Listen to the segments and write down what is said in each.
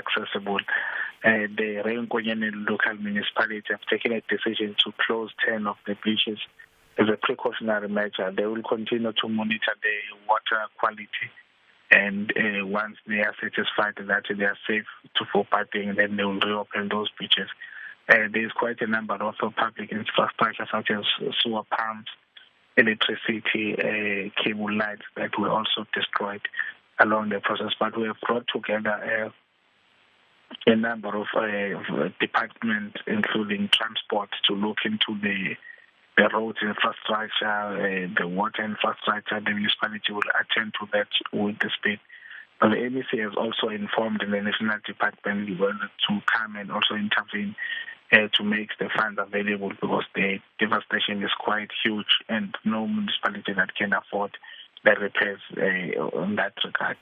accessible. The Renkonyane local municipality have taken a decision to close 10 of the beaches as a precautionary measure. They will continue to monitor the water quality, and once they are satisfied that they are safe for bathing, then they will reopen those beaches. There is quite a number of public infrastructure such as sewer pumps, electricity, cable lights that were also destroyed along the process. But we have brought together a number of departments, including transport, to look into the roads infrastructure, the water infrastructure. The municipality will attend to that with the speed. But the MEC has also informed the National Department to come and also intervene to make the funds available, because the devastation is quite huge and no municipality that can afford the repairs in that regard.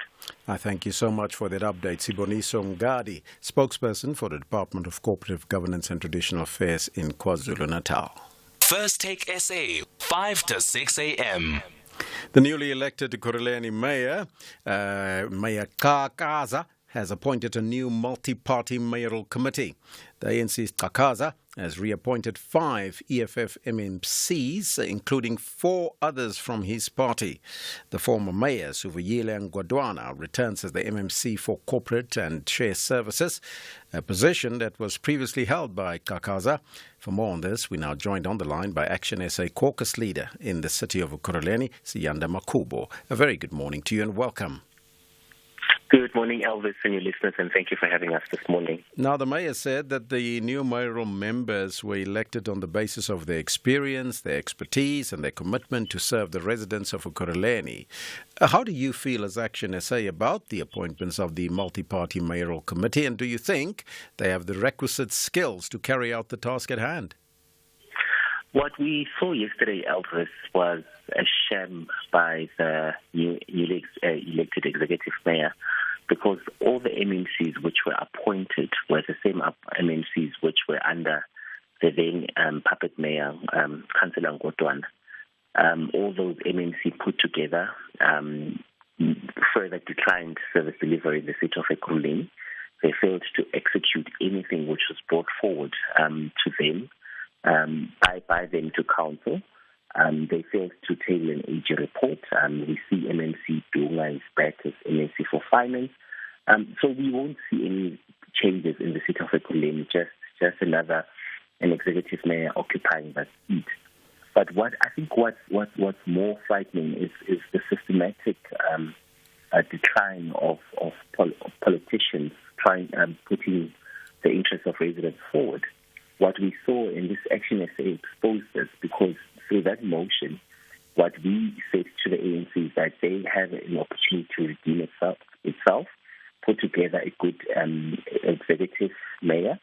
I thank you so much for that update. Siboniso Ngadi, spokesperson for the Department of Cooperative Governance and Traditional Affairs in KwaZulu-Natal. First Take SA, 5 to 6 a.m. The newly elected Ekurhuleni Mayor, Mayor Kakaza, has appointed a new multi-party mayoral committee. The ANC's Kakaza has reappointed 5 EFF MMCs, including 4 others from his party. The former mayor, Suvuyile Ngwadwana, returns as the MMC for Corporate and Share Services, a position that was previously held by Kakaza. For more on this, we're now joined on the line by Action SA caucus leader in the city of Ekurhuleni, Siyanda Makubo. A very good morning to you and welcome. Good morning, Elvis and your listeners, and thank you for having us this morning. Now, the mayor said that the new mayoral members were elected on the basis of their experience, their expertise, and their commitment to serve the residents of Ekurhuleni. How do you feel as Action SA about the appointments of the multi-party mayoral committee, and do you think they have the requisite skills to carry out the task at hand? What we saw yesterday, Elvis, was a sham by the newly elected executive mayor, because all the MMCs which were appointed were the same MMCs which were under the then puppet mayor, Councillor Ngwadwana. All those MMC put together further declined service delivery in the city of Ekurhuleni. They failed to execute anything which was brought forward to them. By them to council. They failed to table an AG report. We see MMC Dunga is back as MMC for finance. So we won't see any changes in the city of Ekurhuleni, just an executive mayor occupying that seat. But what's more frightening is the systematic decline of politicians putting the interests of residents forward. What we saw in this Action SA exposed us, because through that motion, what we said to the ANC is that they have an opportunity to redeem itself, put together a good executive mayor,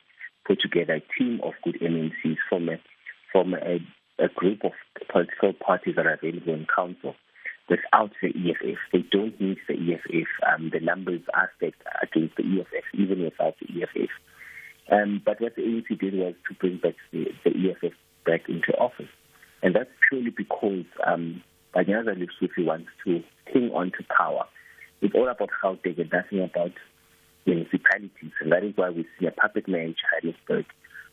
put together a team of good MNCs from a group of political parties that are available in council without the EFF. They don't need the EFF. The numbers are stacked against the EFF, even without the EFF. But what the ANC did was to bring back the EFF back into office. And that's purely because Banyaza Lesufi wants to cling on to power. It's all about Gauteng and nothing about municipalities. And that is why we see a puppet mayor in Johannesburg.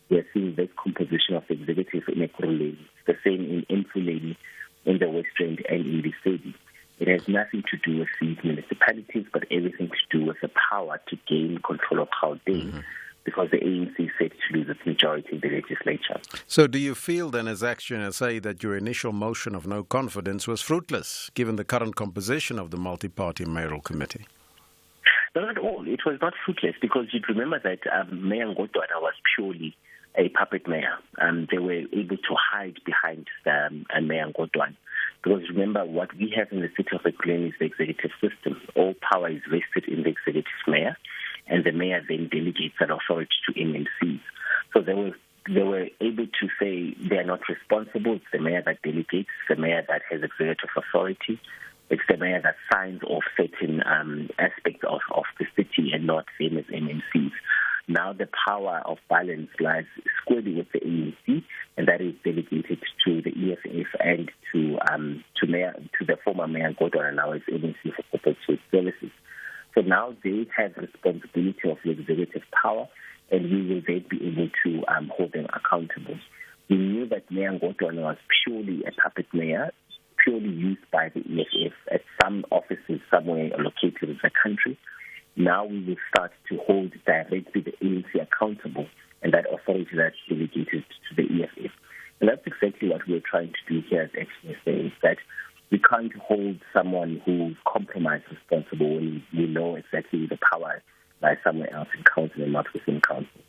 We are seeing this composition of the executive in Ekurhuleni, the same in Mfuleni, in the West End and in the city. It has nothing to do with these municipalities, but everything to do with the power to gain control of Gauteng. Because the ANC is set to lose its majority in the legislature. So do you feel then, as Action SA, that your initial motion of no confidence was fruitless, given the current composition of the multi-party mayoral committee? Not at all. It was not fruitless, because you'd remember that Mayor Ngwadwana was purely a puppet mayor. They were able to hide behind Mayor Ngwadwana. Because remember, what we have in the city of Ekurhuleni is the executive system. All power is vested in the executive mayor, and the mayor then delegates that authority to MMCs. So they were able to say they are not responsible. It's the mayor that delegates, the mayor that has executive authority. It's the mayor that signs off certain aspects of the city and not them as MMCs. Now the power of balance lies squarely with the ANC, and that is delegated to the EFF and to the former mayor Ngwadwana, now as MMC for Corporate Services. So now they have responsibility of executive power, and we will then be able to hold them accountable. We knew that Mayor Ngotwana was purely a puppet mayor, purely used by the EFF at some offices somewhere located in the country. Now we will start to hold directly the ANC accountable and that authority that's delegated to the EFF. And that's exactly what we're trying to do here as Action SA, is that we can't hold someone who's compromised responsible when we know exactly the power lies somewhere else in council and not within council.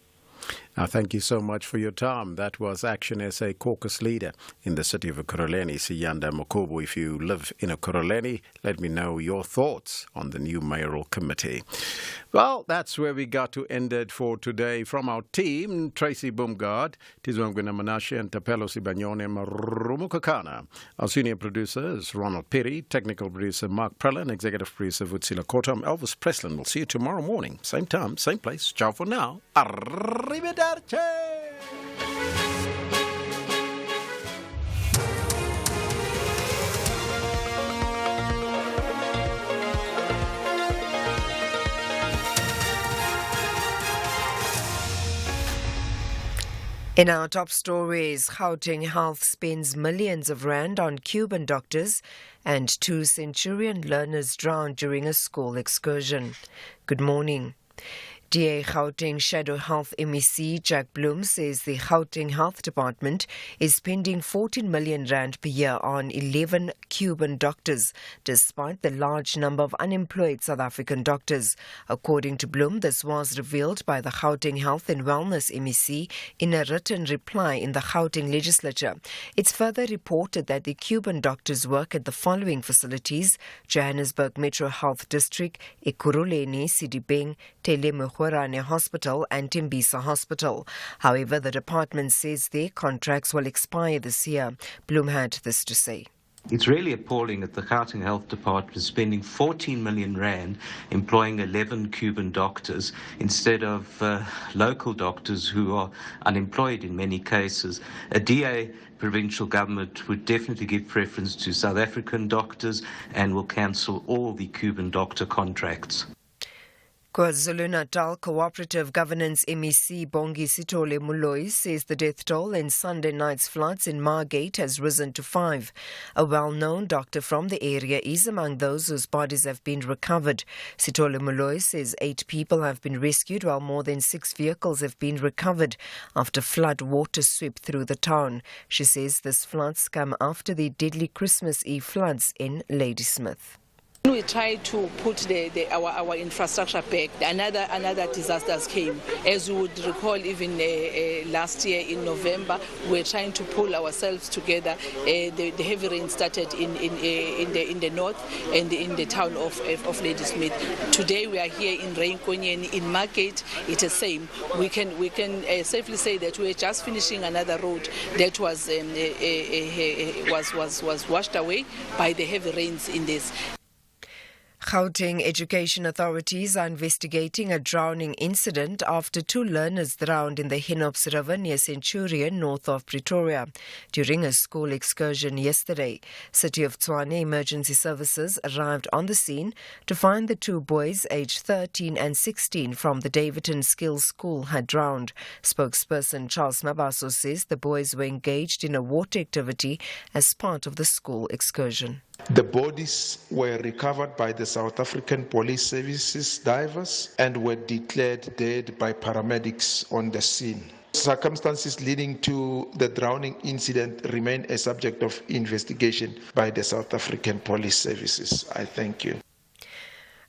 Now, thank you so much for your time. That was Action SA caucus leader in the city of Ekurhuleni, Siyanda Mokobu. If you live in Ekurhuleni, let me know your thoughts on the new mayoral committee. Well, that's where we got to end it for today. From our team, Tracy Bumgard, Tizwangwina Manashe, and Tapelo Sibanyone Marumu Kakana. Our senior producer is Ronald Perry, technical producer Mark Prellin, executive producer Vutsila Kota. I'm Elvis Preslin. We'll see you tomorrow morning. Same time, same place. Ciao for now. Arrivederci. In our top stories, Gauteng Health spends millions of rand on Cuban doctors and 2 Centurion learners drowned during a school excursion. Good morning. DA Gauteng Shadow Health MEC Jack Bloom says the Gauteng Health Department is spending 14 million rand per year on 11 Cuban doctors, despite the large number of unemployed South African doctors. According to Bloom, this was revealed by the Gauteng Health and Wellness MEC in a written reply in the Gauteng legislature. It's further reported that the Cuban doctors work at the following facilities: Johannesburg Metro Health District, Ekurhuleni, Sidibeng, Telemehorane Hospital and Timbisa Hospital. However, the department says their contracts will expire this year. Bloom had this to say. It's really appalling that the Gauteng Health Department is spending 14 million rand employing 11 Cuban doctors instead of local doctors who are unemployed in many cases. A DA provincial government would definitely give preference to South African doctors and will cancel all the Cuban doctor contracts. KwaZulu-Natal Cooperative Governance MEC Bongi Sitole Moloi says the death toll in Sunday night's floods in Margate has risen to 5. A well-known doctor from the area is among those whose bodies have been recovered. Sitole Moloi says 8 people have been rescued while more than 6 vehicles have been recovered after flood water swept through the town. She says this floods come after the deadly Christmas Eve floods in Ladysmith. We tried to put our infrastructure back. Another disasters came. As you would recall, even last year in November, we were trying to pull ourselves together. The heavy rain started in the north and in the town of Ladysmith. Today we are here in Reinkonyen in Market. It's the same. We can safely say that we are just finishing another road that was washed away by the heavy rains in this. Gauteng education authorities are investigating a drowning incident after 2 learners drowned in the Hinops River near Centurion, north of Pretoria, during a school excursion yesterday. City of Tshwane Emergency Services arrived on the scene to find the 2 boys aged 13 and 16 from the Davidton Skills School had drowned. Spokesperson Charles Mabaso says the boys were engaged in a water activity as part of the school excursion. The bodies were recovered by the South African Police Services divers and were declared dead by paramedics on the scene. Circumstances leading to the drowning incident remain a subject of investigation by the South African Police Services. I thank you.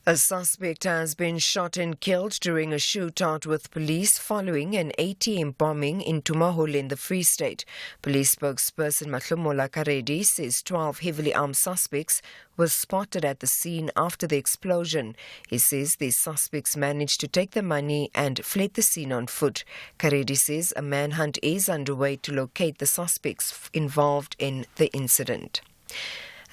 A suspect has been shot and killed during a shootout with police following an ATM bombing in Tumahole in the Free State. Police spokesperson Mahlomola Karedi says 12 heavily armed suspects were spotted at the scene after the explosion. He says the suspects managed to take the money and fled the scene on foot. Karedi says a manhunt is underway to locate the suspects involved in the incident.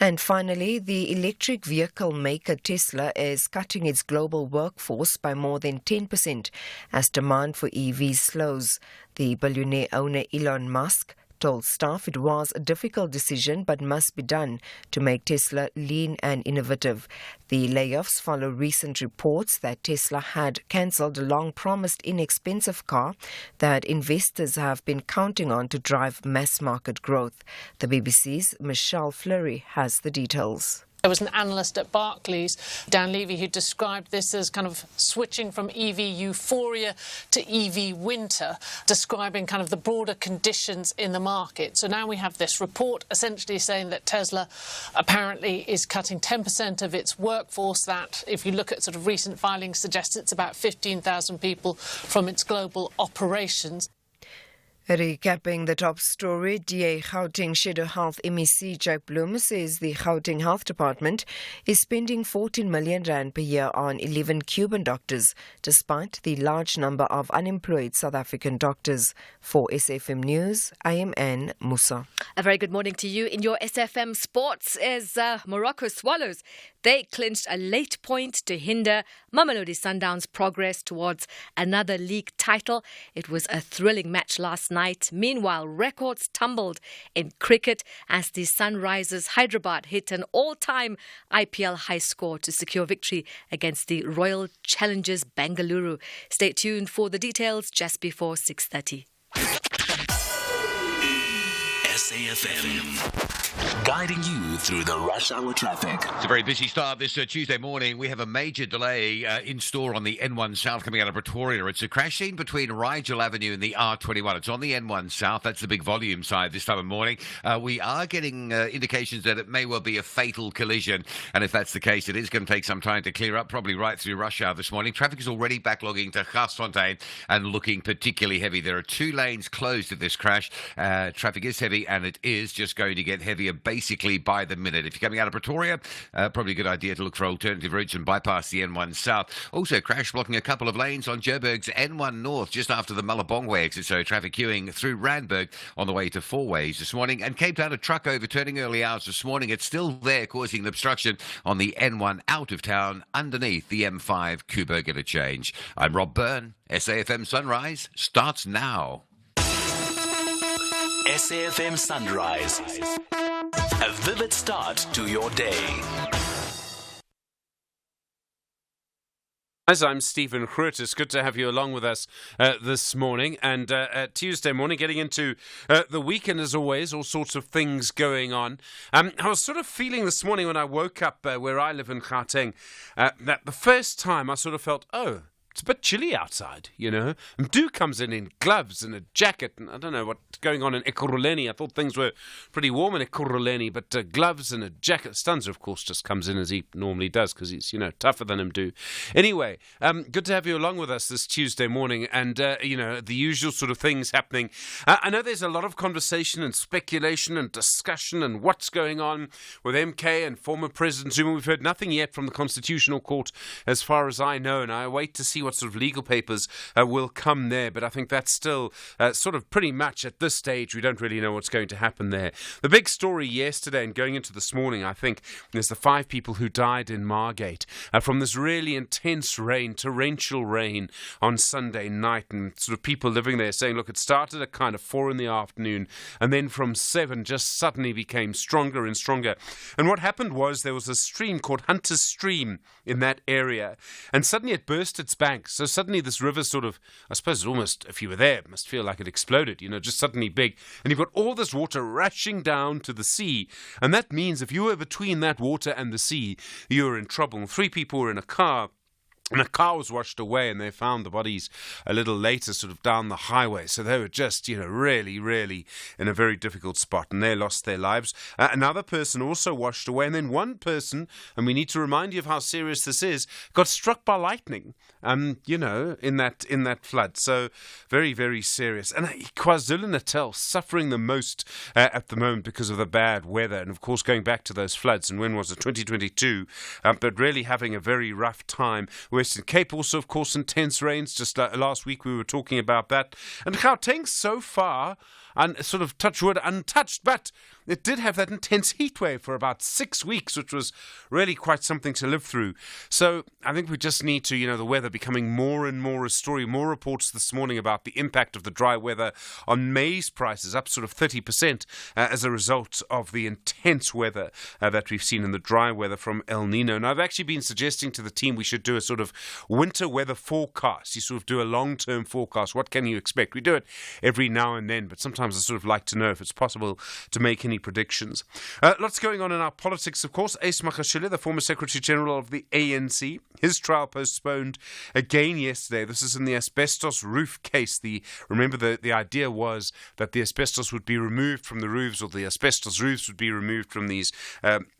And finally, the electric vehicle maker Tesla is cutting its global workforce by more than 10% as demand for EVs slows. The billionaire owner Elon Musk told staff it was a difficult decision but must be done to make Tesla lean and innovative. The layoffs follow recent reports that Tesla had cancelled a long-promised inexpensive car that investors have been counting on to drive mass-market growth. The BBC's Michelle Fleury has the details. There was an analyst at Barclays, Dan Levy, who described this as kind of switching from EV euphoria to EV winter, describing kind of the broader conditions in the market. So now we have this report essentially saying that Tesla apparently is cutting 10% of its workforce. That, if you look at sort of recent filings, suggests it's about 15,000 people from its global operations. Recapping the top story, DA Gauteng Shadow Health MEC Jack Bloom says the Gauteng Health Department is spending 14 million rand per year on 11 Cuban doctors, despite the large number of unemployed South African doctors. For SFM News, I am Anne Musa. A very good morning to you. In your SFM Sports, as Morocco Swallows, they clinched a late point to hinder Mamelodi Sundowns' progress towards another league title. It was a thrilling match last night. Meanwhile, records tumbled in cricket as the Sunrisers Hyderabad hit an all-time IPL high score to secure victory against the Royal Challengers Bengaluru. Stay tuned for the details just before 6:30. SAFM, guiding you through the rush hour traffic. It's a very busy start this Tuesday morning. We have a major delay in store on the N1 South coming out of Pretoria. It's a crash scene between Rigel Avenue and the R21. It's on the N1 South. That's the big volume side this time of morning. We are getting indications that it may well be a fatal collision. And if that's the case, it is going to take some time to clear up, probably right through rush hour this morning. Traffic is already backlogging to Garsfontein and looking particularly heavy. There are 2 lanes closed at this crash. Traffic is heavy, and it is just going to get heavier basically by the minute. If you're coming out of Pretoria, probably a good idea to look for alternative routes and bypass the N1 South. Also, crash blocking a couple of lanes on Joburg's N1 North just after the Malabongwe exit, so traffic queuing through Randburg on the way to Four Ways this morning. And Cape Town, a truck overturning early hours this morning. It's still there, causing an obstruction on the N1 out of town underneath the M5 Kuberg interchange. I'm Rob Byrne. SAFM Sunrise starts now. SAFM Sunrise. A vivid start to your day. I'm Stephen Grootes. Good to have you along with us this morning. And Tuesday morning, getting into the weekend as always, all sorts of things going on. I was sort of feeling this morning when I woke up where I live in Gauteng that the first time I sort of felt, it's a bit chilly outside, you know. Mdu comes in gloves and a jacket, and I don't know what's going on in Ekurhuleni. I thought things were pretty warm in Ekurhuleni, but gloves and a jacket. Stanza, of course, just comes in as he normally does because he's, tougher than Mdu. Anyway, good to have you along with us this Tuesday morning, and, the usual sort of things happening. I know there's a lot of conversation and speculation and discussion and what's going on with MK and former President Zuma. We've heard nothing yet from the Constitutional Court as far as I know, and I wait to see what sort of legal papers will come there, but I think that's still sort of pretty much at this stage. We don't really know what's going to happen there. The big story yesterday and going into this morning, I think, is the 5 people who died in Margate from this really intense rain, torrential rain on Sunday night, and sort of people living there saying, look, it started at kind of 4 in the afternoon and then from 7 just suddenly became stronger and stronger. And what happened was there was a stream called Hunter's Stream in that area, and suddenly it burst its banks. So suddenly this river sort of, I suppose almost, if you were there, it must feel like it exploded, just suddenly big. And you've got all this water rushing down to the sea. And that means if you were between that water and the sea, you were in trouble. 3 people were in a car. And the car was washed away, and they found the bodies a little later sort of down the highway. So they were just, really, really in a very difficult spot, and they lost their lives. Another person also washed away, and then one person, and we need to remind you of how serious this is, got struck by lightning, in that flood. So very, very serious. And KwaZulu-Natal suffering the most at the moment because of the bad weather, and of course going back to those floods, and when was it, 2022, but really having a very rough time. Western Cape also, of course, intense rains. Just last week we were talking about that. And Gauteng so far, sort of touch wood, untouched, but it did have that intense heat wave for about 6 weeks, which was really quite something to live through. So I think we just need to, the weather becoming more and more a story. More reports this morning about the impact of the dry weather on maize prices, up sort of 30% as a result of the intense weather that we've seen in the dry weather from El Nino. And I've actually been suggesting to the team we should do a sort of winter weather forecast. You sort of do a long-term forecast. What can you expect? We do it every now and then, but sometimes I sort of like to know if it's possible to make any predictions. Lots going on in our politics, of course. Ace Magashule, the former Secretary General of the ANC, his trial postponed again yesterday. This is in the asbestos roof case. Remember, the idea was that the asbestos would be removed from the roofs, or the asbestos roofs would be removed from these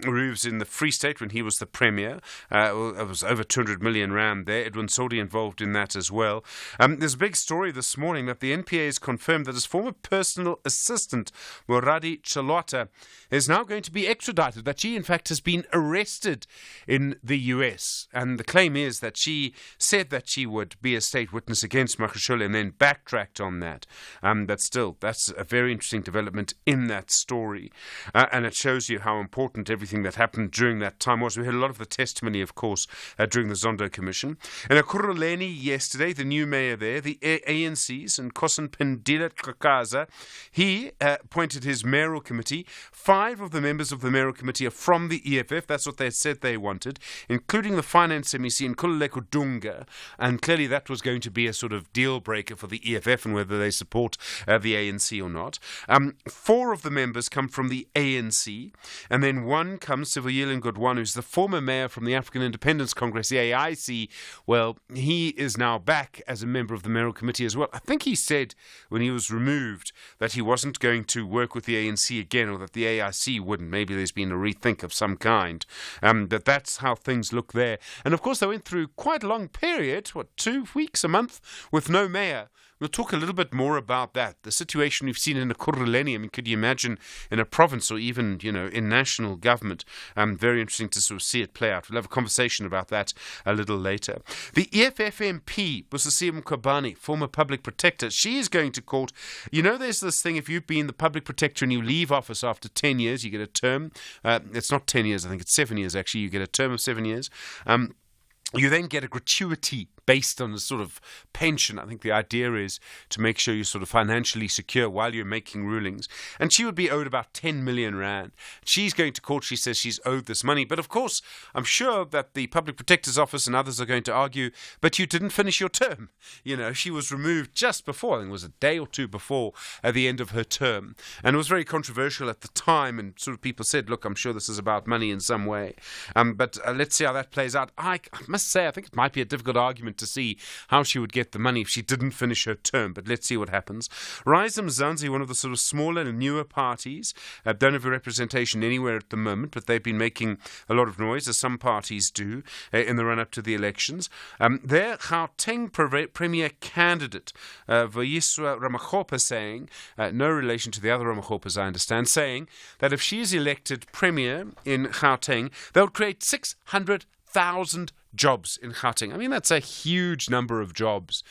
roofs in the Free State when he was the Premier. It was over 200 million rand there. Edwin Sodi involved in that as well. There's a big story this morning that the NPA has confirmed that his former personal assistant, Moradi Chalwata, is now going to be extradited, that she in fact has been arrested in the US. And the claim is that she said that she would be a state witness against Magashule and then backtracked on that. But still, that's a very interesting development in that story. And it shows you how important everything that happened during that time was. We heard a lot of the testimony, of course, during the Zondo Commission. In Ekurhuleni yesterday, the new mayor there, the ANC's, and Kosan Pendile Kakaza, he appointed his mayoral committee. 5 of the members of the mayoral committee are from the EFF. That's what they said they wanted, including the finance MEC in Nkululeko Dunga. And clearly that was going to be a sort of deal breaker for the EFF and whether they support the ANC or not. 4 of the members come from the ANC, and then 1 comes, Sivuyile Ngudwana, who's the former mayor from the African Independence Congress, the AIC. Well, he is now back as a member of the mayoral committee as well. I think he said when he was removed that he wasn't going to work with the ANC again, or that the AIC wouldn't. Maybe there's been a rethink of some kind. That's how things look there. And of course, they went through quite a long period, 2 weeks, a month, with no mayor. We'll talk a little bit more about that. The situation we've seen in Ekurhuleni, I mean, could you imagine in a province or even, in national government? Very interesting to sort of see it play out. We'll have a conversation about that a little later. The EFF MP, Busisiwe Mkhwebane, former public protector, she is going to court. There's this thing, if you've been the public protector and you leave office after 10 years, you get a term. It's not 10 years, I think it's 7 years actually. You get a term of 7 years. You then get a gratuity based on a sort of pension. I think the idea is to make sure you're sort of financially secure while you're making rulings. And she would be owed about 10 million rand. She's going to court. She says she's owed this money. But of course, I'm sure that the Public Protector's Office and others are going to argue, but you didn't finish your term. She was removed just before, I think it was a day or two before the end of her term. And it was very controversial at the time. And sort of people said, look, I'm sure this is about money in some way. But let's see how that plays out. I must say, I think it might be a difficult argument to see how she would get the money if she didn't finish her term, but let's see what happens. Rise Mzansi, one of the sort of smaller and newer parties, don't have a representation anywhere at the moment, but they've been making a lot of noise, as some parties do, in the run-up to the elections. Their Gauteng Premier candidate, Vuyiswa Ramakgopa, saying, no relation to the other Ramakgopas, I understand, saying that if she is elected Premier in Gauteng, they'll create 600,000 jobs in Gauteng. I mean, that's a huge number of jobs.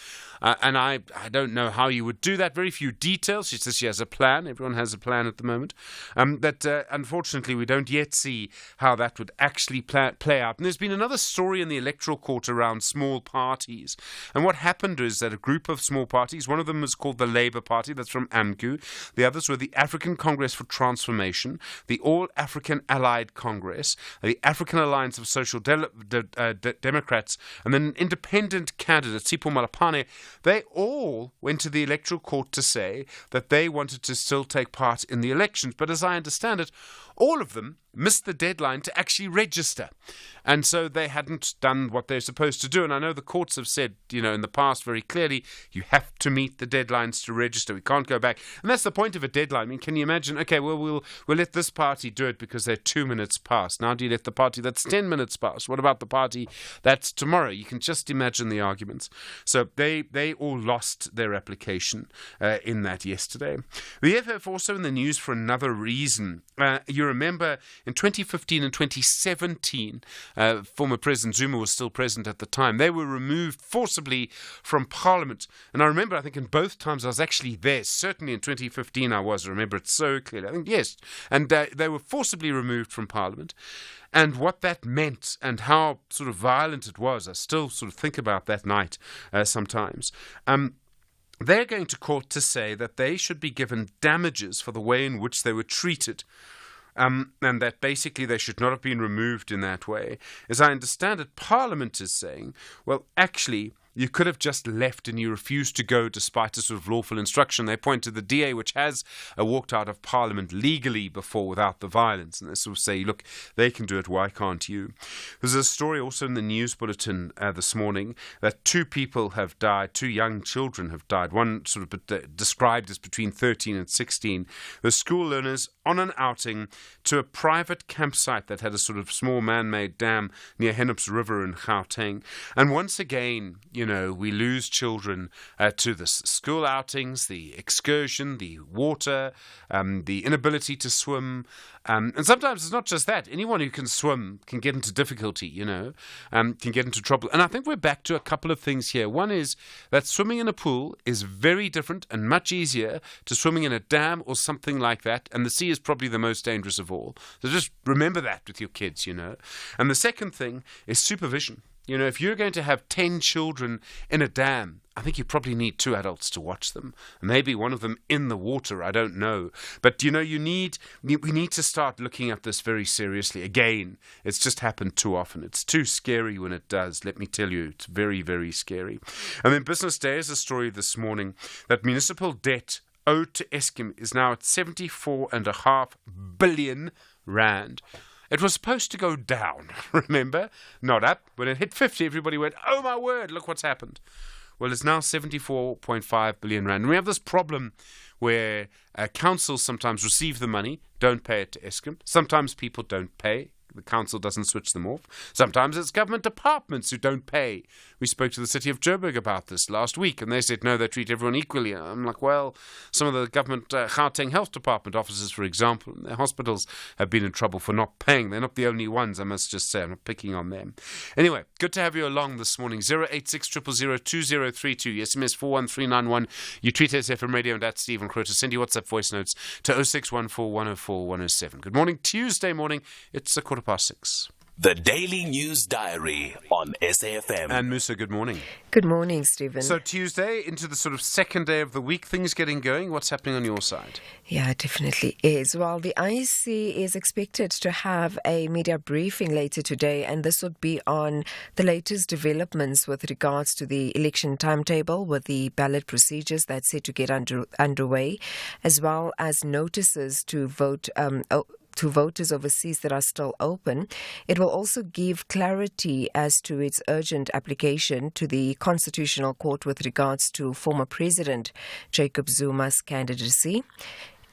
And I don't know how you would do that. Very few details. She says she has a plan. Everyone has a plan at the moment. But unfortunately, we don't yet see how that would actually play out. And there's been another story in the electoral court around small parties. And what happened is that a group of small parties, one of them was called the Labour Party, that's from AMCU. The others were the African Congress for Transformation, the All African Allied Congress, the African Alliance of Social Democrats, and then an independent candidate, Sipho Malapane. They all went to the electoral court to say that they wanted to still take part in the elections. But as I understand it, all of them missed the deadline to actually register. And so they hadn't done what they're supposed to do. And I know the courts have said, in the past very clearly, you have to meet the deadlines to register. We can't go back. And that's the point of a deadline. I mean, can you imagine, okay, well, we'll let this party do it because they're 2 minutes past. Now do you let the party that's 10 minutes past? What about the party that's tomorrow? You can just imagine the arguments. So they all lost their application in that yesterday. The EFF also in the news for another reason. You remember in 2015 and 2017, former President Zuma was still president at the time. They were removed forcibly from Parliament. And I remember, I think in both times I was actually there. Certainly in 2015 I remember it so clearly. I think, yes. And they were forcibly removed from Parliament. And what that meant and how sort of violent it was, I still sort of think about that night sometimes. They're going to court to say that they should be given damages for the way in which they were treated. And that basically they should not have been removed in that way. As I understand it, Parliament is saying, well, actually, you could have just left and you refused to go despite a sort of lawful instruction. They point to the DA, which has walked out of Parliament legally before without the violence. And they sort of say, look, they can do it, why can't you? There's a story also in the news bulletin this morning that 2 people have died, 2 young children have died. One sort of described as between 13 and 16. The school learners on an outing to a private campsite that had a sort of small man-made dam near Hennops River in Gauteng. And once again, we lose children to the school outings, the excursion, the water, the inability to swim. And sometimes it's not just that. Anyone who can swim can get into difficulty, can get into trouble. And I think we're back to a couple of things here. One is that swimming in a pool is very different and much easier to swimming in a dam or something like that. And the sea is probably the most dangerous of all. So just remember that with your kids, And the second thing is supervision. If you're going to have 10 children in a dam, I think you probably need 2 adults to watch them. Maybe one of them in the water, I don't know. But, we need to start looking at this very seriously. Again, it's just happened too often. It's too scary when it does, let me tell you. It's very, very scary. And then Business Day is a story this morning that municipal debt owed to Eskom is now at 74.5 billion rand. It was supposed to go down, remember? Not up. When it hit 50, everybody went, oh my word, look what's happened. Well, it's now 74.5 billion rand. And we have this problem where councils sometimes receive the money, don't pay it to Eskom. Sometimes people don't pay. The council doesn't switch them off. Sometimes it's government departments who don't pay. We spoke to the city of Joburg about this last week, and they said, no, they treat everyone equally. I'm like, well, some of the government Gauteng Health Department officers, for example, their hospitals have been in trouble for not paying. They're not the only ones, I must just say. I'm not picking on them. Anyway, good to have you along this morning. 086 000 2032. SMS 41391. You tweet us FM Radio and at Stephen Grootes. Send your WhatsApp voice notes to 0614 104 107. Good morning. Tuesday morning. It's 6:15. The Daily News Diary on SAFM. And Musa, good morning. Good morning, Stephen. So Tuesday, into the sort of second day of the week, things getting going. What's happening on your side? Yeah, it definitely is. Well, the IEC is expected to have a media briefing later today, and this would be on the latest developments with regards to the election timetable, with the ballot procedures that's set to get underway, as well as notices to vote to voters overseas that are still open. It will also give clarity as to its urgent application to the Constitutional Court with regards to former President Jacob Zuma's candidacy.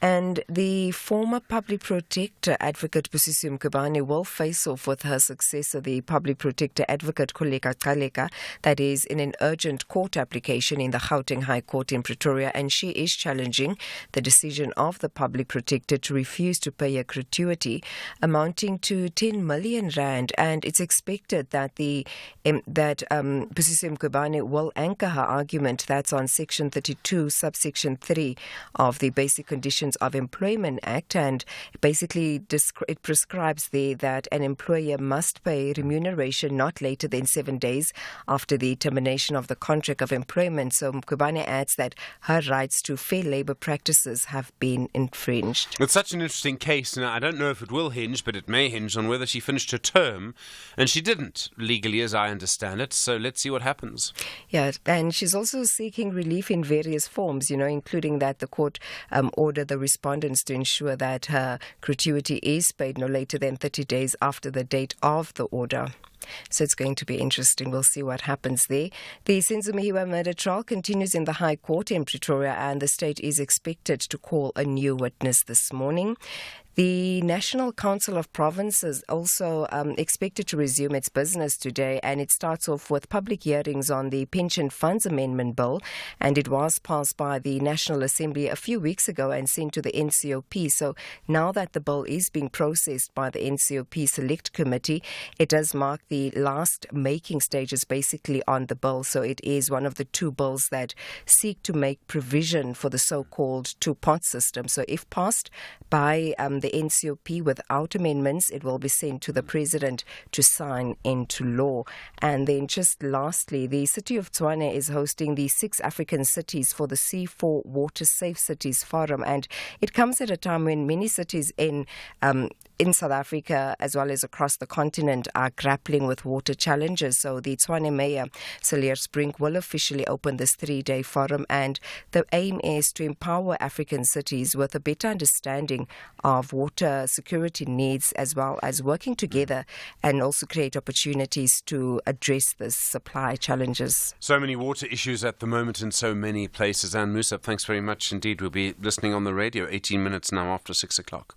And the former public protector, Advocate Busisi Mkhwebane, will face off with her successor, the public protector, Advocate Khuleka Caleka, that is in an urgent court application in the Gauteng High Court in Pretoria, and she is challenging the decision of the public protector to refuse to pay a gratuity amounting to 10 million rand. And it's expected that Busisi Mkhwebane will anchor her argument. That's on Section 32, subsection 3 of the Basic Conditions of Employment Act, and basically it prescribes there that an employer must pay remuneration not later than 7 days after the termination of the contract of employment. So Mkhwebane adds that her rights to fair labour practices have been infringed. It's such an interesting case. Now, I don't know if it will hinge, but it may hinge on whether she finished her term, and she didn't, legally as I understand it, so let's see what happens. Yeah, and she's also seeking relief in various forms, including that the court order the respondents to ensure that her gratuity is paid no later than 30 days after the date of the order. So it's going to be interesting. We'll see what happens there. The Senzo murder trial continues in the High Court in Pretoria, and the state is expected to call a new witness this morning. The National Council of Provinces also expected to resume its business today, and it starts off with public hearings on the Pension Funds Amendment Bill, and it was passed by the National Assembly a few weeks ago and sent to the NCOP. So now that the bill is being processed by the NCOP Select Committee, it does mark the last making stages basically on the bill. So it is one of the two bills that seek to make provision for the so-called two-part system. So if passed by the NCOP without amendments, it will be sent to the President to sign into law. And then just lastly, the city of Tshwane is hosting the 6 African cities for the C4 Water Safe Cities Forum, and it comes at a time when many cities in South Africa as well as across the continent are grappling with water challenges. So the Tshwane Mayor, Cilliers Brink, will officially open this 3-day forum, and the aim is to empower African cities with a better understanding of water security needs, as well as working together and also create opportunities to address the supply challenges. So many water issues at the moment in so many places. Anne Musab, thanks very much indeed. We'll be listening on the radio 18 minutes now after 6 o'clock.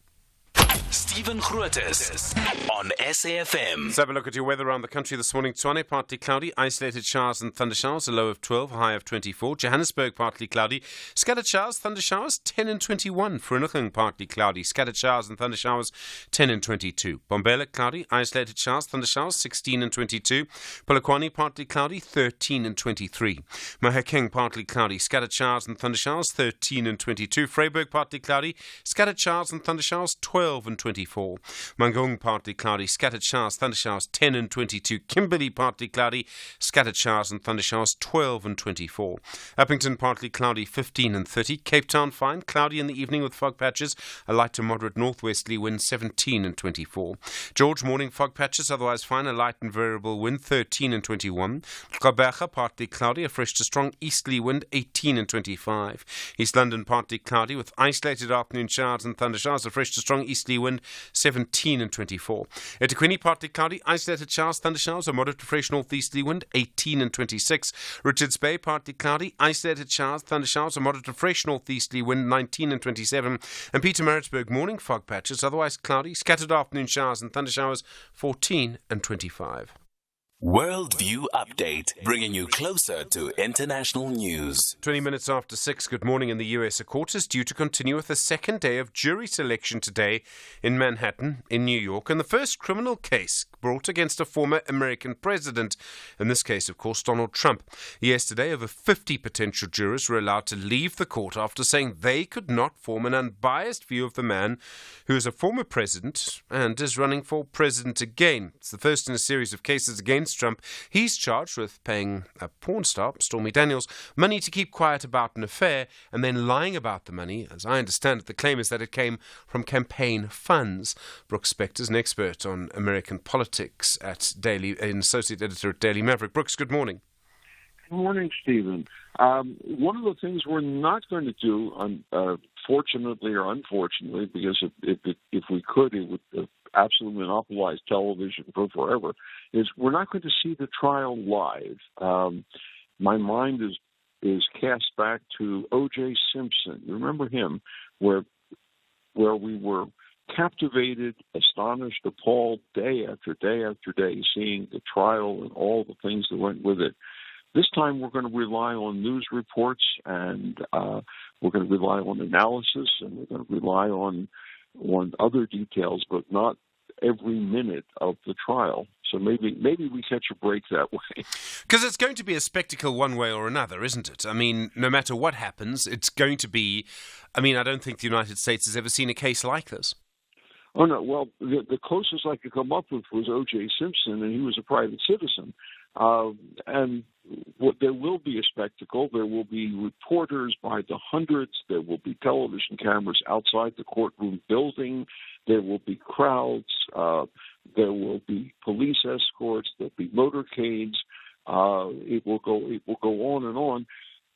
Stephen Grootes on SAFM. Let's have a look at your weather around the country this morning. Tshwane, partly cloudy, isolated showers and thundershowers, a low of 12, a high of 24. Johannesburg, partly cloudy, scattered showers, thundershowers, 10 and 21. Vereeniging, partly cloudy, scattered showers and thundershowers, 10 and 22. Bombela, cloudy, isolated showers, thundershowers, 16 and 22. Polokwane, partly cloudy, 13 and 23. Mahakeng, partly cloudy, scattered showers and thundershowers, 13 and 22. Vryburg, partly cloudy, scattered showers and thundershowers, 12 and 24. Mangaung, partly cloudy, scattered showers, thundershowers, 10 and 22. Kimberley, partly cloudy, scattered showers and thundershowers, 12 and 24. Uppington, partly cloudy, 15 and 30. Cape Town, fine, cloudy in the evening with fog patches, a light to moderate northwesterly wind, 17 and 24. George, morning fog patches, otherwise fine, a light and variable wind, 13 and 21. Gqeberha, partly cloudy, a fresh to strong easterly wind, 18 and 25. East London, partly cloudy with isolated afternoon showers and thundershowers, a fresh to strong easterly wind, 17 and 24. eThekwini, partly cloudy, isolated showers, thundershowers, a moderate to fresh northeasterly wind, 18 and 26. Richards Bay, partly cloudy, isolated showers, thundershowers, a moderate to fresh northeasterly wind, 19 and 27. And Pietermaritzburg, morning fog patches, otherwise cloudy, scattered afternoon showers and thundershowers, 14 and 25. Worldview Update, bringing you closer to international news. 20 minutes after 6, good morning. In the US, a court is due to continue with the second day of jury selection today in Manhattan, in New York, in the first criminal case brought against a former American president, in this case, of course, Donald Trump. Yesterday, over 50 potential jurors were allowed to leave the court after saying they could not form an unbiased view of the man who is a former president and is running for president again. It's the first in a series of cases against Trump. He's charged with paying a porn star, Stormy Daniels, money to keep quiet about an affair and then lying about the money. As I understand it, the claim is that it came from campaign funds. Brooks Spector's an expert on American politics at an associate editor at Daily Maverick. Brooks, good morning. Good morning, Stephen. One of the things we're not going to do, fortunately or unfortunately, because if we could, it would absolutely monopolize television for forever, is we're not going to see the trial live. My mind is cast back to O.J. Simpson. You remember him, where we were captivated, astonished, appalled, day after day after day, seeing the trial and all the things that went with it. This time we're going to rely on news reports, and we're going to rely on analysis, and we're going to rely on other details, but not every minute of the trial. So maybe we catch a break that way. Because it's going to be a spectacle one way or another, isn't it? I mean, no matter what happens, it's going to be... I mean, I don't think the United States has ever seen a case like this. Oh, no. Well, the closest I could come up with was O.J. Simpson, and he was a private citizen. And there will be a spectacle. There will be reporters by the hundreds. There will be television cameras outside the courtroom building. There will be crowds. There will be police escorts. There'll be motorcades. It will go on and on.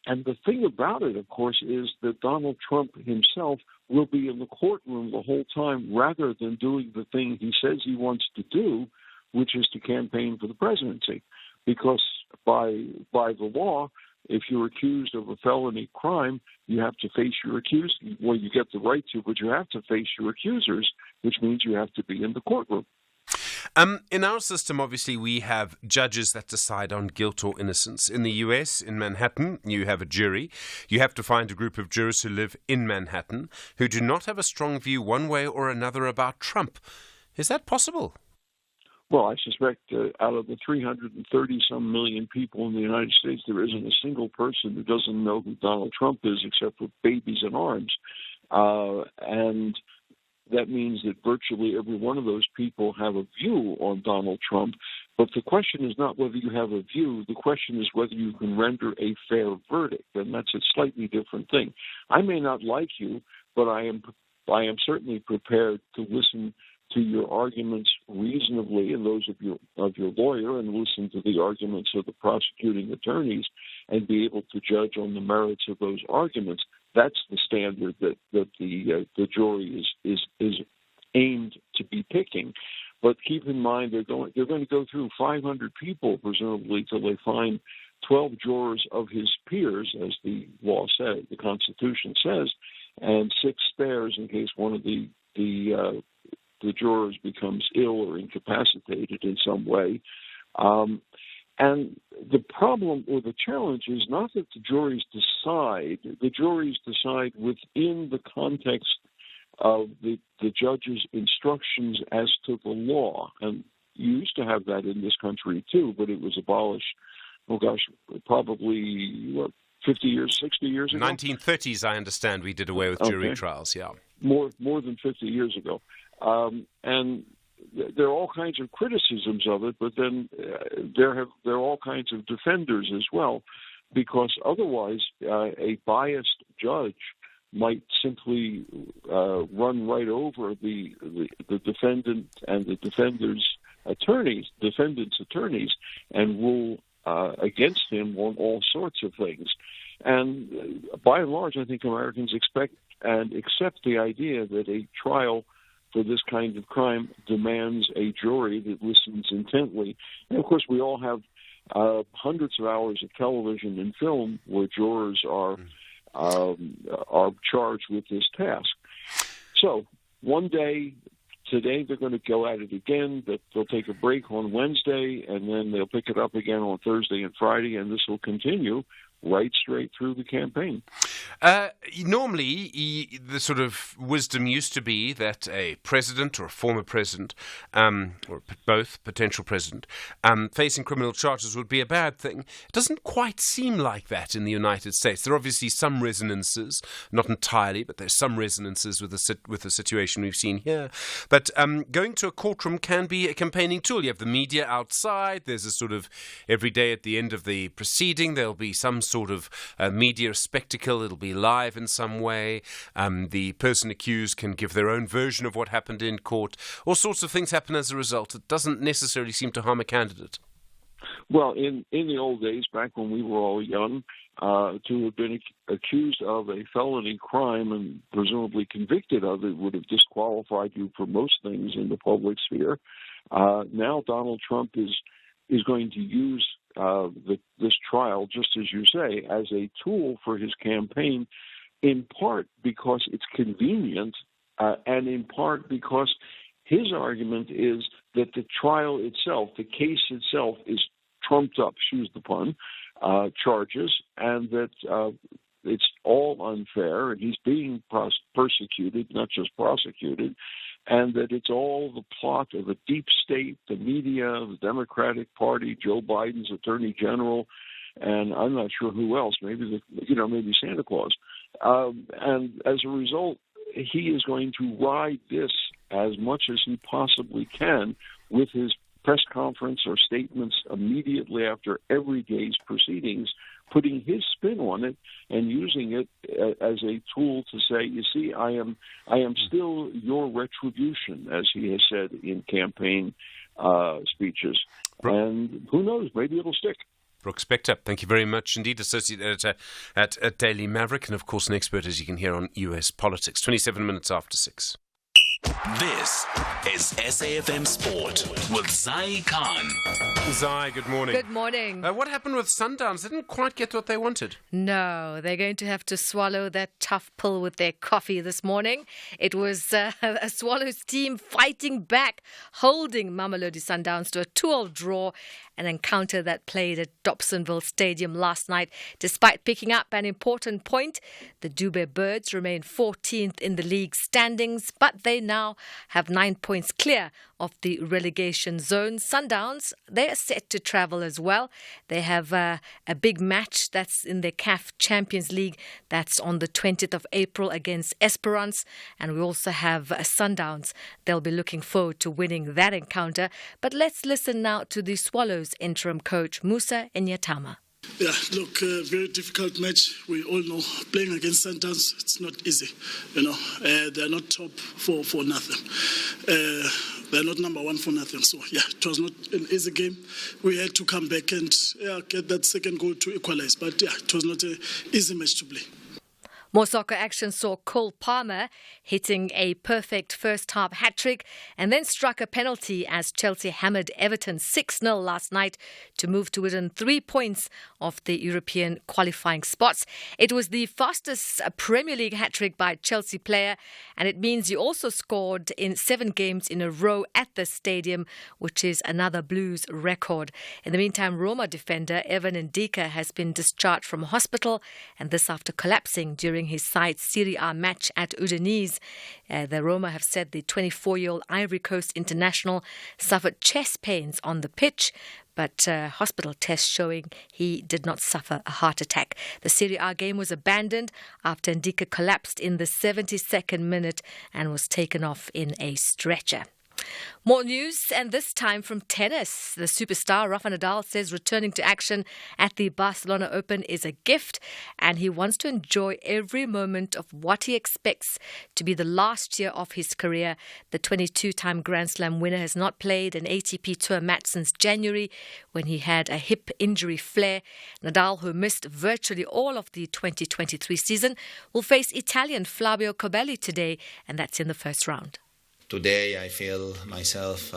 And the thing about it, of course, is that Donald Trump himself will be in the courtroom the whole time rather than doing the thing he says he wants to do, which is to campaign for the presidency. Because by the law, if you're accused of a felony crime, you have to face your accused. Well, you get the right to, but you have to face your accusers, which means you have to be in the courtroom. In our system, obviously, we have judges that decide on guilt or innocence. In the US, in Manhattan, you have a jury. You have to find a group of jurors who live in Manhattan who do not have a strong view one way or another about Trump. Is that possible? Well, I suspect out of the 330-some million people in the United States, there isn't a single person who doesn't know who Donald Trump is except for babies in arms. And that means that virtually every one of those people have a view on Donald Trump. But the question is not whether you have a view. The question is whether you can render a fair verdict, and that's a slightly different thing. I may not like you, but I am certainly prepared to listen to your arguments reasonably, and those of your lawyer, and listen to the arguments of the prosecuting attorneys, and be able to judge on the merits of those arguments. That's the standard that the jury is aimed to be picking. But keep in mind, they're going to go through 500 people, presumably, till they find 12 jurors of his peers, as the law says, the Constitution says, and 6 spares in case one of the jurors becomes ill or incapacitated in some way. And the problem or the challenge is not that the juries decide. The juries decide within the context of the judge's instructions as to the law. And you used to have that in this country, too, but it was abolished, probably, 50 years, 60 years ago? 1930s, I understand, we did away with jury trials, yeah. More than 50 years ago. And there are all kinds of criticisms of it, but then there are all kinds of defenders as well, because otherwise a biased judge might simply run right over the defendant and the defendant's attorneys, and rule against him on all sorts of things. And by and large, I think Americans expect and accept the idea that a trial for this kind of crime demands a jury that listens intently. And, of course, we all have hundreds of hours of television and film where jurors are charged with this task. So one day, today, they're going to go at it again, but they'll take a break on Wednesday, and then they'll pick it up again on Thursday and Friday, and this will continue right straight through the campaign. Normally, the sort of wisdom used to be that a president or a former president, or both, potential president, facing criminal charges would be a bad thing. It doesn't quite seem like that in the United States. There are obviously some resonances, not entirely, but there's some resonances with the situation we've seen here. But going to a courtroom can be a campaigning tool. You have the media outside. There's a sort of every day at the end of the proceeding, there'll be some sort of media spectacle. It'll be live in some way. The person accused can give their own version of what happened in court. All sorts of things happen as a result. It doesn't necessarily seem to harm a candidate. Well, in the old days, back when we were all young, to have been accused of a felony crime and presumably convicted of it would have disqualified you for most things in the public sphere. Now Donald Trump is going to use this trial, just as you say, as a tool for his campaign, in part because it's convenient, and in part because his argument is that the trial itself, the case itself, is trumped up, excuse the pun, charges, and that it's all unfair, and he's being persecuted, not just prosecuted, and that it's all the plot of a deep state, the media, the Democratic Party, Joe Biden's Attorney General, and I'm not sure who else, maybe Santa Claus. And as a result, he is going to ride this as much as he possibly can with his press conference or statements immediately after every day's proceedings, putting his spin on it and using it as a tool to say, you see, I am still your retribution, as he has said in campaign speeches. And who knows, maybe it'll stick. Brooke Spector, thank you very much indeed, Associate Editor at Daily Maverick, and of course an expert, as you can hear, on US politics. 27 minutes after 6. This is SAFM Sport with Zai Khan. Zai, good morning. Good morning. What happened with Sundowns? They didn't quite get what they wanted. No, they're going to have to swallow that tough pill with their coffee this morning. It was a Swallows team fighting back, holding Mamelodi Sundowns to a 2-2 draw, an encounter that played at Dobsonville Stadium last night. Despite picking up an important point, the Dube Birds remain 14th in the league standings, but they now have 9 points clear of the relegation zone. Sundowns, they are set to travel as well. They have a big match that's in the CAF Champions League. That's on the 20th of April against Esperance. And we also have Sundowns. They'll be looking forward to winning that encounter. But let's listen now to the Swallows interim coach, Musa Enyatama. Yeah, look, very difficult match. We all know playing against Sundowns, it's not easy. They're not top for nothing. They're not number one for nothing. So, yeah, it was not an easy game. We had to come back and get that second goal to equalize. But, yeah, it was not an easy match to play. More soccer action saw Cole Palmer hitting a perfect first-half hat-trick and then struck a penalty as Chelsea hammered Everton 6-0 last night to move to within 3 points of the European qualifying spots. It was the fastest Premier League hat-trick by a Chelsea player, and it means he also scored in 7 games in a row at the stadium, which is another Blues record. In the meantime, Roma defender Evan Ndika has been discharged from hospital, and this after collapsing during his side's Serie A match at Udinese. The Roma have said the 24-year-old Ivory Coast international suffered chest pains on the pitch, but hospital tests showing he did not suffer a heart attack. The Serie A game was abandoned after Ndika collapsed in the 72nd minute and was taken off in a stretcher. More news, and this time from tennis. The superstar Rafa Nadal says returning to action at the Barcelona Open is a gift, and he wants to enjoy every moment of what he expects to be the last year of his career. The 22-time Grand Slam winner has not played an ATP Tour match since January when he had a hip injury flare. Nadal, who missed virtually all of the 2023 season, will face Italian Flavio Cobolli today, and that's in the first round. Today I feel myself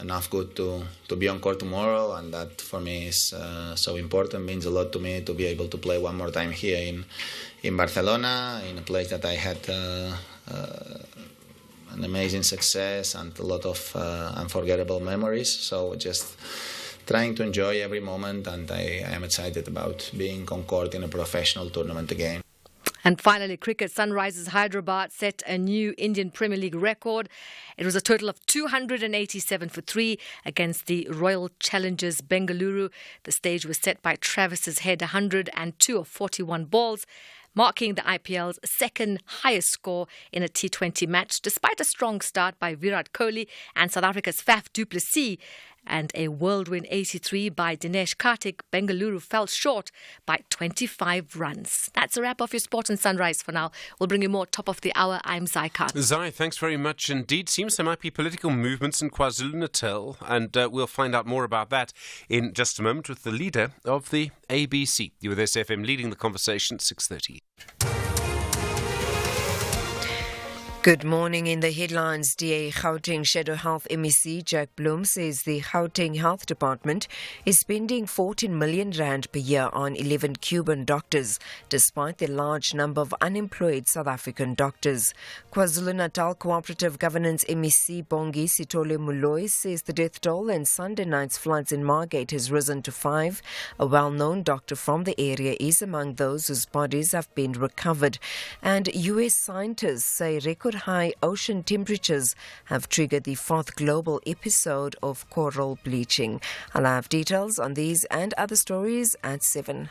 enough good to be on court tomorrow, and that for me is so important. It means a lot to me to be able to play one more time here in Barcelona, in a place that I had an amazing success and a lot of unforgettable memories. So just trying to enjoy every moment, and I am excited about being on court in a professional tournament again. And finally, cricket. Sunrisers Hyderabad set a new Indian Premier League record. It was a total of 287 for 3 against the Royal Challengers Bengaluru. The stage was set by Travis's Head, 102 of 41 balls, marking the IPL's second highest score in a T20 match, despite a strong start by Virat Kohli and South Africa's Faf du Plessis. And a whirlwind 83 by Dinesh Karthik, Bengaluru fell short by 25 runs. That's a wrap of your Sport and Sunrise for now. We'll bring you more top of the hour. I'm Zai Khan. Zai, thanks very much indeed. Seems there might be political movements in KwaZulu-Natal, and we'll find out more about that in just a moment with the leader of the ABC. You with SFM leading the conversation at 6:30. Good morning. In the headlines, DA Gauteng Shadow Health MEC Jack Bloom says the Gauteng Health Department is spending 14 million rand per year on 11 Cuban doctors, despite the large number of unemployed South African doctors. KwaZulu-Natal Cooperative Governance MEC Bongi Sitole Moloi says the death toll in Sunday night's floods in Margate has risen to 5. A well-known doctor from the area is among those whose bodies have been recovered. And US scientists say record high ocean temperatures have triggered the 4th global episode of coral bleaching. I'll have details on these and other stories at 7.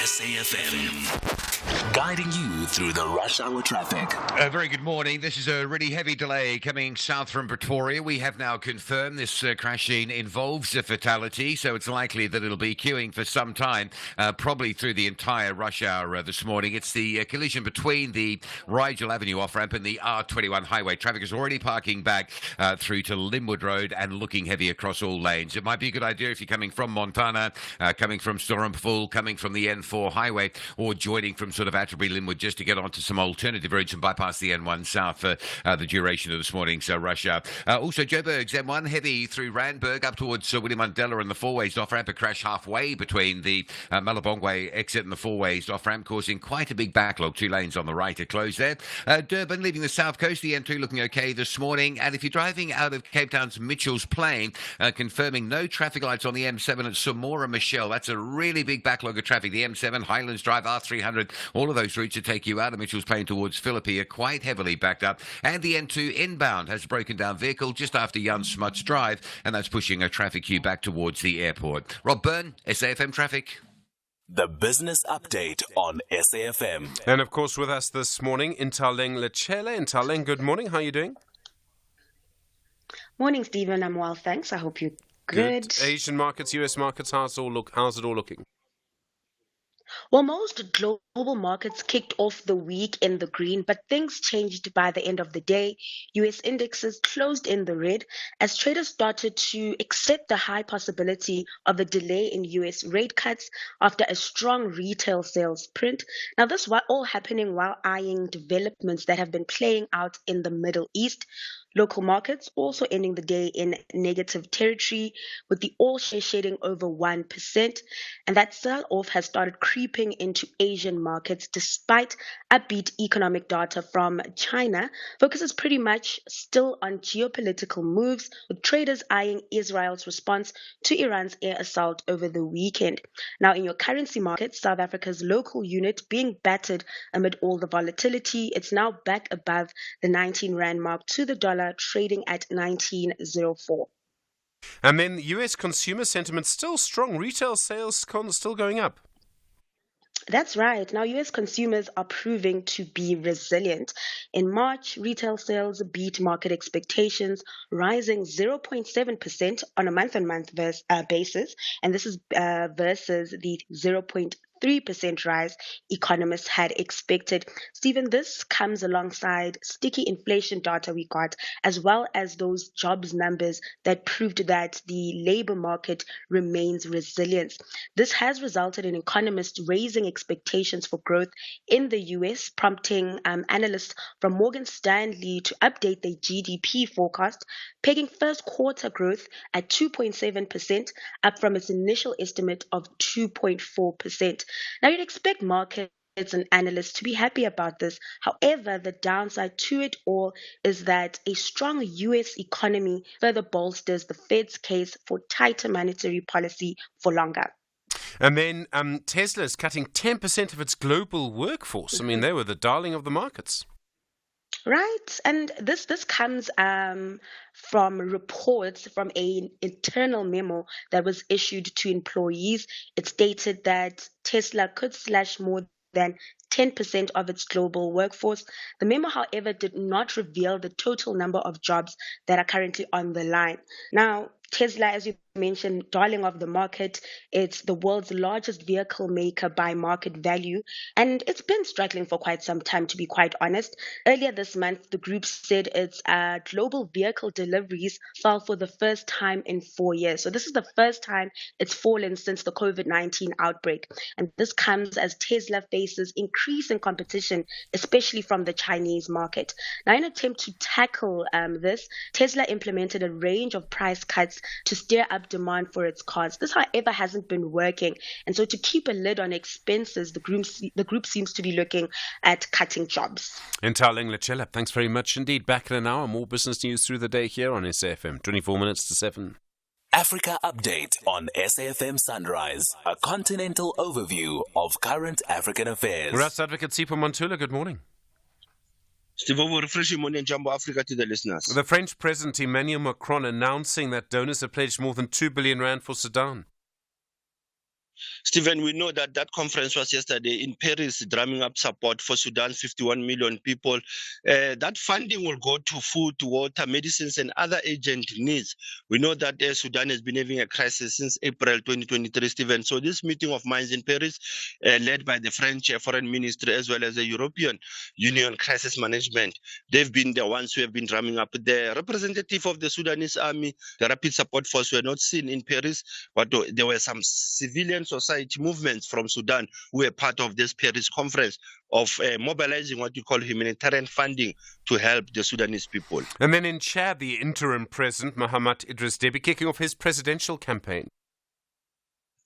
SAFM, guiding you through the rush hour traffic. Very good morning. This is a really heavy delay coming south from Pretoria. We have now confirmed this crash scene involves a fatality, so it's likely that it'll be queuing for some time, probably through the entire rush hour this morning. It's the collision between the Rigel Avenue off-ramp and the R21 highway. Traffic is already parking back through to Linwood Road and looking heavy across all lanes. It might be a good idea if you're coming from Montana, coming from Stormful, coming from the N4 highway, or joining from sort of Atterbury, Linwood, just to get onto some alternative routes and bypass the N1 South for the duration of this morning's rush hour. Also, Joburg's M1 heavy through Randburg up towards William Mandela and the four-ways off-ramp. A crash halfway between the Malabongwe exit and the four-ways off-ramp, causing quite a big backlog. 2 lanes on the right are closed there. Durban leaving the south coast, the M2 looking okay this morning. And if you're driving out of Cape Town's Mitchell's Plain, confirming no traffic lights on the M7 at Samora Michelle. That's a really big backlog of traffic. The M7, Highlands Drive, R300, all of those routes that take you out of Mitchell's Plain towards Philippi are quite heavily backed up. And the N2 inbound has a broken down vehicle just after Jan Smuts Drive, and that's pushing a traffic queue back towards the airport. Rob Byrne, SAFM Traffic. The business update on SAFM. And of course, with us this morning, Intaleng Lechele. Intaleng, good morning. How are you doing? Morning, Stephen. I'm well, thanks. I hope you're good. Asian markets, US markets, how's it all looking? Well, most global markets kicked off the week in the green, but things changed by the end of the day. US indexes closed in the red as traders started to accept the high possibility of a delay in US rate cuts after a strong retail sales print. Now, this was all happening while eyeing developments that have been playing out in the Middle East. Local markets also ending the day in negative territory, with the all share shedding over 1%. And that sell-off has started creeping into Asian markets despite upbeat economic data from China. Focuses pretty much still on geopolitical moves, with traders eyeing Israel's response to Iran's air assault over the weekend. Now, in your currency market, South Africa's local unit being battered amid all the volatility. It's now back above the 19 Rand mark to the dollar, trading at 19.04. And then US consumer sentiment still strong. Retail sales still going up. That's right. Now, US consumers are proving to be resilient. In March, retail sales beat market expectations, rising 0.7% on a month-on-month basis. And this is versus the 0.3% rise economists had expected. Stephen, this comes alongside sticky inflation data we got, as well as those jobs numbers that proved that the labor market remains resilient. This has resulted in economists raising expectations for growth in the US, prompting analysts from Morgan Stanley to update their GDP forecast, pegging first quarter growth at 2.7%, up from its initial estimate of 2.4%. Now, you'd expect markets and analysts to be happy about this. However, the downside to it all is that a strong US economy further bolsters the Fed's case for tighter monetary policy for longer. And then Tesla is cutting 10% of its global workforce. I mean, they were the darling of the markets. Right. And this comes from reports from an internal memo that was issued to employees. It stated that Tesla could slash more than 10% of its global workforce. The memo, however, did not reveal the total number of jobs that are currently on the line. Now, Tesla, as you mentioned, darling of the market. It's the world's largest vehicle maker by market value, and it's been struggling for quite some time, to be quite honest. Earlier this month, the group said its global vehicle deliveries fell for the first time in 4 years. So this is the first time it's fallen since the COVID-19 outbreak. And this comes as Tesla faces increasing competition, especially from the Chinese market. Now, in an attempt to tackle this, Tesla implemented a range of price cuts to steer up demand for its cars. This, however, hasn't been working. And so to keep a lid on expenses, the group seems to be looking at cutting jobs. Intaleng Lechele, thanks very much indeed. Back in an hour, more business news through the day here on SAFM. 24 minutes to 7. Africa Update on SAFM Sunrise, a continental overview of current African affairs. Rust Advocate Sipho Montula, good morning. Steve, refreshing morning and Jumbo Africa to the listeners. The French President Emmanuel Macron announcing that donors have pledged more than 2 billion rand for Sudan. Stephen, we know that conference was yesterday in Paris, drumming up support for Sudan's 51 million people. That funding will go to food, water, medicines, and other urgent needs. We know that Sudan has been having a crisis since April 2023, Stephen. So this meeting of minds in Paris, led by the French Foreign Ministry as well as the European Union Crisis Management, they've been the ones who have been drumming up. The representative of the Sudanese army, the Rapid Support Force, were not seen in Paris, but there were some civilian civilian society movements from Sudan who were part of this Paris conference of mobilizing what you call humanitarian funding to help the Sudanese people. And then in Chad, the interim president, Mohamed Idris Deby, kicking off his presidential campaign.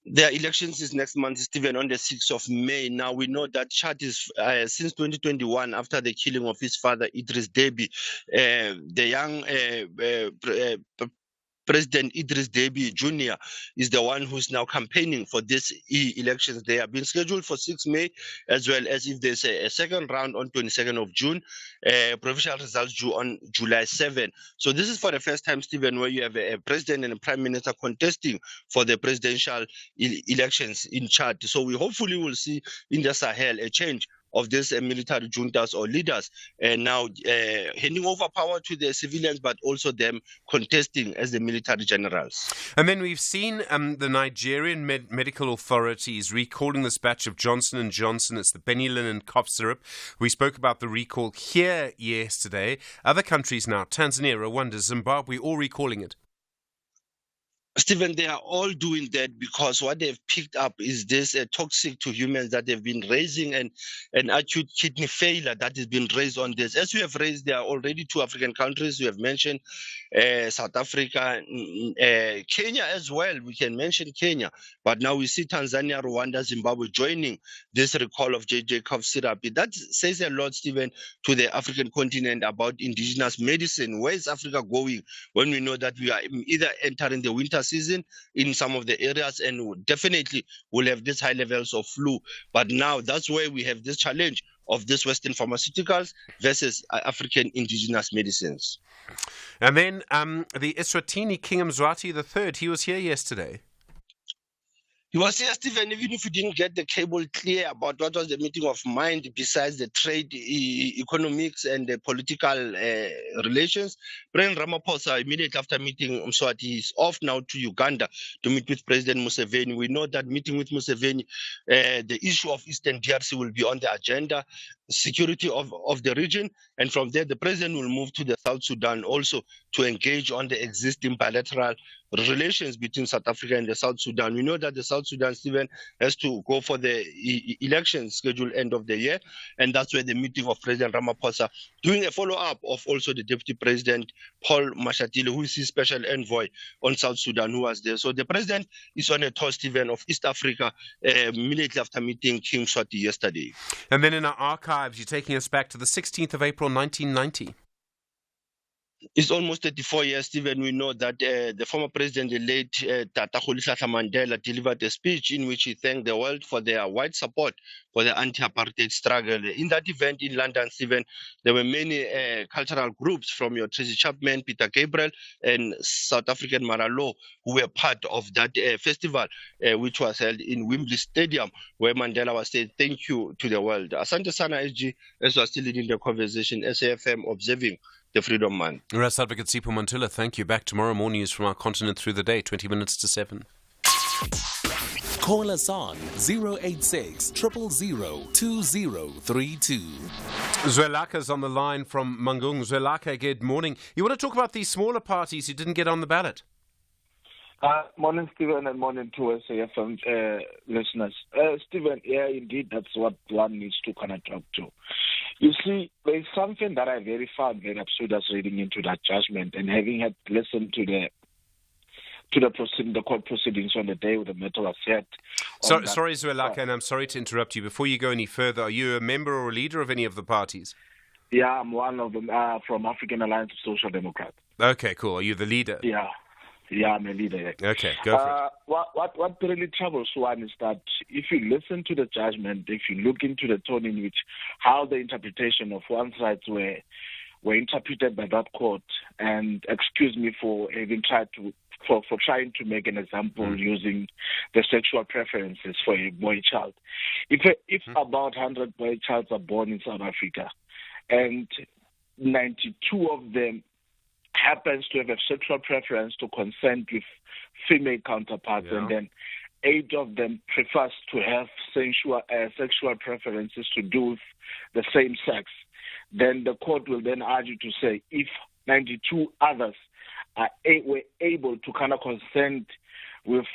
Their elections is next month, Stephen, on the 6th of May. Now, we know that Chad is, since 2021, after the killing of his father, Idris Deby, the young President Idris Deby Jr. is the one who's now campaigning for these elections. They have been scheduled for 6 May, as well as if there's a second round on 22nd of June, provincial results due on July 7. So this is for the first time, Stephen, where you have a president and a prime minister contesting for the presidential elections in Chad. So we hopefully will see in the Sahel a change of these military juntas or leaders, and now handing over power to the civilians, but also them contesting as the military generals. And then we've seen the Nigerian medical authorities recalling this batch of Johnson & Johnson. It's the Benylin cough syrup. We spoke about the recall here yesterday. Other countries now, Tanzania, Rwanda, Zimbabwe, all recalling it. Stephen, they are all doing that because what they've picked up is this toxic to humans that they've been raising, and an acute kidney failure that has been raised on this. As we have raised, there are already 2 African countries. We have mentioned South Africa, Kenya as well. We can mention Kenya. But now we see Tanzania, Rwanda, Zimbabwe joining this recall of JJ cough syrup. That says a lot, Stephen, to the African continent about indigenous medicine. Where is Africa going when we know that we are either entering the winter season in some of the areas, and definitely will have these high levels of flu. But now that's where we have this challenge of this Western pharmaceuticals versus African indigenous medicines. And then the Eswatini King Mzwati III, he was here yesterday. He was here, Stephen, even if you didn't get the cable clear about what was the meeting of mind besides the trade, economics, and the political relations. President Ramaphosa, immediately after meeting Mswati, is off now to Uganda to meet with President Museveni. We know that meeting with Museveni, the issue of Eastern DRC will be on the agenda, security of the region, and from there the president will move to the South Sudan also to engage on the existing bilateral relations between South Africa and the South Sudan. We know that the South Sudan, Stephen, has to go for the elections scheduled end of the year, and that's where the meeting of President Ramaphosa, doing a follow-up of also the Deputy President Paul Mashatile, who is his special envoy on South Sudan, who was there. So the president is on a tour, Stephen, of East Africa immediately after meeting King Mswati yesterday. And then in our archives, you're taking us back to the 16th of April, 1990. It's almost 34 years, Stephen. We know that the former president, the late Tata Rolihlahla Mandela, delivered a speech in which he thanked the world for their wide support for the anti-apartheid struggle. In that event in London, Stephen, there were many cultural groups from your Tracy Chapman, Peter Gabriel, and South African Maralo, who were part of that festival, which was held in Wembley Stadium, where Mandela was saying thank you to the world. Asante Sana SG, as we are still leading the conversation, SAFM observing the Freedom Month. Arrest Advocate Sipho Mantula, thank you. Back tomorrow. More news from our continent through the day, 20 minutes to 7. Call us on 086 000 2032. Zwelaka's on the line from Mangung. Zwelaka, good morning. You want to talk about these smaller parties who didn't get on the ballot? Morning, Stephen, and morning to SAFM listeners. Stephen, yeah, indeed, that's what one needs to kind of talk to. You see, there's something that I found very absurd as reading into that judgment, and having had listened to the court proceedings on the day with the matter was set. Sorry, Zwelaka, and I'm sorry to interrupt you. Before you go any further, are you a member or a leader of any of the parties? Yeah, I'm one of them from African Alliance of Social Democrats. Okay, cool. Are you the leader? Yeah, I'm a leader. Okay, go for it. What really troubles one is that if you listen to the judgment, if you look into the tone in which how the interpretation of one side were interpreted by that court, and excuse me for having tried to for trying to make an example using the sexual preferences for a boy child. If about 100 boy childs are born in South Africa, and 92 of them happens to have a sexual preference to consent with female counterparts, and then 8 of them prefers to have sexual preferences to do with the same sex, then the court will then argue to say if 92 others were able to kind of consent with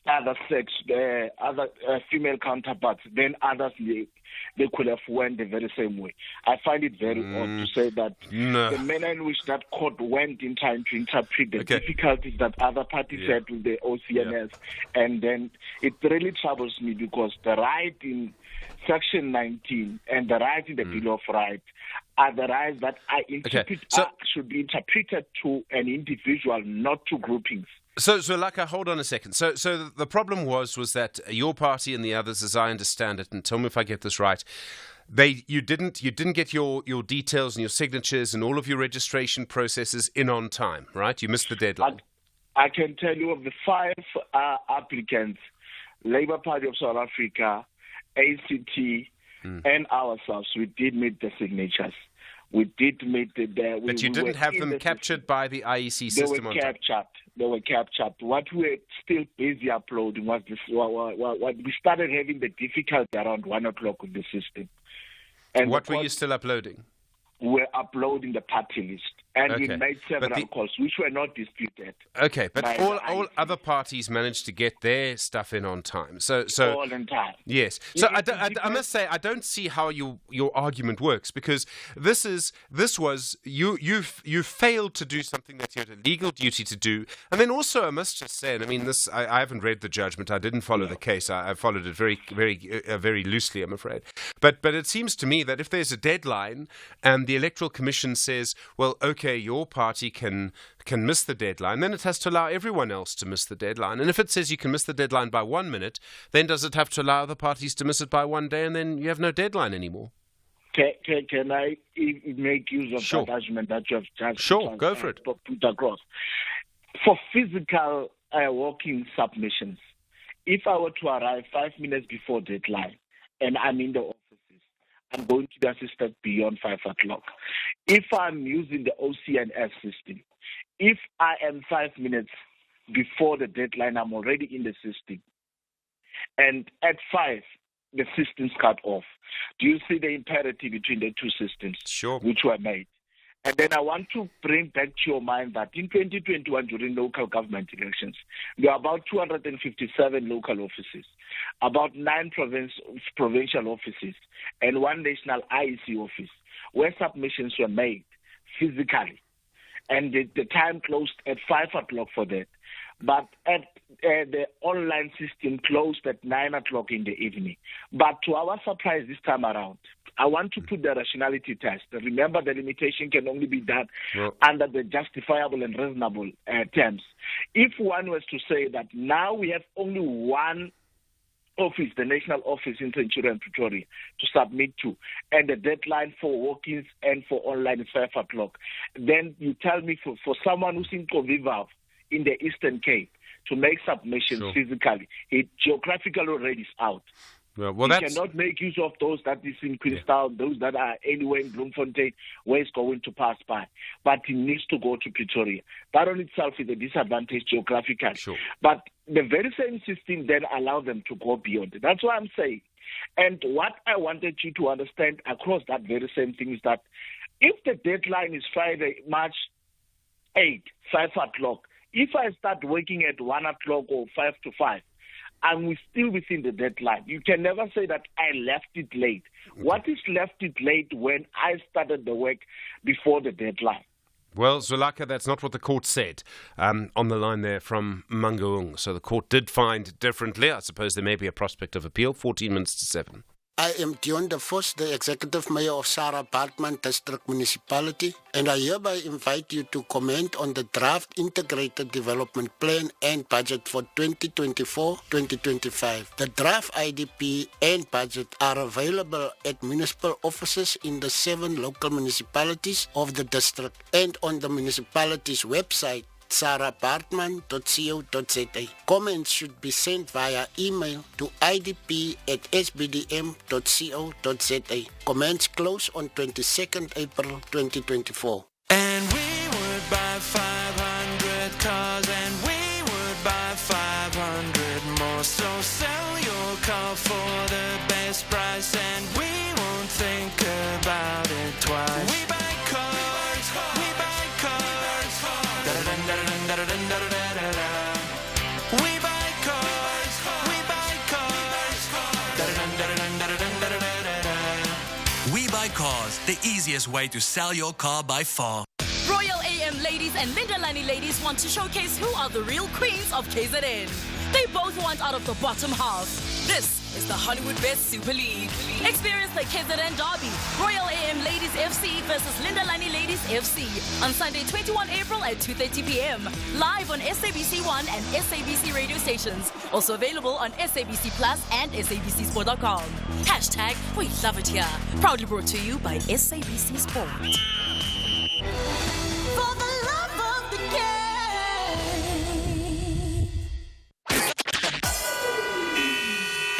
other sex, other female counterparts, then others they could have went the very same way. I find it very odd to say that the manner in which that court went in trying to interpret the difficulties that other parties had with the OCNS, and then it really troubles me because the right in Section 19 and the right in the Bill of Rights are the rights that I interpret should be interpreted to an individual, not to groupings. So, Laka, hold on a second. So the problem was that your party and the others, as I understand it, and tell me if I get this right, you didn't get your details and your signatures and all of your registration processes in on time, right? You missed the deadline. I can tell you of the 5 applicants, Labour Party of South Africa, ACT, and ourselves, we did meet the signatures. We did meet but you didn't have them captured by the IEC system. They were captured. What we were still busy uploading was this. What we started having the difficulty around 1 o'clock with the system. And what were you still uploading? We're uploading the party list. And we made several calls, which were not disputed. Okay, but all other parties managed to get their stuff in on time. So all in time. Yes. So I must say, I don't see how your argument works, because you failed to do something that you had a legal duty to do. And then also, I must just say, and I mean, I haven't read the judgment. I didn't follow the case. I followed it very, very, very loosely, I'm afraid. But it seems to me that if there's a deadline and the Electoral Commission says, well, okay, your party can miss the deadline, then it has to allow everyone else to miss the deadline. And if it says you can miss the deadline by 1 minute, then does it have to allow other parties to miss it by 1 day, and then you have no deadline anymore? Can I make use of that argument that you have just Sure, go for it. Put across? For physical walking submissions, if I were to arrive 5 minutes before deadline and I'm in the offices, I'm going to be assisted beyond 5 o'clock. If I'm using the OCNS system, if I am 5 minutes before the deadline, I'm already in the system. And at 5, the system's cut off. Do you see the imperative between the two systems which were made? And then I want to bring back to your mind that in 2021, during local government elections, there are about 257 local offices, about 9 provincial offices, and 1 national IEC office, where submissions were made physically. And the time closed at 5 o'clock for that. But the online system closed at 9 o'clock in the evening. But to our surprise this time around, I want to put the rationality test. Remember, the limitation can only be done under the justifiable and reasonable terms. If one was to say that now we have only one office, the national office in Centurion and Pretoria, to submit to, and the deadline for walk-ins and for online is 5 o'clock, then you tell me for someone who's in Koviva in the Eastern Cape to make submissions physically, it geographically already is out. Well, you cannot make use of those that is in Queenstown, those that are anywhere in Bloemfontein, where it's going to pass by. But it needs to go to Pretoria. That on itself is a disadvantage geographically. But the very same system then allows them to go beyond it. That's what I'm saying. And what I wanted you to understand across that very same thing is that if the deadline is Friday, March 8, 5 o'clock, if I start working at 1 o'clock or 5 to 5, and we're still within the deadline. You can never say that I left it late. What is left it late when I started the work before the deadline? Well, Zulaka, that's not what the court said on the line there from Mangaung. So the court did find differently. I suppose there may be a prospect of appeal. 14 minutes to 7. I am Dion De Vos, the Executive Mayor of Sarah Baartman District Municipality, and I hereby invite you to comment on the draft Integrated Development Plan and Budget for 2024-2025. The draft IDP and budget are available at municipal offices in the 7 local municipalities of the district and on the municipality's website, sarahbaartman.co.za. Comments should be sent via email to idp@sbdm.co.za. Comments close on 22nd April 2024. And we would buy 500 cars and we would buy 500 more. So sell your car for the best price and we won't think about it twice. We buy cars, we buy cars. We buy cars. Cars, the easiest way to sell your car by far. Royal AM ladies and Lindelani ladies want to showcase who are the real queens of KZN. They both want out of the bottom half. This is the Hollywood Best Super League. Experience the KZN Derby, Royal AM Ladies FC versus Lindelani Ladies FC on Sunday 21 April at 2:30 p.m. Live on SABC1 and SABC radio stations. Also available on SABC Plus and SABCSport.com. Hashtag We Love It Here. Proudly brought to you by SABC Sport. For the love of the game.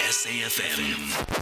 SAFM.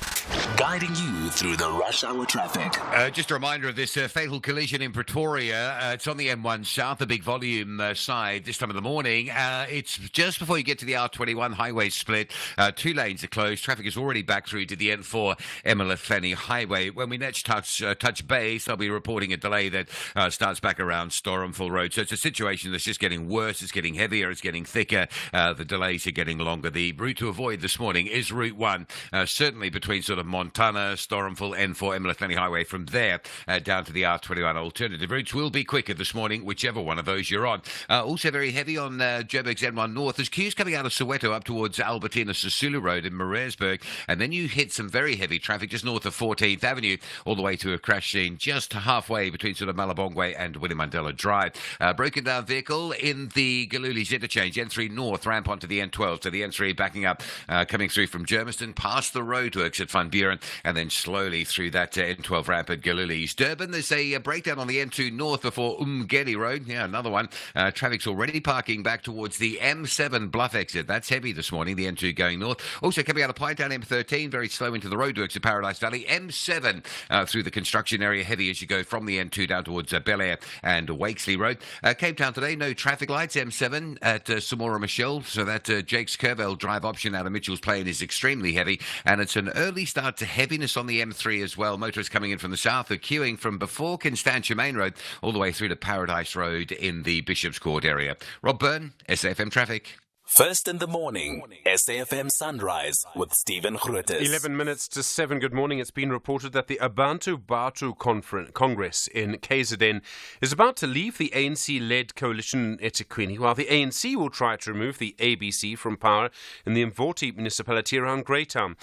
Guiding you through the rush hour traffic. Just a reminder of this fatal collision in Pretoria. It's on the M1 South, the big volume side this time of the morning. It's just before you get to the R21 highway split. 2 lanes are closed. Traffic is already back through to the N4 Emalafeni Highway. When we next touch base, I'll be reporting a delay that starts back around Stormful Road. So it's a situation that's just getting worse. It's getting heavier. It's getting thicker. The delays are getting longer. The route to avoid this morning is Route 1, certainly between sort of Montana, Stormful, N4, Emalafeni Highway. From there down to the R21. Alternative routes will be quicker this morning, whichever one of those you're on. Also very heavy on Joburg's N1 North. There's queues coming out of Soweto up towards Albertina Sisulu Road in Maritzburg, and then you hit some very heavy traffic just north of 14th Avenue, all the way to a crash scene just halfway between sort of Malabongwe and Winnie Mandela Drive. Broken down vehicle in the Galuli's interchange, N3 North, ramp onto the N12, so the N3 backing up, coming through from Germiston, past the roadworks at Van Buren, and then slowly through that N12 ramp at Galuli's. Durban, there's a breakdown on the N2 North before Umgedi Road. Yeah, another one. Traffic's already parking back towards the M7 Bluff exit. That's heavy this morning, the N2 going north. Also coming out of Pinetown, M13, very slow into the roadworks at Paradise Valley. M7 through the construction area, heavy as you go from the N2 down towards Bel Air and Wakesley Road. Cape Town today, no traffic lights. M7 at Samora Michelle, so that Jake's Curvell drive option out of Mitchell's Plain is extremely heavy, and it's an early start to heaviness on the M3 as well. Motorists coming in from the south are queuing from before Constantia Main Road all the way through to Paradise Road in the Bishop's Court area. Rob Byrne, SAFM Traffic. First in the morning, SAFM Sunrise with Stephen Grootes. 11 minutes to 7. Good morning. It's been reported that the Abantu Batu Congress in KZN is about to leave the ANC-led coalition in eThekwini, while the ANC will try to remove the ABC from power in the Mvoti municipality around Greytown.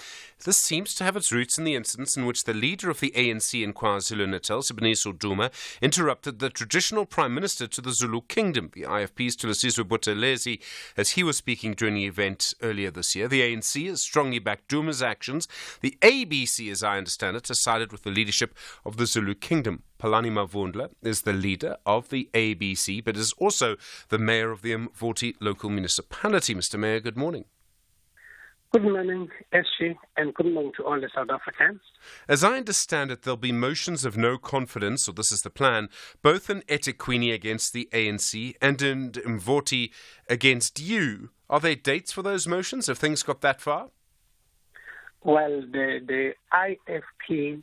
This seems to have its roots in the incidents in which the leader of the ANC in KwaZulu-Natal, Siboniso Duma, interrupted the traditional prime minister to the Zulu kingdom, the IFP's Thulasizwe Buthelezi, as he was speaking during the event earlier this year. The ANC has strongly backed Duma's actions. The ABC, as I understand it, has sided with the leadership of the Zulu kingdom. Palani Mavundla is the leader of the ABC, but is also the mayor of the Mvoti local municipality. Mr. Mayor, good morning. Good morning, SG, and good morning to all the South Africans. As I understand it, there'll be motions of no confidence, or this is the plan, both in eThekwini against the ANC and in Mvoti against you. Are there dates for those motions? Have things got that far? Well, the IFP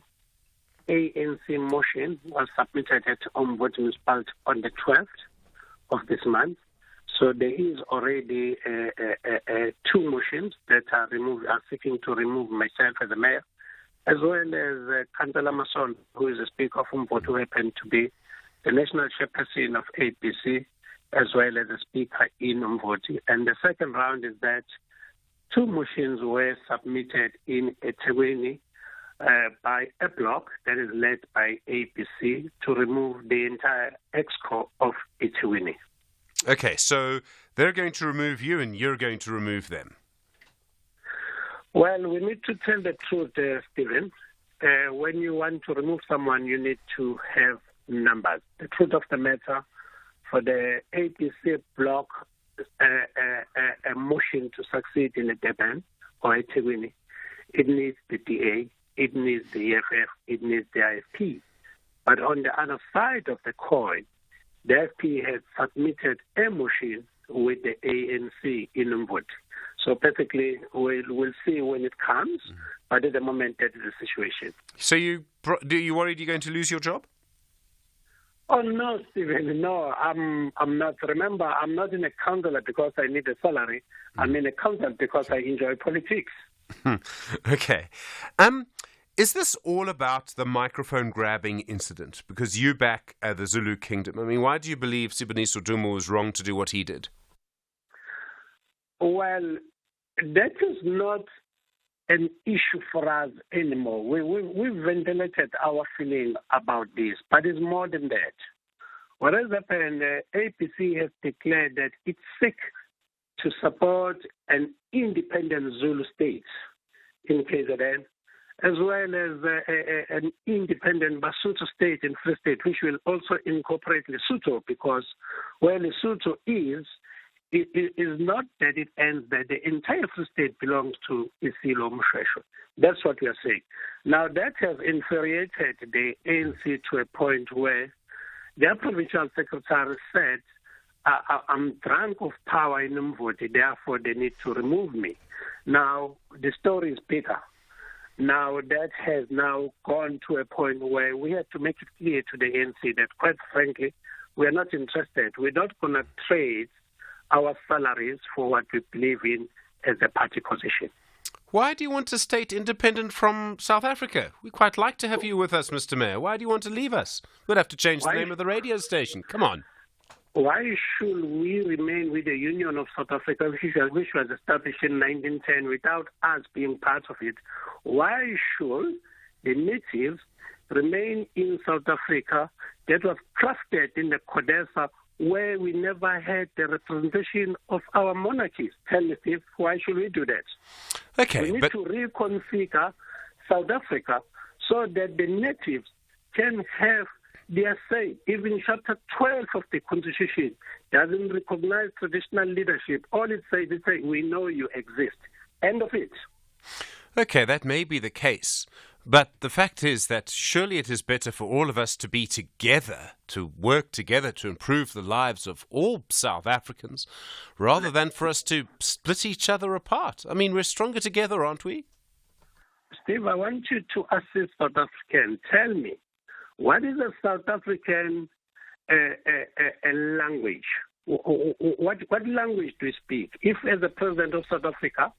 ANC motion was submitted at Mvoti Municipality on the 12th of this month. So there is already 2 motions that are seeking to remove myself as the mayor, as well as Councillor Mason, who is the Speaker of Mvoti, who happened to be the national chairperson of ABC, as well as the Speaker in Mvoti. And the second round is that 2 motions were submitted in eThekwini by a bloc that is led by ABC to remove the entire EXCO of eThekwini. Okay, so they're going to remove you and you're going to remove them. Well, we need to tell the truth, Stephen. When you want to remove someone, you need to have numbers. The truth of the matter, for the ABC bloc, a motion to succeed in a Durban or eThekwini, it needs the DA, it needs the EFF, it needs the IFP. But on the other side of the coin, the FP has submitted a motion with the ANC in Mvoti. So basically, we'll see when it comes, but at the moment, that is the situation. So you worried you're going to lose your job? Oh, no, Stephen, no, I'm not. Remember, I'm not in a council because I need a salary. I'm in a council because I enjoy politics. Okay. Is this all about the microphone grabbing incident? Because you back the Zulu Kingdom. I mean, why do you believe Siboniso Duma was wrong to do what he did? Well, that is not an issue for us anymore. We've ventilated our feeling about this, but it's more than that. What has happened, APC has declared that it seeks to support an independent Zulu state in KZN, as well as an independent Basotho state in Free State, which will also incorporate Lesotho, because where Lesotho is, it is not that it ends that the entire Free State belongs to Isilo Mshweshwe. That's what we are saying. Now, that has infuriated the ANC to a point where their provincial secretary said, I'm drunk of power in Mvoti, therefore they need to remove me. Now, the story is bigger. Now, that has now gone to a point where we have to make it clear to the ANC that, quite frankly, we are not interested. We're not going to trade our salaries for what we believe in as a party position. Why do you want to state independent from South Africa? We quite like to have you with us, Mr. Mayor. Why do you want to leave us? We'll have to change the name of the radio station. Come on. Why should we remain with the Union of South Africa, which was established in 1910, without us being part of it? Why should the natives remain in South Africa that was crafted in the CODESA, where we never had the representation of our monarchies? Tell me, Steve, why should we do that? Okay, we need to reconfigure South Africa so that the natives can have their say. Even Chapter 12 of the Constitution doesn't recognize traditional leadership. All it says is, we know you exist. End of it. Okay, that may be the case. But the fact is that surely it is better for all of us to be together, to work together to improve the lives of all South Africans, rather than for us to split each other apart. I mean, we're stronger together, aren't we? Steve, I want you to assist South African. Tell me, what is a South African language? What language do you speak? If, as the president of South Africa,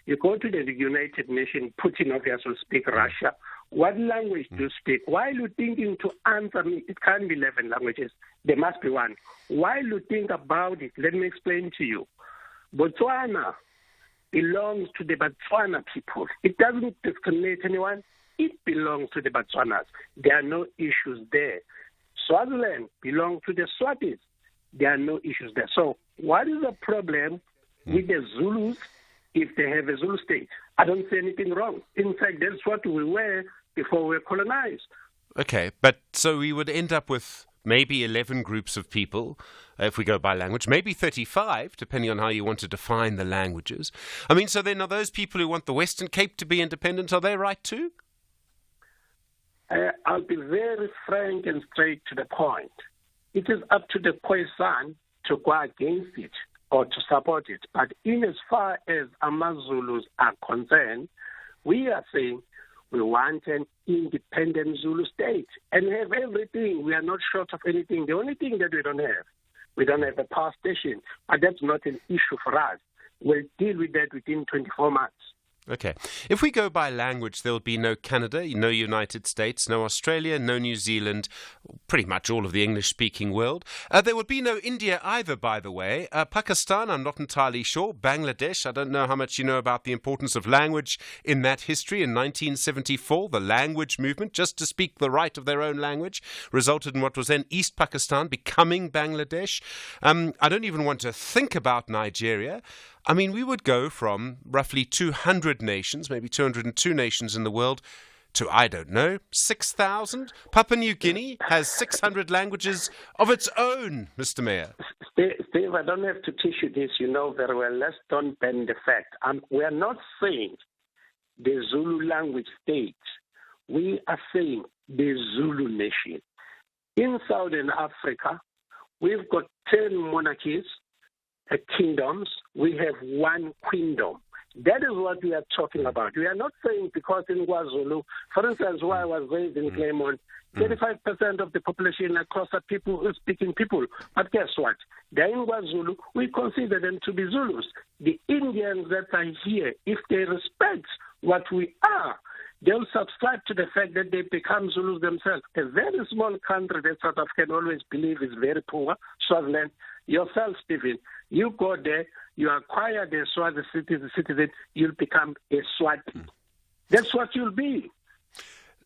you go to the United Nations, Putin obviously will speak Russia. What language do you speak? While you're thinking to answer me, it can't be 11 languages. There must be one. While you think about it, let me explain to you. Botswana belongs to the Botswana people. It doesn't discriminate anyone. It belongs to the Botswanas. There are no issues there. Swaziland belongs to the Swatis. There are no issues there. So what is the problem with the Zulus if they have a Zulu state? I don't see anything wrong. In fact, that's what we were before we were colonized. Okay, but so we would end up with maybe 11 groups of people, if we go by language, maybe 35, depending on how you want to define the languages. I mean, so then are those people who want the Western Cape to be independent, are they right too? I'll be very frank and straight to the point. It is up to the Khoisan to go against it or to support it. But in as far as AmaZulus are concerned, we are saying we want an independent Zulu state and have everything. We are not short of anything. The only thing that we don't have a power station, but that's not an issue for us. We'll deal with that within 24 months. Okay. If we go by language, there will be no Canada, no United States, no Australia, no New Zealand, pretty much all of the English-speaking world. There would be no India either, by the way. Pakistan, I'm not entirely sure. Bangladesh, I don't know how much you know about the importance of language in that history. In 1974, the language movement, just to speak the right of their own language, resulted in what was then East Pakistan becoming Bangladesh. I don't even want to think about Nigeria. I mean, we would go from roughly 200 nations, maybe 202 nations in the world, to, I don't know, 6,000. Papua New Guinea has 600 languages of its own, Mr. Mayor. Steve, I don't have to teach you this. You know very well. Let's don't bend the fact. We are not saying the Zulu language state. We are saying the Zulu nation. In Southern Africa, we've got 10 monarchies, kingdoms. We have one queendom. That is what we are talking about. We are not saying because in KwaZulu, for instance, where I was raised in Claremont, 35% of the population are Xhosa people speaking people. But guess what? They're in KwaZulu. We consider them to be Zulus. The Indians that are here, if they respect what we are, they'll subscribe to the fact that they become Zulus themselves. A very small country that South African always believe is very poor, Swaziland. Yourself, Stephen, you go there, you acquire the Swazi citizen, you'll become a Swati. That's what you'll be.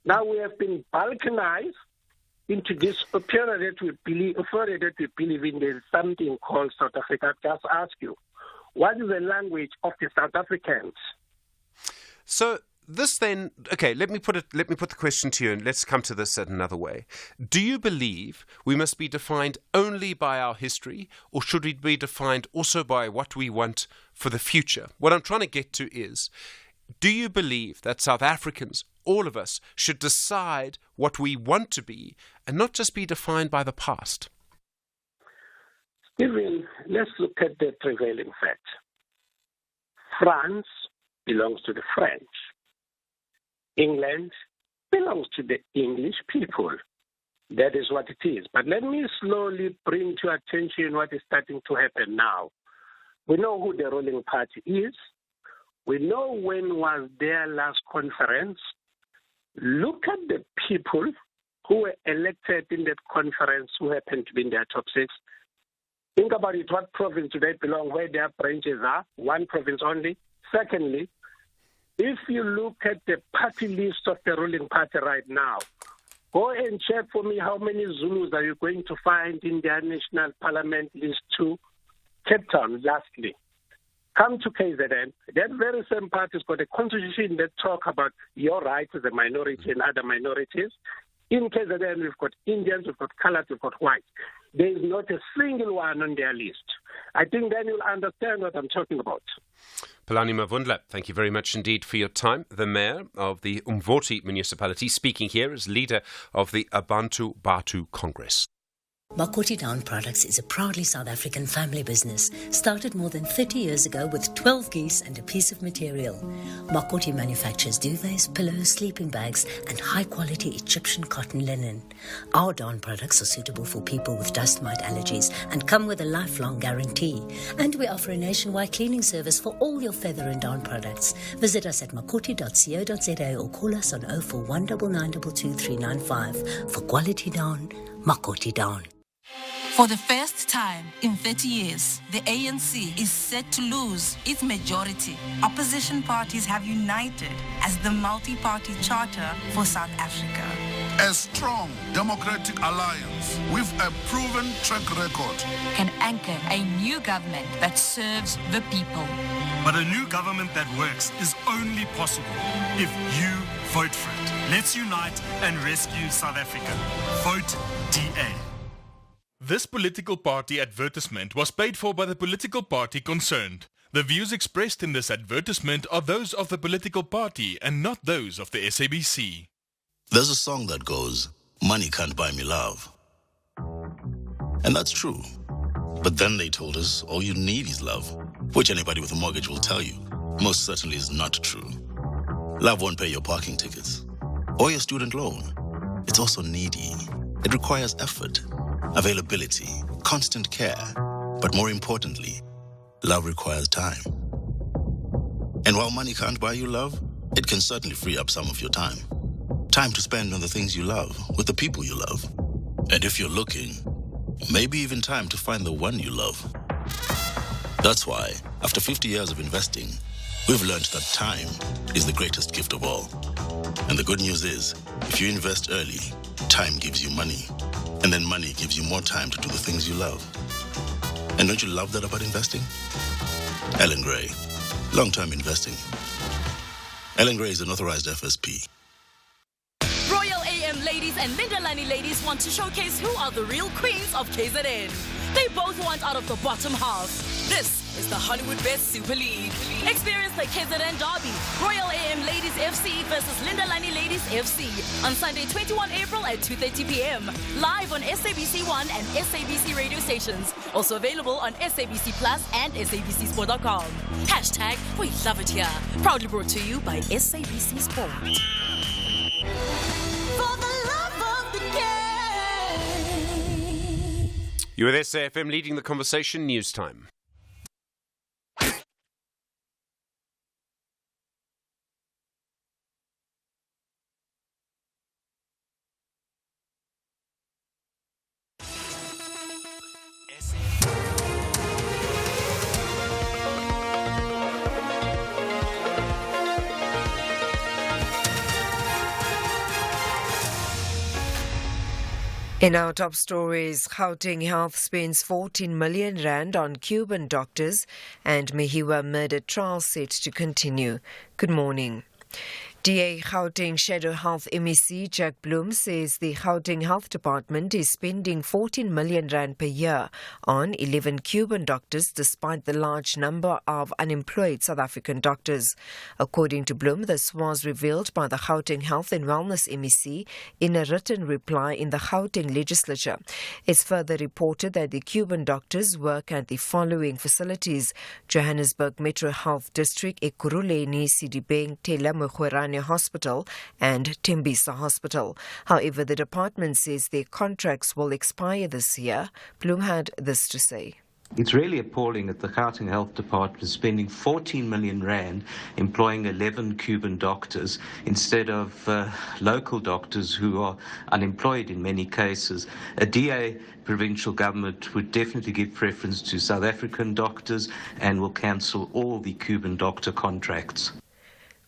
Now we have been balkanized into this period that we believe in. There's something called South Africa. Just ask you, what is the language of the South Africans? So this then, okay, let me put the question to you, and let's come to this at another way. Do you believe we must be defined only by our history, or should we be defined also by what we want for the future? What I'm trying to get to is, do you believe that South Africans, all of us, should decide what we want to be and not just be defined by the past? Stephen, let's look at the prevailing fact. France belongs to the French. England belongs to the English people. That is what it is. But let me slowly bring to attention what is starting to happen now. We know who the ruling party is. We know when was their last conference. Look at the people who were elected in that conference who happen to be in their top 6. Think about it. What province do they belong, where their branches are? One province only. Secondly, if you look at the party list of the ruling party right now, go and check for me how many Zulus are you going to find in their national parliament list to Cape Town, lastly. Come to KZN. That very same party's got a constitution that talk about your rights as a minority and other minorities. In KZN, we've got Indians, we've got colored, we've got white. There is not a single one on their list. I think then you'll understand what I'm talking about. Palani Mavundla, thank you very much indeed for your time. The mayor of the Umvoti municipality, speaking here as leader of the Abantu Batu Congress. Makoti Down Products is a proudly South African family business, started more than 30 years ago with 12 geese and a piece of material. Makoti manufactures duvets, pillows, sleeping bags, and high-quality Egyptian cotton linen. Our down products are suitable for people with dust mite allergies and come with a lifelong guarantee. And we offer a nationwide cleaning service for all your feather and down products. Visit us at makoti.co.za or call us on 041 992 395. For quality down, Makoti Down. For the first time in 30 years, the ANC is set to lose its majority. Opposition parties have united as the multi-party charter for South Africa. A strong democratic alliance with a proven track record Can anchor a new government that serves the people. But a new government that works is only possible if you vote for it. Let's unite and rescue South Africa. Vote DA. This political party advertisement was paid for by the political party concerned. The views expressed in this advertisement are those of the political party and not those of the SABC. There's a song that goes, "Money can't buy me love." And that's true. But then they told us all you need is love, which anybody with a mortgage will tell you most certainly is not true. Love won't pay your parking tickets or your student loan. It's also needy. It requires effort, availability, constant care. But more importantly, love requires time. And while money can't buy you love, it can certainly free up some of your time. Time to spend on the things you love, with the people you love. And if you're looking, maybe even time to find the one you love. That's why, after 50 years of investing, we've learned that time is the greatest gift of all. And the good news is, if you invest early, time gives you money. And then money gives you more time to do the things you love. And don't you love that about investing? Ellen Gray, long-term investing. Ellen Gray is an authorized FSP. Royal AM ladies and Lindelani ladies want to showcase who are the real queens of KZN. They both want out of the bottom half. This is the Hollywood Best Super League. Experience the KZN Derby, Royal AM Ladies FC versus Lindelani Ladies FC on Sunday 21 April at 2:30 p.m. Live on SABC1 and SABC radio stations. Also available on SABC Plus and SABCSport.com. Hashtag We Love It Here. Proudly brought to you by SABC Sport. You with SAFM leading the conversation. News time. In our top stories, Gauteng Health spends 14 million rand on Cuban doctors and Mehiwa murder trial set to continue. Good morning. DA Gauteng Shadow Health MEC Jack Bloom says the Gauteng Health Department is spending 14 million rand per year on 11 Cuban doctors despite the large number of unemployed South African doctors. According to Bloom, this was revealed by the Gauteng Health and Wellness MEC in a written reply in the Gauteng legislature. It's further reported that the Cuban doctors work at the following facilities: Johannesburg Metro Health District, Ekurhuleni, Sidibeng, Tela Mogwerane Hospital and Tembisa Hospital. However, the department says their contracts will expire this year. Bloom had this to say. It's really appalling that the Gauteng Health Department is spending 14 million rand employing 11 Cuban doctors instead of local doctors who are unemployed in many cases. A DA provincial government would definitely give preference to South African doctors and will cancel all the Cuban doctor contracts.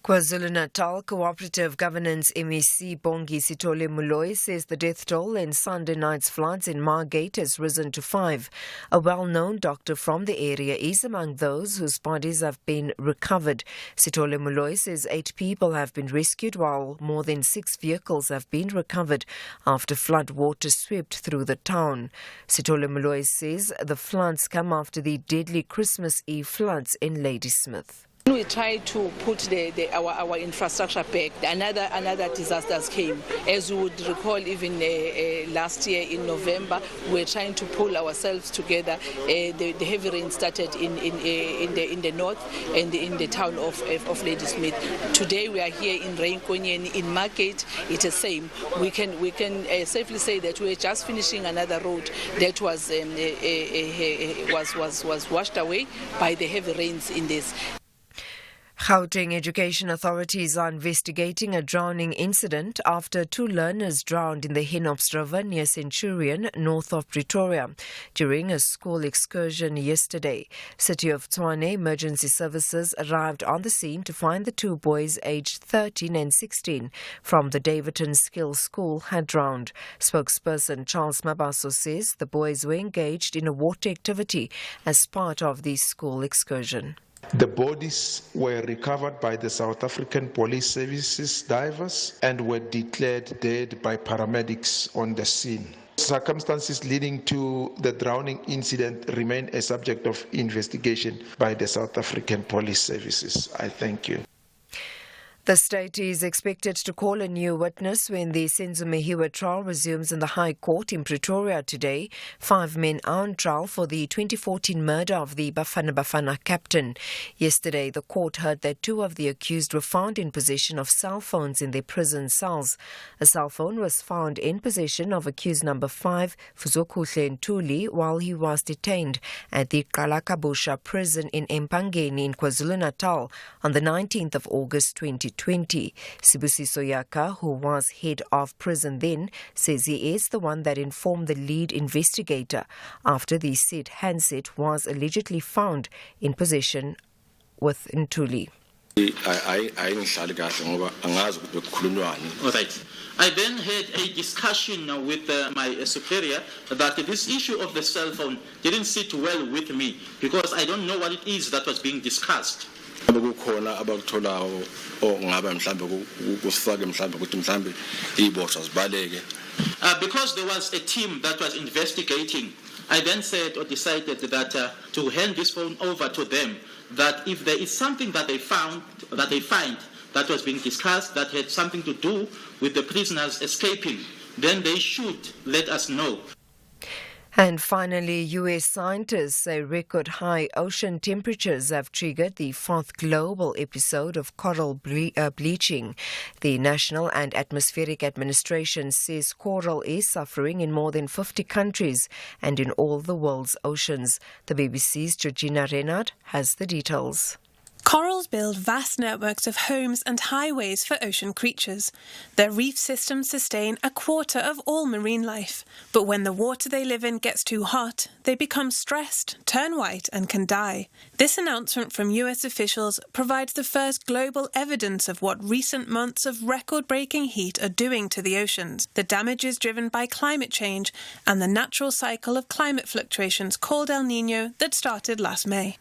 KwaZulu-Natal Cooperative Governance MEC Bongi Sithole Moloi says the death toll in Sunday night's floods in Margate has risen to 5. A well-known doctor from the area is among those whose bodies have been recovered. Sithole Moloi says 8 people have been rescued while more than 6 vehicles have been recovered after flood water swept through the town. Sithole Moloi says the floods come after the deadly Christmas Eve floods in Ladysmith. We tried to put our infrastructure back. Another disasters came. As you would recall, even last year in November, we were trying to pull ourselves together. The heavy rain started in the north and in the town of Ladysmith. Today we are here in Rainkonyeni in Margate. It's the same. We can safely say that we are just finishing another road that was washed away by the heavy rains in this. Gauteng education authorities are investigating a drowning incident after 2 learners drowned in the Henops River near Centurion, north of Pretoria, during a school excursion yesterday. City of Tshwane Emergency Services arrived on the scene to find the 2 boys aged 13 and 16 from the Davidton Skills School had drowned. Spokesperson Charles Mabaso says the boys were engaged in a water activity as part of the school excursion. The bodies were recovered by the South African Police Services divers and were declared dead by paramedics on the scene. Circumstances leading to the drowning incident remain a subject of investigation by the South African Police Services. I thank you. The state is expected to call a new witness when the Senzo Mehiwa trial resumes in the High Court in Pretoria today. 5 men are on trial for the 2014 murder of the Bafana Bafana captain. Yesterday, the court heard that 2 of the accused were found in possession of cell phones in their prison cells. A cell phone was found in possession of accused number 5, Fuzokuhle Ntuli, while he was detained at the Kalakabusha prison in Empangeni in KwaZulu-Natal on the 19th of August 2020. Sibusiso Yaka, who was head of prison then, says he is the one that informed the lead investigator after the said handset was allegedly found in possession with Ntuli. Alright. I then had a discussion with my superior that this issue of the cell phone didn't sit well with me because I don't know what it is that was being discussed. Because there was a team that was investigating, I then said or decided that to hand this phone over to them, that if there is something that they find that was being discussed that had something to do with the prisoners escaping, then they should let us know. And finally, U.S. scientists say record high ocean temperatures have triggered the 4th global episode of coral bleaching. The National and Atmospheric Administration says coral is suffering in more than 50 countries and in all the world's oceans. The BBC's Georgina Renard has the details. Corals build vast networks of homes and highways for ocean creatures. Their reef systems sustain a quarter of all marine life. But when the water they live in gets too hot, they become stressed, turn white and can die. This announcement from US officials provides the first global evidence of what recent months of record-breaking heat are doing to the oceans. The damage is driven by climate change and the natural cycle of climate fluctuations called El Niño that started last May.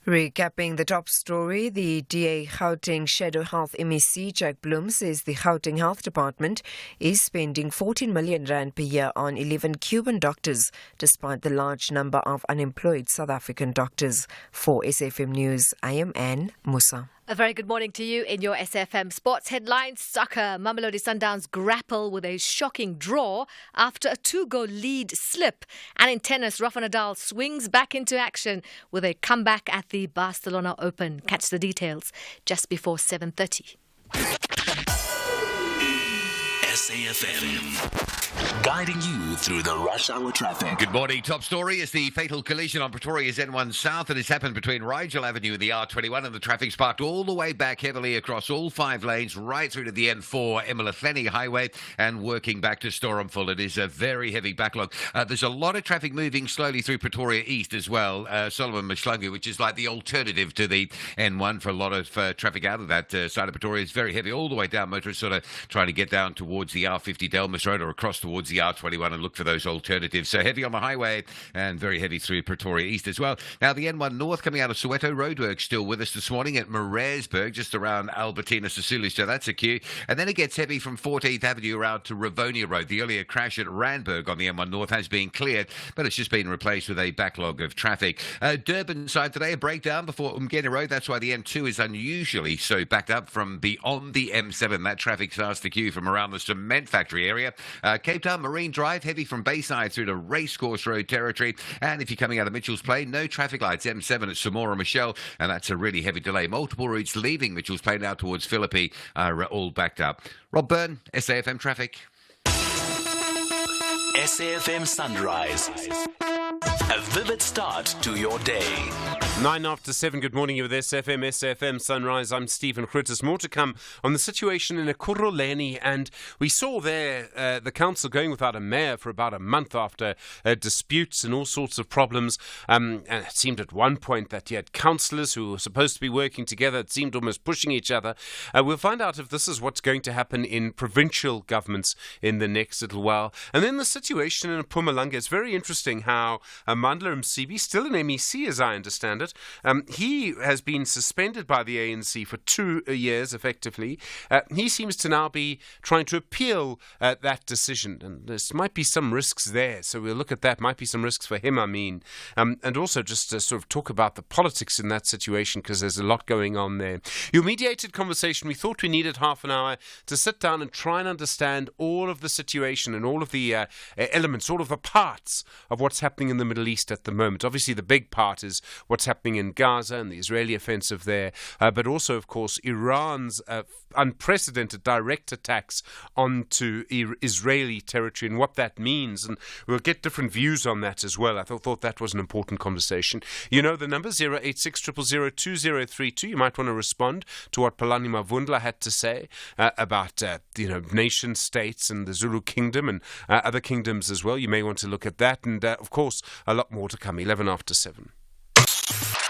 Recapping the top story, the DA Gauteng Shadow Health MEC Jack Bloom says the Gauteng Health Department is spending 14 million rand per year on 11 Cuban doctors, despite the large number of unemployed South African doctors. For SFM News, I am Anne Musa. A very good morning to you in your SFM Sports Headlines. Soccer, Mamelodi Sundowns grapple with a shocking draw after a 2-goal lead slip. And in tennis, Rafa Nadal swings back into action with a comeback at the Barcelona Open. Catch the details just before 7:30. SAFM, guiding you through the rush hour traffic. Good morning. Top story is the fatal collision on Pretoria's N1 South that has happened between Rigel Avenue and the R21, and the traffic sparked all the way back heavily across all 5 lanes, right through to the N4 Emelathleni Highway, and working back to Stormful. It is a very heavy backlog. There's a lot of traffic moving slowly through Pretoria East as well, Solomon Mashlangu, which is like the alternative to the N1 for a lot of traffic out of that side of Pretoria. It's very heavy all the way down. Motorists sort of trying to get down towards the R50 Delmas Road or across towards the R21 and look for those alternatives. So heavy on the highway and very heavy through Pretoria East as well. Now the N1 North coming out of Soweto, roadwork still with us this morning at Maresburg, just around Albertina Sisulu, so that's a queue. And then it gets heavy from 14th Avenue around to Rivonia Road. The earlier crash at Randburg on the M1 North has been cleared, but it's just been replaced with a backlog of traffic. Durban side today, a breakdown before Umgeni Road. That's why the M2 is unusually so backed up from beyond the M7. That traffic starts to queue from around the cement factory area. Cape Town Marine Drive, heavy from Bayside through to Racecourse Road territory. And if you're coming out of Mitchell's Plain, no traffic lights, M7 at Samora Michelle, and that's a really heavy delay. Multiple routes leaving Mitchell's Plain now towards Philippi are all backed up. Rob Byrne, SAFM Traffic. SAFM Sunrise. A vivid start to your day. 9 after 7, good morning. You're with SFM Sunrise. I'm Stephen Grootes. More to come on the situation in Ekurhuleni. And we saw there the council going without a mayor for about a month after disputes and all sorts of problems. And it seemed at one point that you had councillors who were supposed to be working together. It seemed almost pushing each other. We'll find out if this is what's going to happen in provincial governments in the next little while. And then the situation in Mpumalanga. It's very interesting how Mandla Msibi, still an MEC as I understand it, he has been suspended by the ANC for 2 years, effectively. He seems to now be trying to appeal that decision, and there might be some risks there, so we'll look at that. Might be some risks for him, and also just to sort of talk about the politics in that situation, because there's a lot going on there. Your mediated conversation, we thought we needed half an hour to sit down and try and understand all of the situation and all of the elements, all of the parts of what's happening in the Middle East at the moment. Obviously, the big part is what's happening in Gaza and the Israeli offensive there, but also, of course, Iran's unprecedented direct attacks onto Israeli territory and what that means. And we'll get different views on that as well. I thought that was an important conversation. You know the number, 086 000 2032. You might want to respond to what Palani Mavundla had to say about nation states and the Zulu kingdom and other kingdoms as well. You may want to look at that. And, of course, a lot more to come, 11 after 7.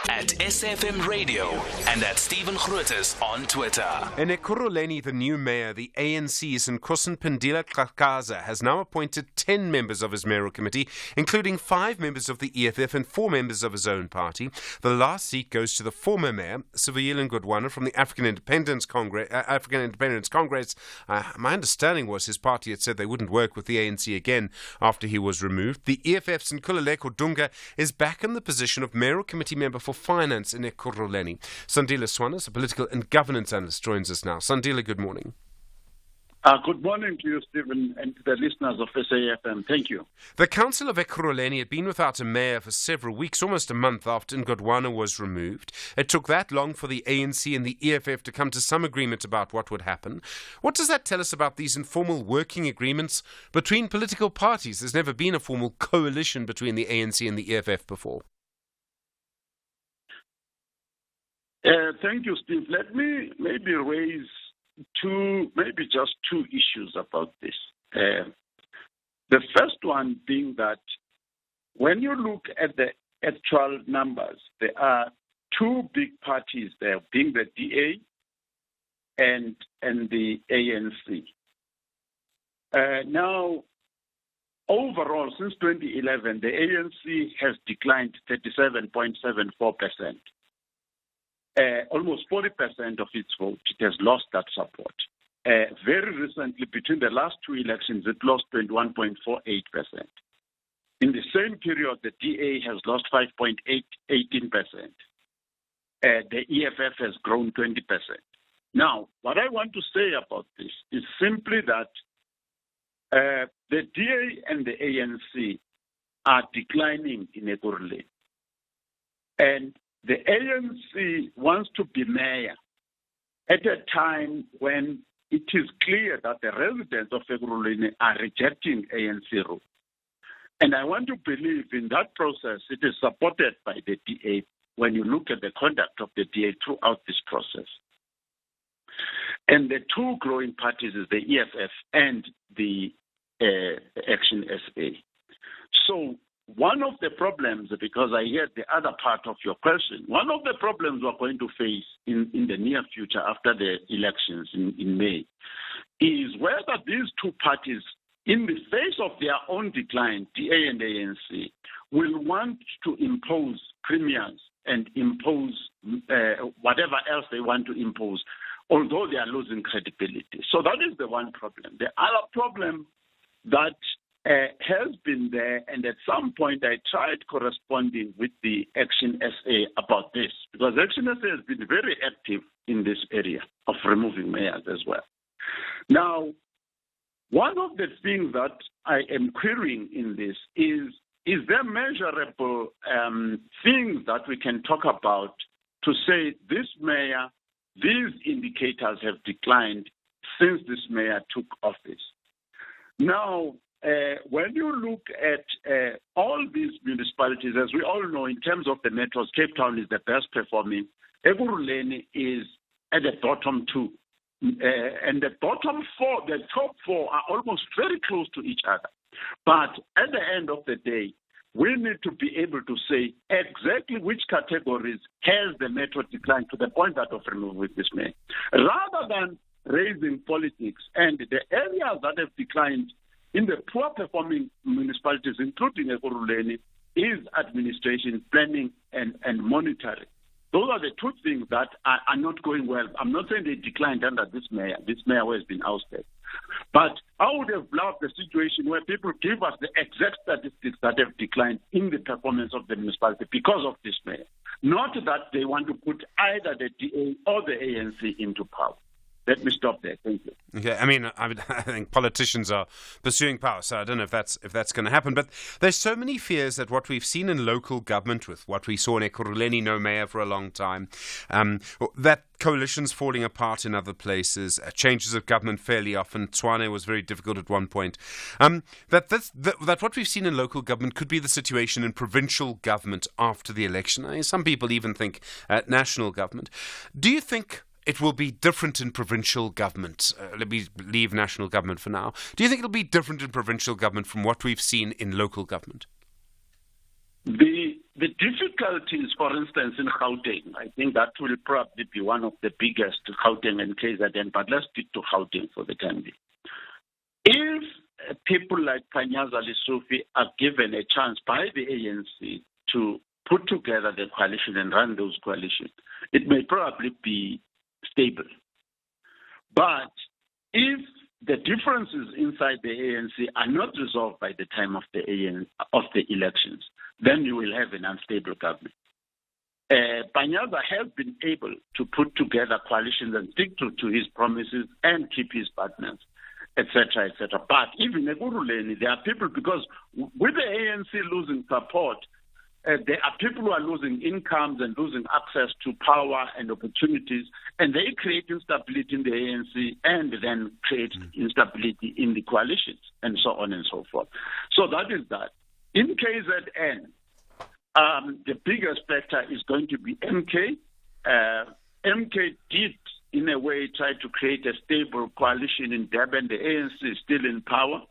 At SFM Radio and at Stephen Grootes on Twitter. In Ekurhuleni, the new mayor, the ANC's Nkosi Pendila Kakaza, has now appointed 10 members of his mayoral committee, including 5 members of the EFF and 4 members of his own party. The last seat goes to the former mayor, Sivuyile Ngudwana, from the African Independence Congress. My understanding was his party had said they wouldn't work with the ANC again after he was removed. The EFF's Nkululeko Dunga is back in the position of mayoral committee member for Finance in Ekurhuleni. Sandile Swanas, a political and governance analyst, joins us now. Sandile, good morning. Good morning to you, Stephen, and to the listeners of SAFM. Thank you. The Council of Ekurhuleni had been without a mayor for several weeks, almost a month after Ngudwana was removed. It took that long for the ANC and the EFF to come to some agreement about what would happen. What does that tell us about these informal working agreements between political parties? There's never been a formal coalition between the ANC and the EFF before. Thank you, Steve. Let me maybe raise just two issues about this. The first one being that when you look at the actual numbers, there are two big parties there, being the DA and the ANC. Now, overall, since 2011, the ANC has declined 37.74%. Almost 40% of its vote, it has lost that support. Very recently, between the last two elections, it lost 21.48%. In the same period, the DA has lost 5.18%. The EFF has grown 20%. Now, what I want to say about this is simply that the DA and the ANC are declining in Ekurhuleni. And the ANC wants to be mayor at a time when it is clear that the residents of Ekurhuleni are rejecting ANC rule. And I want to believe in that process, it is supported by the DA when you look at the conduct of the DA throughout this process. And the two growing parties is the EFF and the Action SA. So one of the problems, because I heard the other part of your question, one of the problems we're going to face in the near future after the elections in May is whether these two parties, in the face of their own decline, DA and ANC, will want to impose premiums and impose whatever else they want to impose, although they are losing credibility. So that is the one problem. The other problem that has been there, and at some point I tried corresponding with the Action SA about this, because Action SA has been very active in this area of removing mayors as well. Now, one of the things that I am querying in this is there measurable things that we can talk about to say this mayor, these indicators have declined since this mayor took office? Now, when you look at all these municipalities, as we all know, in terms of the metros, Cape Town is the best performing. Ekurhuleni is at the bottom two. And the bottom four, the top four are almost very close to each other. But at the end of the day, we need to be able to say exactly which categories has the metro declined to the point that of removing this mayor. Rather than raising politics and the areas that have declined in the poor performing municipalities, including Ekurhuleni, is administration, planning, and monitoring. Those are the two things that are not going well. I'm not saying they declined under this mayor. This mayor has been ousted. But I would have loved the situation where people give us the exact statistics that have declined in the performance of the municipality because of this mayor. Not that they want to put either the DA or the ANC into power. Let me stop there. Thank you. Okay, I think politicians are pursuing power, so I don't know if that's going to happen. But there's so many fears that what we've seen in local government, with what we saw in Ekurhuleni, no mayor for a long time, that coalitions falling apart in other places, changes of government fairly often. Tshwane was very difficult at one point. That what we've seen in local government could be the situation in provincial government after the election. Some people even think national government. Do you think it will be different in provincial government? Let me leave national government for now. Do you think it'll be different in provincial government from what we've seen in local government? The difficulties, for instance, in Gauteng, I think that will probably be one of the biggest, Gauteng and KZN, but let's stick to Gauteng for the time being. If people like Panyaza Lesufi are given a chance by the ANC to put together the coalition and run those coalitions, it may probably be stable. But if the differences inside the ANC are not resolved by the time of the elections, then you will have an unstable government. Panyaza has been able to put together coalitions and stick to his promises and keep his partners, etc., etc. But even in Ekurhuleni, there are people, because with the ANC losing support, there are people who are losing incomes and losing access to power and opportunities, and they create instability in the ANC and then create instability in the coalitions and so on and so forth. So that is that. In KZN, the biggest factor is going to be MK MK did, in a way, try to create a stable coalition in Durban. The ANC is still in power.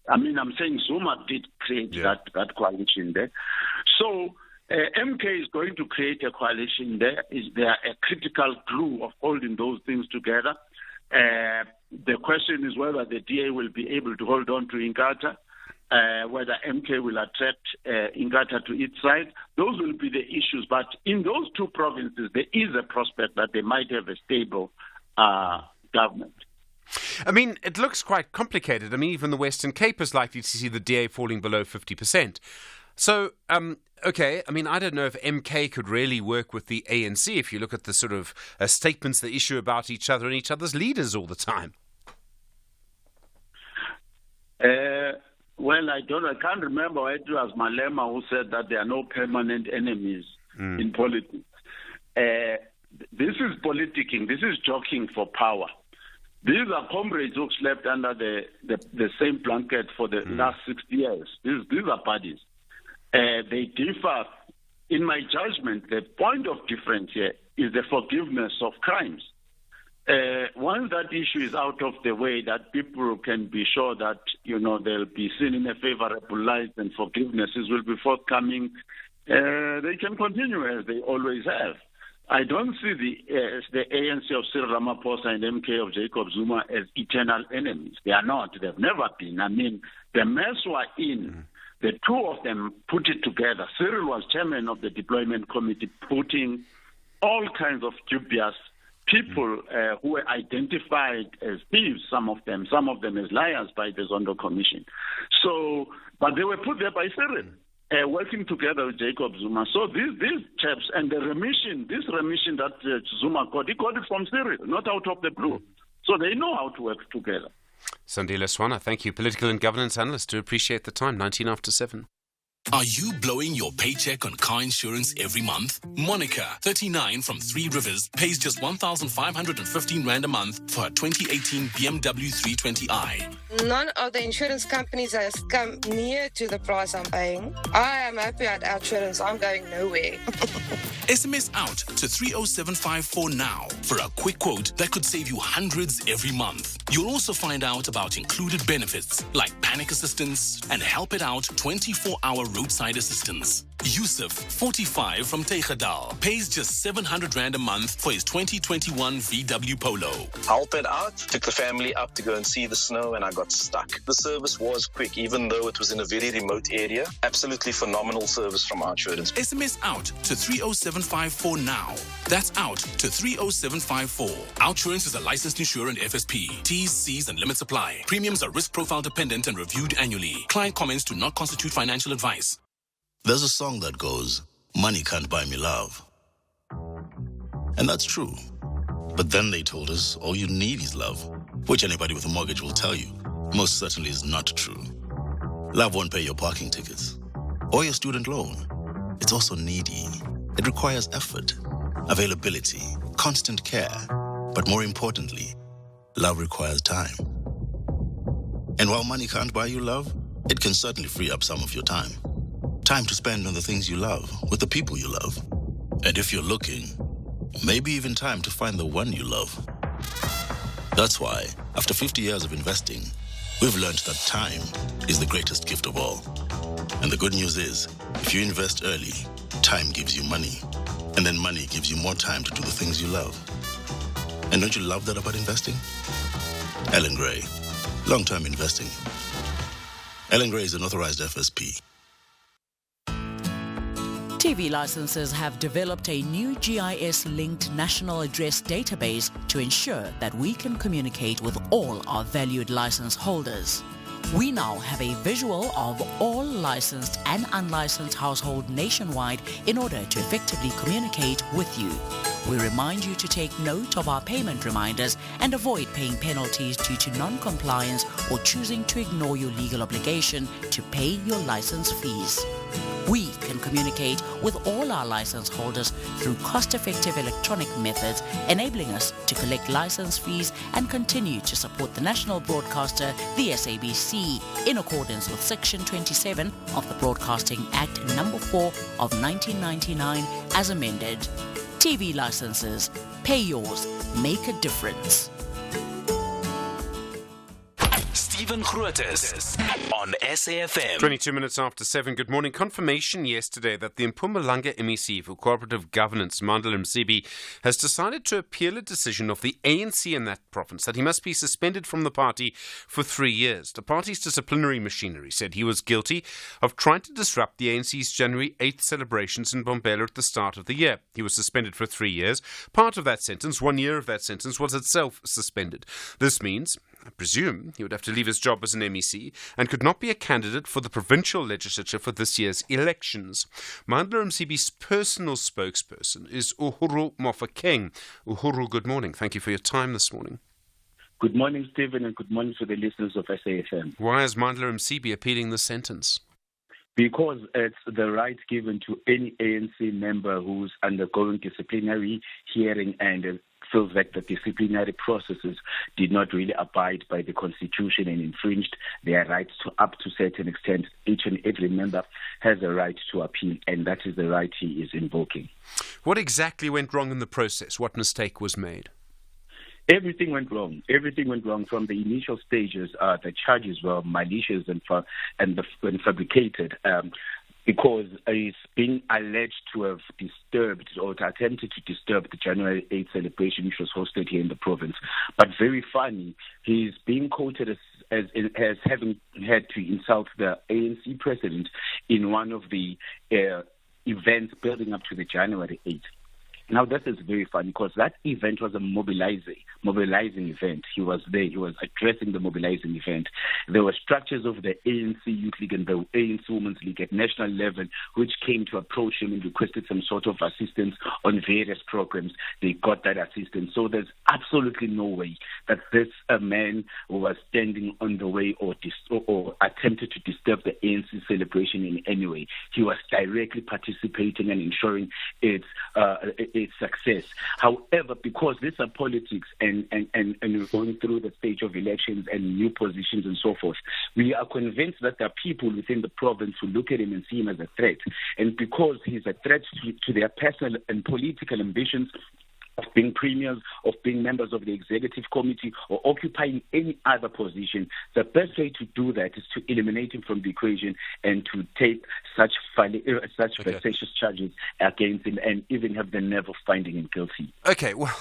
I mean, I'm saying Zuma did create that coalition there. So MK is going to create a coalition there. Is there a critical glue of holding those things together? The question is whether the DA will be able to hold on to Inkatha, whether MK will attract Inkatha to its side. Those will be the issues. But in those two provinces, there is a prospect that they might have a stable government. I mean, it looks quite complicated. I mean, even the Western Cape is likely to see the DA falling below 50%. So, okay, I mean, I don't know if MK could really work with the ANC if you look at the sort of statements they issue about each other and each other's leaders all the time. Well, I can't remember. It was Malema who said that there are no permanent enemies in politics. This is politicking. This is jockeying for power. These are comrades who slept under the same blanket for the last 60 years. These are buddies. They differ. In my judgment, the point of difference here is the forgiveness of crimes. Once that issue is out of the way, that people can be sure that, they'll be seen in a favorable light and forgivenesses will be forthcoming, they can continue as they always have. I don't see the ANC of Cyril Ramaphosa and MK of Jacob Zuma as eternal enemies. They are not. They've never been. I mean, the mess we're in, the two of them put it together. Cyril was chairman of the deployment committee, putting all kinds of dubious people who were identified as thieves, some of them as liars by the Zondo Commission. So, but they were put there by Cyril. Working together with Jacob Zuma. So these chaps and this remission that Zuma got, he got it from Cyril, not out of the blue. So they know how to work together. Sandile Swana, thank you. Political and governance analyst. Do appreciate the time. 19 after 7. Are you blowing your paycheck on car insurance every month? Monica, 39 from Three Rivers, pays just 1,515 Rand a month for her 2018 BMW 320i. None of the insurance companies has come near to the price I'm paying. I am happy at Outsurance. I'm going nowhere. SMS out to 30754 now for a quick quote that could save you hundreds every month. You'll also find out about included benefits like panic assistance and help it out 24-hour roadside assistance. Yusuf, 45 from Tegadal, pays just 700 Rand a month for his 2021 VW Polo. Help it out. Took the family up to go and see the snow and I got stuck. The service was quick, even though it was in a very remote area. Absolutely phenomenal service from Outsurance. SMS out to 30754 now. That's out to 30754. Outsurance is a licensed insurer and FSP. T's, C's and limits apply. Premiums are risk profile dependent and reviewed annually. Client comments do not constitute financial advice. There's a song that goes, "Money can't buy me love." And that's true. But then they told us all you need is love, which anybody with a mortgage will tell you most certainly is not true. Love won't pay your parking tickets or your student loan. It's also needy. It requires effort, availability, constant care. But more importantly, love requires time. And while money can't buy you love, it can certainly free up some of your time. Time to spend on the things you love, with the people you love. And if you're looking, maybe even time to find the one you love. That's why, after 50 years of investing, we've learned that time is the greatest gift of all. And the good news is, if you invest early, time gives you money. And then money gives you more time to do the things you love. And don't you love that about investing? Ellen Gray, long-term investing. Ellen Gray is an authorized FSP. TV licenses have developed a new GIS-linked national address database to ensure that we can communicate with all our valued license holders. We now have a visual of all licensed and unlicensed households nationwide in order to effectively communicate with you. We remind you to take note of our payment reminders and avoid paying penalties due to non-compliance or choosing to ignore your legal obligation to pay your license fees. We can communicate with all our license holders through cost-effective electronic methods, enabling us to collect license fees and continue to support the national broadcaster, the SABC, in accordance with Section 27 of the Broadcasting Act No. 4 of 1999 as amended. TV licenses. Pay yours. Make a difference. Stephen Grootes on SAFM. 22 minutes after 7. Good morning. Confirmation yesterday that the Mpumalanga MEC for Cooperative Governance, Mandla Msibi, has decided to appeal a decision of the ANC in that province that he must be suspended from the party for 3 years. The party's disciplinary machinery said he was guilty of trying to disrupt the ANC's January 8th celebrations in Bombela at the start of the year. He was suspended for 3 years. Part of that sentence, 1 year of that sentence, was itself suspended. This means, I presume, he would have to leave his job as an MEC and could not be a candidate for the provincial legislature for this year's elections. Mandla Msibi's personal spokesperson is Uhuru Mofokeng. Uhuru, good morning. Thank you for your time this morning. Good morning, Stephen, and good morning to the listeners of SAFM. Why is Mandla Msibi appealing the sentence? Because it's the right given to any ANC member who's undergoing disciplinary hearing and feels that the disciplinary processes did not really abide by the Constitution and infringed their rights to up to a certain extent. Each and every member has a right to appeal, and that is the right he is invoking. What exactly went wrong in the process? What mistake was made? Everything went wrong. Everything went wrong from the initial stages. The charges were malicious and fabricated. Because he's being alleged to have disturbed or attempted to disturb the January 8th celebration, which was hosted here in the province. But very funny, he's being quoted as having had to insult the ANC president in one of the events building up to the January 8th. Now, this is very funny because that event was a mobilizing event. He was there. He was addressing the mobilizing event. There were structures of the ANC Youth League and the ANC Women's League at national level which came to approach him and requested some sort of assistance on various programs. They got that assistance. So there's absolutely no way that this man who was standing on the way or attempted to disturb the ANC celebration in any way. He was directly participating and ensuring its success. However, because these are politics and we're going through the stage of elections and new positions and so forth, we are convinced that there are people within the province who look at him and see him as a threat. And because he's a threat to their personal and political ambitions of being premiers, of being members of the executive committee, or occupying any other position, the best way to do that is to eliminate him from the equation and to take such vexatious charges against him and even have the nerve of finding him guilty. Okay, well,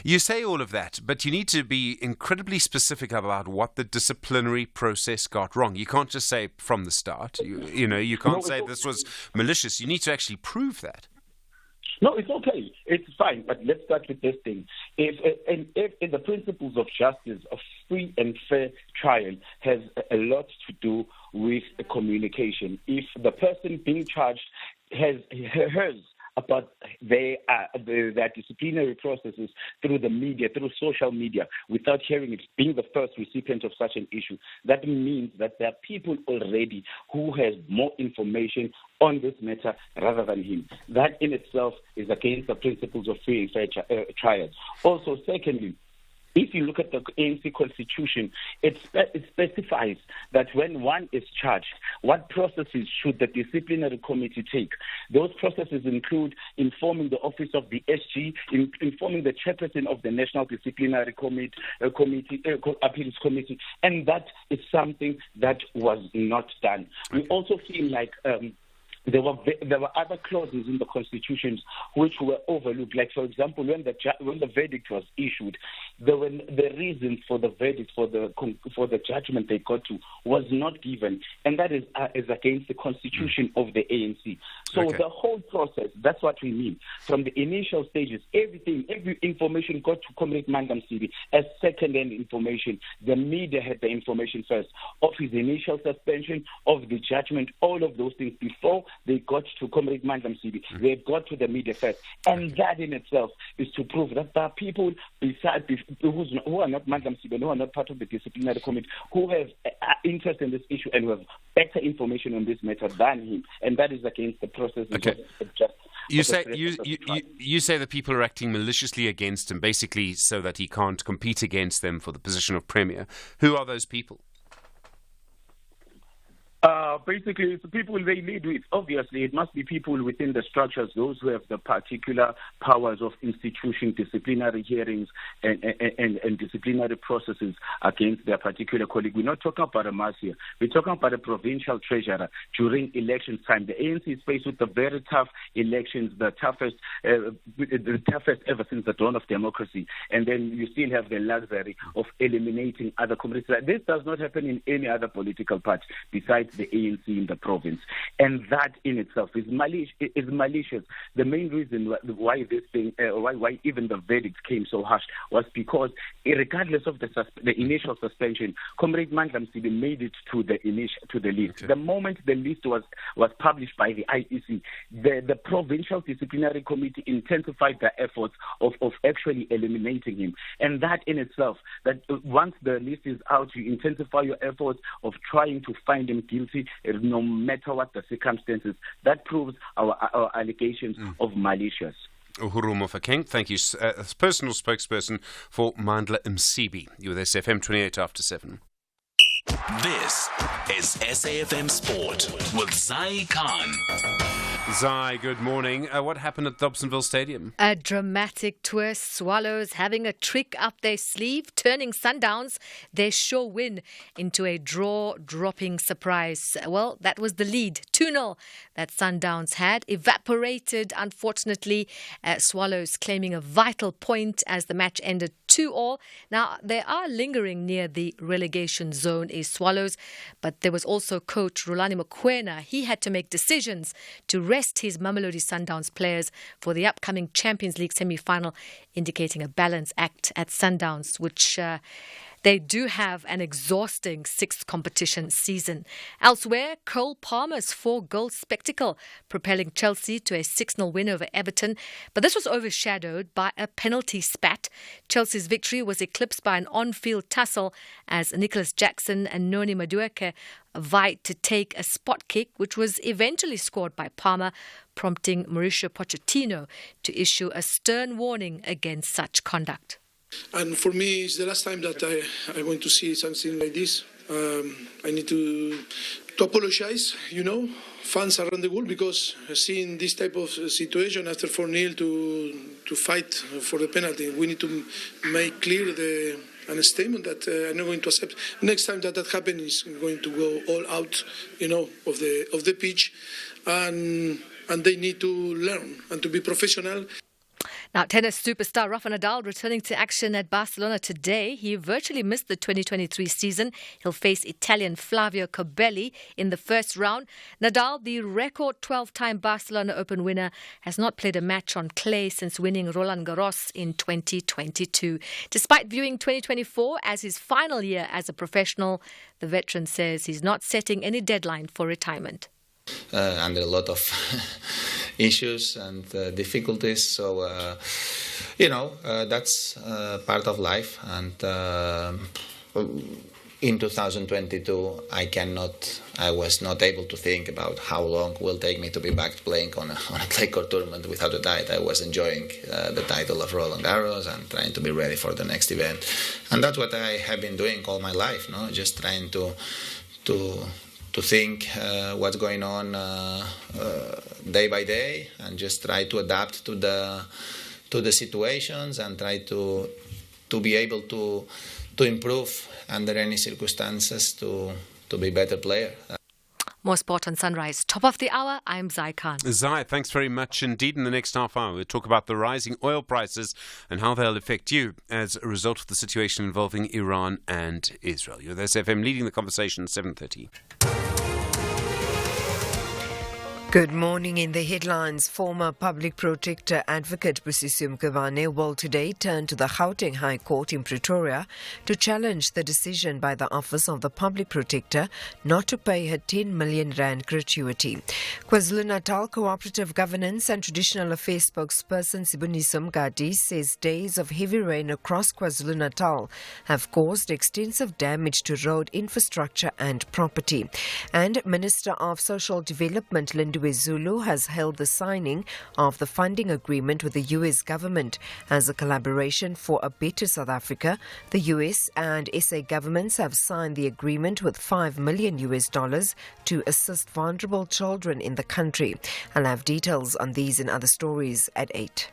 you say all of that, but you need to be incredibly specific about what the disciplinary process got wrong. You can't just say from the start. You can't say this was malicious. You need to actually prove that. No, it's okay. It's fine. But let's start with this thing. If the principles of justice, of free and fair trial, has a lot to do with communication. If the person being charged has about their disciplinary processes through the media, through social media, without hearing it, being the first recipient of such an issue, that means that there are people already who has more information on this matter rather than him. That in itself is against the principles of free and fair trials. Also, secondly, if you look at the ANC Constitution, it specifies that when one is charged, what processes should the disciplinary committee take? Those processes include informing the office of the SG, informing the chairperson of the National Disciplinary Appeals Committee, and that is something that was not done. We also feel like there were other clauses in the constitutions which were overlooked. Like, for example, when the verdict was issued, the reason for the verdict, for the judgment they got to, was not given, and that is against the constitution of the ANC. So the whole process, that's what we mean. From the initial stages, every information got to Comrade Mandla Msibi as second-hand information. The media had the information first of his initial suspension, of the judgment, all of those things before they got to Comrade Mandla Msibi. They got to the media first. And that in itself is to prove that there are people who are not Mandla Msibi and who are not part of the disciplinary committee who have interest in this issue and who have better information on this matter than him. And that is against the process. You say that people are acting maliciously against him, basically so that he can't compete against them for the position of premier. Who are those people? basically, it's the people they lead with. Obviously, it must be people within the structures, those who have the particular powers of institution, disciplinary hearings, and disciplinary processes against their particular colleague. We're not talking about a mass here. We're talking about a provincial treasurer during election time. The ANC is faced with the very tough elections, the toughest ever since the dawn of democracy. And then you still have the luxury of eliminating other communities. This does not happen in any other political party besides the ANC in the province. And that in itself is malicious. The main reason why this thing, why even the verdict came so harsh was because regardless of the initial suspension, Comrade Mandla Msibi made it to the list. Okay. The moment the list was published by the IEC, the provincial disciplinary committee intensified their efforts of actually eliminating him. And that in itself, that once the list is out, you intensify your efforts of trying to find him guilty, no matter what the circumstances. That proves our allegations of malicious. Uhuru Mofokeng, thank you. As personal spokesperson for Mandla Msibi. You with SFM 28 after 7. This is SAFM Sport with Zai Khan. Zai, good morning. What happened at Dobsonville Stadium? A dramatic twist. Swallows having a trick up their sleeve, turning Sundowns, their sure win, into a draw-dropping surprise. Well, that was the lead, 2-0, that Sundowns had. Evaporated, unfortunately. Swallows claiming a vital point as the match ended 2-2. Now, they are lingering near the relegation zone, is Swallows, but there was also coach Rulani Mokoena. He had to make decisions to rest his Mamelodi Sundowns players for the upcoming Champions League semi-final, indicating a balance act at Sundowns, which they do have an exhausting sixth competition season. Elsewhere, Cole Palmer's 4-goal spectacle propelling Chelsea to a 6-0 win over Everton, but this was overshadowed by a penalty spat. Chelsea's victory was eclipsed by an on-field tussle as Nicholas Jackson and Noni Madueke vied to take a spot kick, which was eventually scored by Palmer, prompting Mauricio Pochettino to issue a stern warning against such conduct. And for me, it's the last time that I want to see something like this. I need to apologize, fans around the world, because seeing this type of situation after 4-0 to fight for the penalty, we need to make clear a statement that I'm not going to accept. Next time that happens, is going to go all out, of the pitch, and they need to learn and to be professional. Now, tennis superstar Rafa Nadal returning to action at Barcelona today. He virtually missed the 2023 season. He'll face Italian Flavio Cobolli in the first round. Nadal, the record 12-time Barcelona Open winner, has not played a match on clay since winning Roland Garros in 2022. Despite viewing 2024 as his final year as a professional, the veteran says he's not setting any deadline for retirement. Under a lot of issues and difficulties, so that's part of life. And in 2022, I was not able to think about how long it will take me to be back playing on a clay court tournament without a title. I was enjoying the title of Roland Garros and trying to be ready for the next event, and that's what I have been doing all my life. Just trying to think what's going on day by day, and just try to adapt to the situations and try to be able to improve under any circumstances to be a better player. More sport on Sunrise. Top of the hour, I'm Zai Khan. Zai, thanks very much indeed. In the next half hour, we'll talk about the rising oil prices and how they'll affect you as a result of the situation involving Iran and Israel. You're with SFM leading the conversation at 7:30. Good morning. In the headlines, former public protector advocate Busisiwe Mkhwebane will today turn to the Gauteng High Court in Pretoria to challenge the decision by the Office of the Public Protector not to pay her R10 million gratuity. KwaZulu-Natal Cooperative Governance and Traditional Affairs spokesperson Siboniso Mgadi says days of heavy rain across KwaZulu-Natal have caused extensive damage to road infrastructure and property. And Minister of Social Development Lindu Lindiwe Zulu has held the signing of the funding agreement with the US government as a collaboration for a better South Africa. The US and SA governments have signed the agreement with $5 million to assist vulnerable children in the country. I'll have details on these and other stories at 8.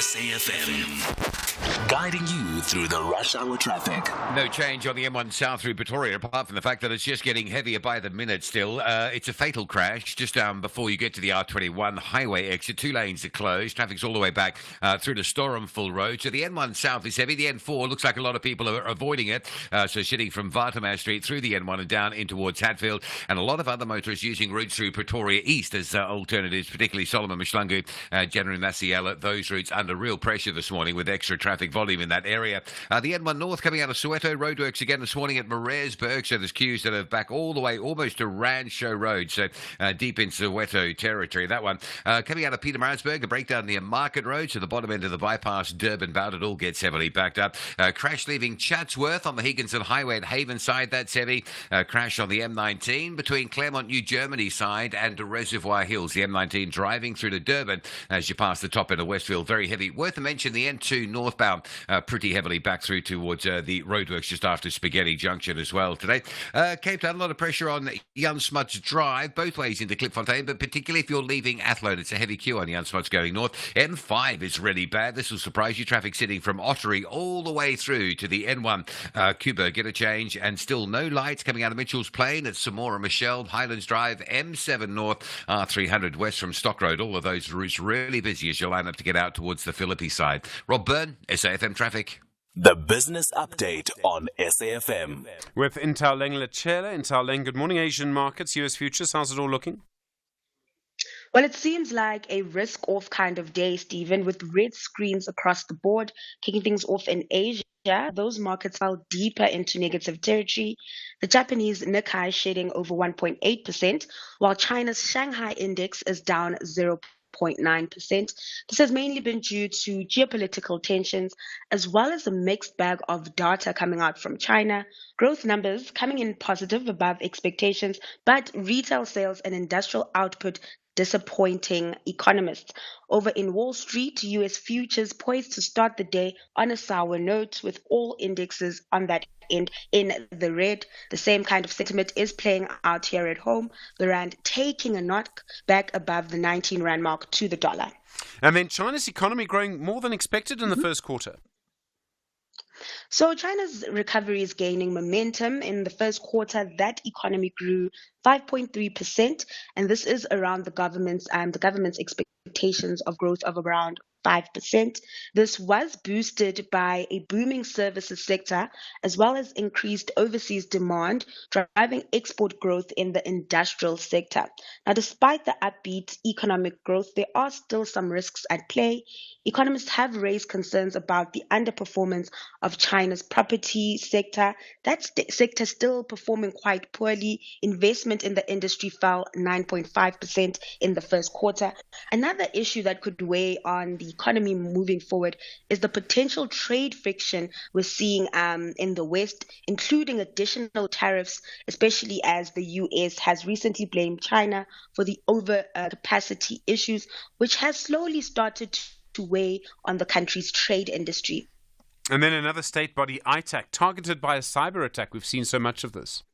SAFM, guiding you through the rush hour traffic. No change on the M1 South through Pretoria, apart from the fact that it's just getting heavier by the minute still. It's a fatal crash just before you get to the R21 highway exit. 2 lanes are closed. Traffic's all the way back through to Storenville Road. So the M1 South is heavy. The N4 looks like a lot of people are avoiding it. So sitting from Vartamas Street through the N1 and down in towards Hatfield. And a lot of other motorists using routes through Pretoria East as alternatives, particularly Solomon Mashlangu, Jenner and Masiela. Those routes under real pressure this morning with extra traffic volume in that area. The N1 North coming out of Soweto, roadworks again this morning at Maresburg, so there's queues that are back all the way almost to Rancho Road, so deep in Soweto territory, that one. Coming out of Pietermaritzburg, a breakdown near Market Road, so the bottom end of the bypass, Durban bound, it all gets heavily backed up. Crash leaving Chatsworth on the Higginson Highway at Havenside, that's heavy. Crash on the M19 between Claremont, New Germany side and Reservoir Hills. The M19 driving through to Durban as you pass the top end of Westfield, very heavy. Worth a mention, the N2 northbound, pretty heavily back through towards the roadworks just after Spaghetti Junction as well today. Cape Town, a lot of pressure on Jan Smuts Drive, both ways into Klipfontein, but particularly if you're leaving Athlone, it's a heavy queue on Jan Smuts going north. N5 is really bad. This will surprise you. Traffic sitting from Ottery all the way through to the N1. Cuba, get a change, and still no lights coming out of Mitchell's Plain at Samora Michelle, Highlands Drive, M7 north, R300 west from Stock Road. All of those routes really busy as you line up to get out towards the Philippi side. Rob Byrne, SAFM Traffic. The business update on SAFM. With Intauleng Lechela. Intauleng, good morning. Asian markets, US futures, how's it all looking? Well, it seems like a risk-off kind of day, Stephen, with red screens across the board, kicking things off in Asia. Those markets fell deeper into negative territory. The Japanese Nikkei shedding over 1.8%, while China's Shanghai index is down 0.9%. This has mainly been due to geopolitical tensions, as well as a mixed bag of data coming out from China. Growth numbers coming in positive above expectations, but retail sales and industrial output disappointing economists. Over in Wall Street, US futures poised to start the day on a sour note, with all indexes on that end in the red. The same kind of sentiment is playing out here at home. The rand taking a knock back above the 19 rand mark to the dollar. And then China's economy growing more than expected in the first quarter. So China's recovery is gaining momentum. In the first quarter, that economy grew 5.3%, and this is around the government's expectations of growth of around 5%. This was boosted by a booming services sector as well as increased overseas demand, driving export growth in the industrial sector. Now, despite the upbeat economic growth, there are still some risks at play. Economists have raised concerns about the underperformance of China's property sector. That sector still performing quite poorly. Investment in the industry fell 9.5% in the first quarter. Another issue that could weigh on the economy moving forward is the potential trade friction we're seeing in the West, including additional tariffs, especially as the US has recently blamed China for the overcapacity issues, which has slowly started to weigh on the country's trade industry. And then another state body, ITAC, targeted by a cyber attack. We've seen so much of this.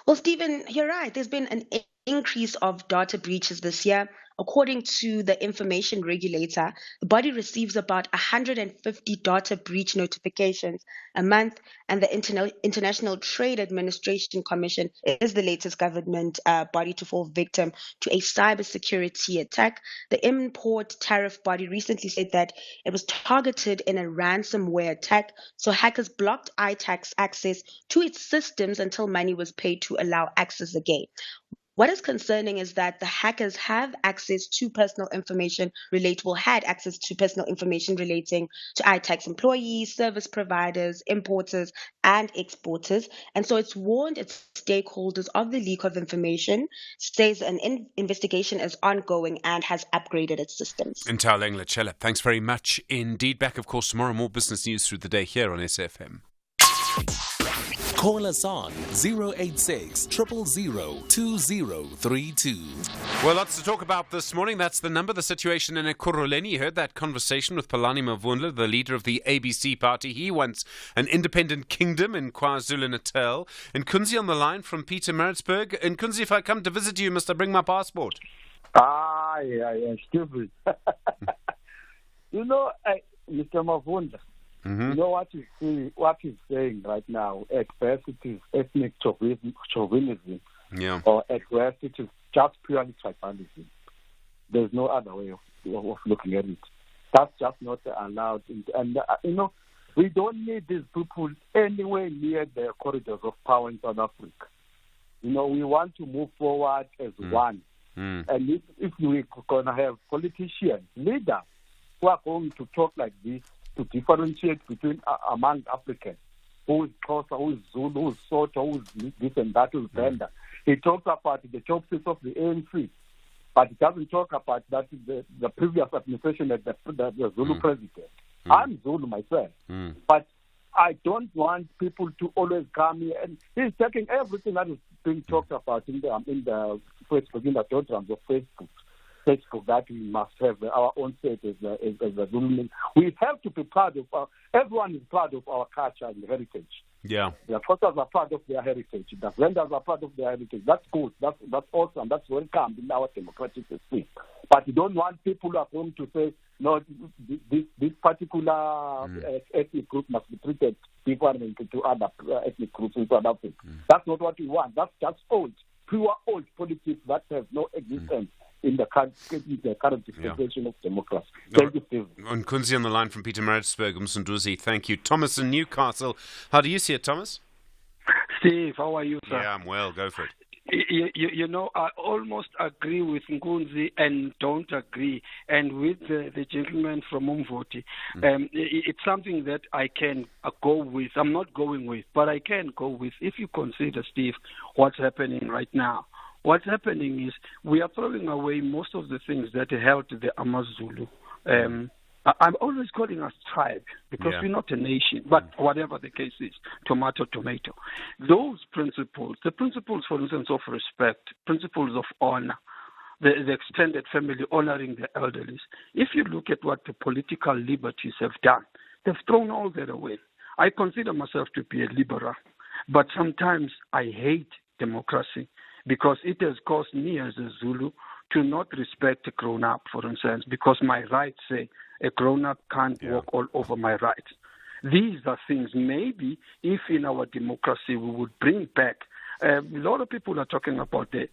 Well, Stephen, you're right. There's been an increase of data breaches this year. According to the information regulator, the body receives about 150 data breach notifications a month, and the International Trade Administration Commission is the latest government body to fall victim to a cybersecurity attack. The import tariff body recently said that it was targeted in a ransomware attack, so hackers blocked ITAC's access to its systems until money was paid to allow access again. What is concerning is that the hackers have access to personal information had access to personal information relating to ITAC's employees, service providers, importers, and exporters. And so it's warned its stakeholders of the leak of information, says an investigation is ongoing, and has upgraded its systems. Intauleng Lechela, thanks very much indeed. Back, of course, tomorrow, more business news through the day here on SFM. Call us on 086 000 2032. Well, lots to talk about this morning. That's the number. The situation in Ekurhuleni. You heard that conversation with Palani Mavundla, the leader of the ABC party. He wants an independent kingdom in KwaZulu-Natal. And Kunzi on the line from Pietermaritzburg. And Kunzi, if I come to visit you, must I bring my passport? Yeah, stupid. You know, Mr. Mavundla, you know what he's saying right now? At best, it is ethnic chauvinism. Yeah. Or at worst, it is just purely tribalism. There's no other way of looking at it. That's just not allowed. And we don't need these people anywhere near the corridors of power in South Africa. We want to move forward as one. And if we're going to have politicians, leaders, who are going to talk like this, to differentiate between among Africans, who is Xhosa, who is Zulu, who is Sotho, who is this and that, who is Benda. He talks about the chopsticks of the ANC, but he doesn't talk about that the previous administration had the Zulu president. I'm Zulu myself, but I don't want people to always come here. And he's taking everything that is being talked about in the Facebook, in the doldrums of Facebook, that we must have our own state as a Zulu. We have to be proud of everyone is proud of our culture and heritage. Yeah. The Xhosas are proud of their heritage. The Vendas are proud of their heritage. That's good. That's awesome. That's welcome in our democratic system. But you don't want people who are going to say, no, this particular ethnic group must be treated differently to other ethnic groups in South Africa. That's not what we want. That's just pure old politics that has no existence in the current dispensation of democracy. Thank you, Steve. On Kunzi on the line from Pietermaritzburg, Msunduzi. Thank you. Thomas in Newcastle. How do you see it, Thomas? Steve, how are you, sir? Yeah, I'm well. Go for it. I almost agree with Nkunzi and don't agree. And with the gentleman from Umvoti, it's something that I can go with. I'm not going with, but I can go with if you consider, Steve, what's happening right now. What's happening is we are throwing away most of the things that held the AmaZulu. I'm always calling us tribe because we're not a nation, but whatever the case is, tomato. Those principles, the principles, for instance, of respect, principles of honor, the extended family honoring the elderly. If you look at what the political liberties have done, they've thrown all that away. I consider myself to be a liberal, but sometimes I hate democracy because it has caused me as a Zulu to not respect a grown-up, for instance, because my rights say a grown-up can't walk all over my rights. These are things maybe if in our democracy we would bring back. A lot of people are talking about the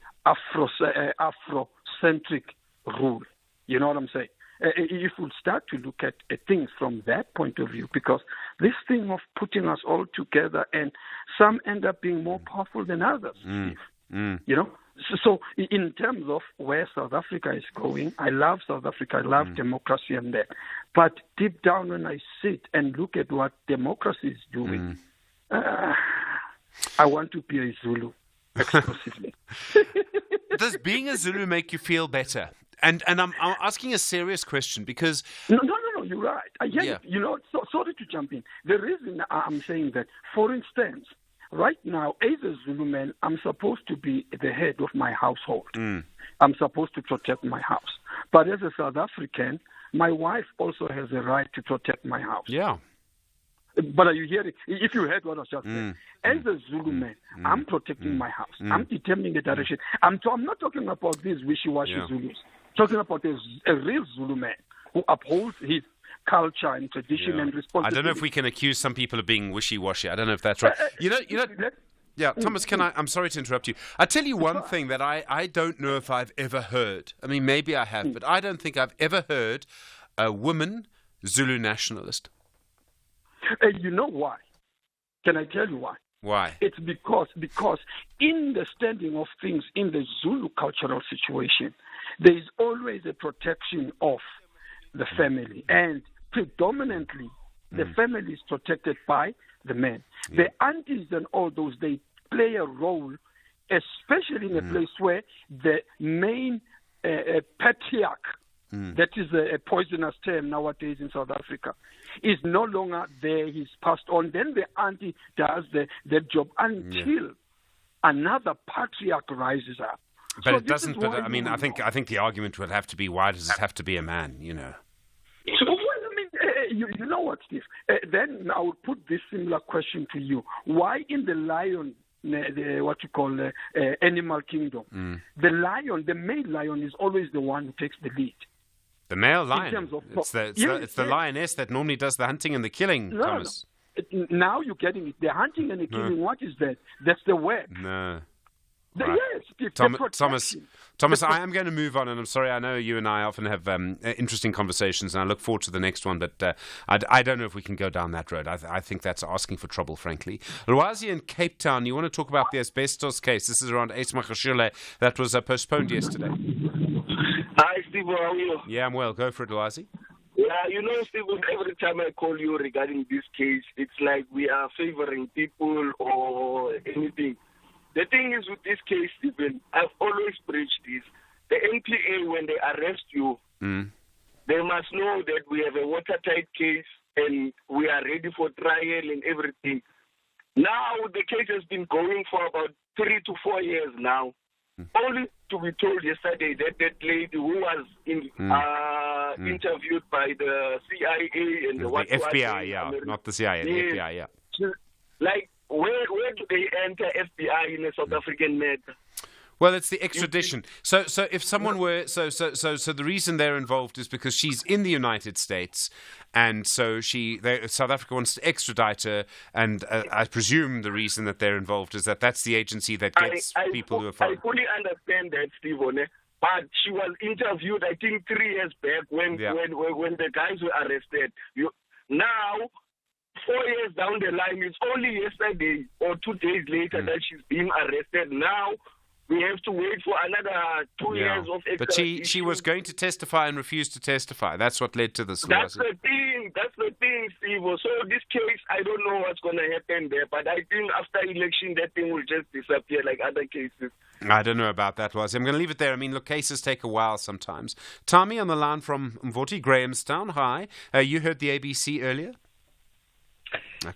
Afrocentric rule. You know what I'm saying? If we start to look at things from that point of view, because this thing of putting us all together and some end up being more powerful than others, So in terms of where South Africa is going, I love South Africa, I love democracy and that. But deep down when I sit and look at what democracy is doing, I want to be a Zulu exclusively. Does being a Zulu make you feel better? And I'm asking a serious question because... No, you're right. Sorry to jump in. The reason I'm saying that, for instance, right now, as a Zulu man, I'm supposed to be the head of my household. I'm supposed to protect my house. But as a South African, my wife also has a right to protect my house. Yeah. But are you hearing? If you heard what I was just saying, as a Zulu man, I'm protecting my house. I'm determining the direction. I'm not talking about these wishy-washy Zulus. Talking about a real Zulu man who upholds his culture and tradition and responsibility. I don't know if we can accuse some people of being wishy-washy. I don't know if that's right. Thomas, I'm sorry to interrupt you. I'll tell you one thing that I don't know if I've ever heard. I mean, maybe I have, but I don't think I've ever heard a woman Zulu nationalist. You know why? Can I tell you why? Why? It's because in the standing of things in the Zulu cultural situation, there is always a protection of the family, and predominantly the family is protected by the men. The aunties and all those, they play a role, especially in a place where the main patriarch that is a poisonous term nowadays in South Africa, is no longer there. He's passed on. Then the auntie does the job until another patriarch rises up. But So it this is doesn't. But why I mean, I think the argument would have to be, why does it have to be a man? You know. So, well, I mean, you know what, Steve? Then I would put this similar question to you. Why in the lion, what you call animal kingdom, the lion, the male lion is always the one who takes the lead? The male In lion. terms of It's the lioness that normally does the hunting and the killing, Thomas. No. Now you're getting it. The hunting and the killing, what is that? That's the web. No. Right. Yes, Thomas, I am going to move on, and I'm sorry, I know you and I often have interesting conversations, and I look forward to the next one, but I don't know if we can go down that road. I think that's asking for trouble, frankly. Lwazi in Cape Town, you want to talk about the asbestos case. This is around Ace Makashule that was postponed yesterday. Hi, Steve, how are you? Yeah, I'm well. Go for it, Lwazi. Yeah, you know, Steve, every time I call you regarding this case, it's like we are favoring people or anything. The thing is with this case, Stephen, I've always preached this. The NPA, when they arrest you, they must know that we have a watertight case and we are ready for trial and everything. Now the case has been going for about 3 to 4 years now. Only to be told yesterday that that lady who was interviewed by the CIA and the FBI, not the CIA, the FBI, yeah. Like, where do they enter FBI in a South African matter? Well, it's the extradition. So if someone were so the reason they're involved is because she's in the United States, and so South Africa wants to extradite her, and I presume the reason that they're involved is that's the agency that gets people who are foreign. I fully understand that, Stephen, but she was interviewed, I think, 3 years back when the guys were arrested. Now, 4 years down the line, it's only yesterday or 2 days later that she's being arrested. Now we have to wait for another 2 years of extradition. But she was going to testify and refused to testify. That's what led to this. That's the thing, Steve. So this case, I don't know what's going to happen there, but I think after election, that thing will just disappear like other cases. I don't know about that, Lwazi. I'm going to leave it there. I mean, look, cases take a while sometimes. Tommy on the line from Mvoti, Grahamstown. Hi. You heard the ABC earlier?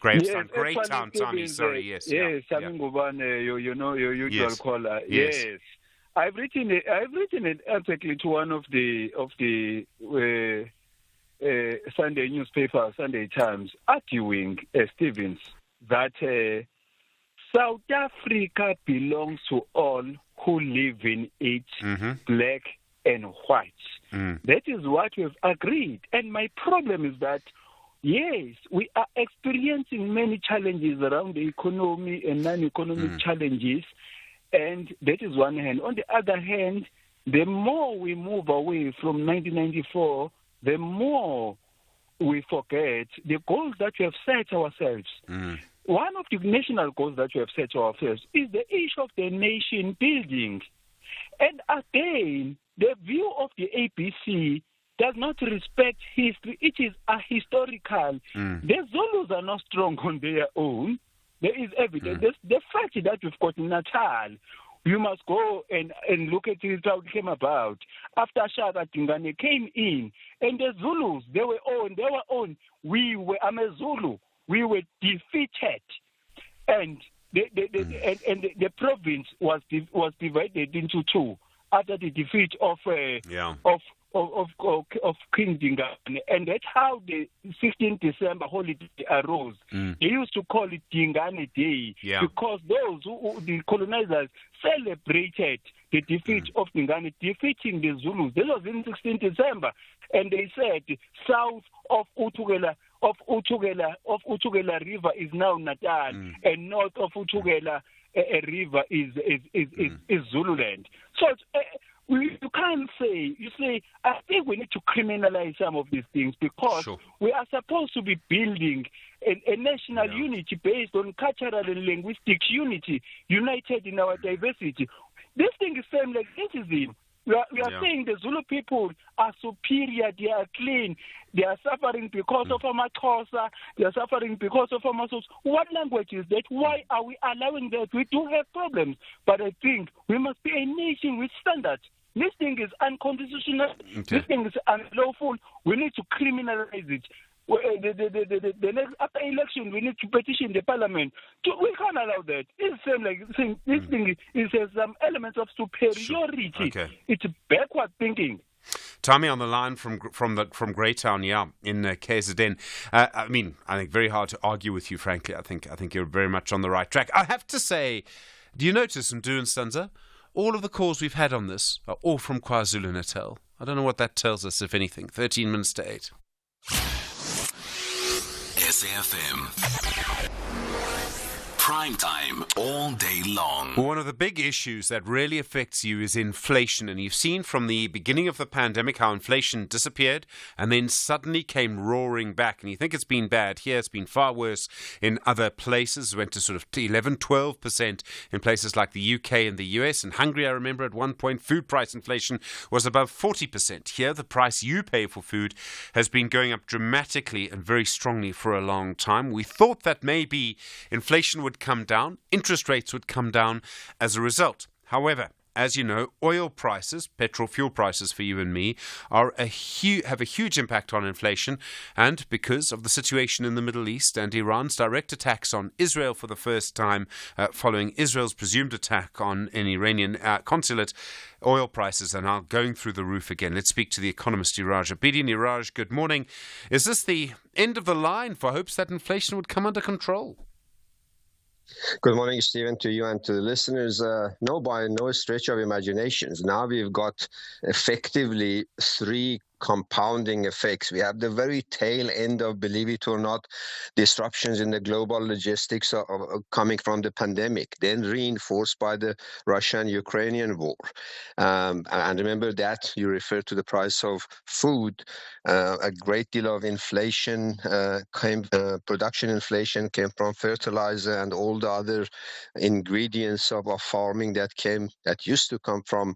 Grahamstown, great town, Tommy. Sorry, yes. Yes, you know your usual caller. Yes. I've written an article to one of the Sunday newspaper, Sunday Times, arguing, Stevens, that South Africa belongs to all who live in it, black and white. That is what we've agreed. And my problem is that, yes, we are experiencing many challenges around the economy and non-economic challenges, and that is one hand. On the other hand, the more we move away from 1994, the more we forget the goals that we have set ourselves. One of the national goals that we have set ourselves is the issue of the nation building. And again, the view of the ABC does not respect history. It is ahistorical. The Zulus are not strong on their own. There is evidence. The fact that we've got Natal, you must go and look at it, how it came about. After Shaka Tingane came in, and the Zulus, they were on. I'm a Zulu. We were defeated. And the province was divided into two after the defeat of King Dingane, and that's how the 16th December holiday arose. They used to call it Dingane Day because those the colonizers celebrated the defeat of Dingane, defeating the Zulus. This was in 16th December, and they said south of Utugela River is now Natal, and north of Utugela River is Zululand. So you can't say, I think we need to criminalize some of these things because we are supposed to be building a national unity based on cultural and linguistic unity, united in our diversity. This thing is same like racism. We are saying the Zulu people are superior, they are clean, they are suffering because of Amaxhosa, they are suffering because of Amasos. What language is that? Why are we allowing that? We do have problems, but I think we must be a nation with standards. This thing is unconstitutional. Okay. This thing is unlawful. We need to criminalize it. The next after election, we need to petition the parliament. We can't allow that. It's same like this thing is some elements of superiority. Okay. It's backward thinking. Tommy on the line from Greytown, in KZN. I think very hard to argue with you, frankly. I think you're very much on the right track. I have to say, do you notice, Mdu and Stanza, all of the calls we've had on this are all from KwaZulu-Natal. I don't know what that tells us, if anything. 13 minutes to 8. SAFM. Prime time all day long. One of the big issues that really affects you is inflation. And you've seen from the beginning of the pandemic how inflation disappeared and then suddenly came roaring back. And you think it's been bad here. It's been far worse in other places. It went to sort of 11, 12% in places like the UK and the US. In Hungary, I remember at one point, food price inflation was above 40%. Here, the price you pay for food has been going up dramatically and very strongly for a long time. We thought that maybe inflation would come down, interest rates would come down as a result. However, as you know, oil prices, petrol fuel prices for you and me, have a huge impact on inflation. And because of the situation in the Middle East and Iran's direct attacks on Israel for the first time following Israel's presumed attack on an Iranian consulate, oil prices are now going through the roof again. Let's speak to the economist Niraj Abidi. Niraj, good morning. Is this the end of the line for hopes that inflation would come under control? Good morning, Stephen, to you and to the listeners. No, by no stretch of imaginations. Now we've got effectively three compounding effects. We have the very tail end of, believe it or not, disruptions in the global logistics coming from the pandemic, then reinforced by the Russian-Ukrainian war. And remember that you refer to the price of food. A great deal of inflation production inflation came from fertilizer and all the other ingredients of farming that used to come from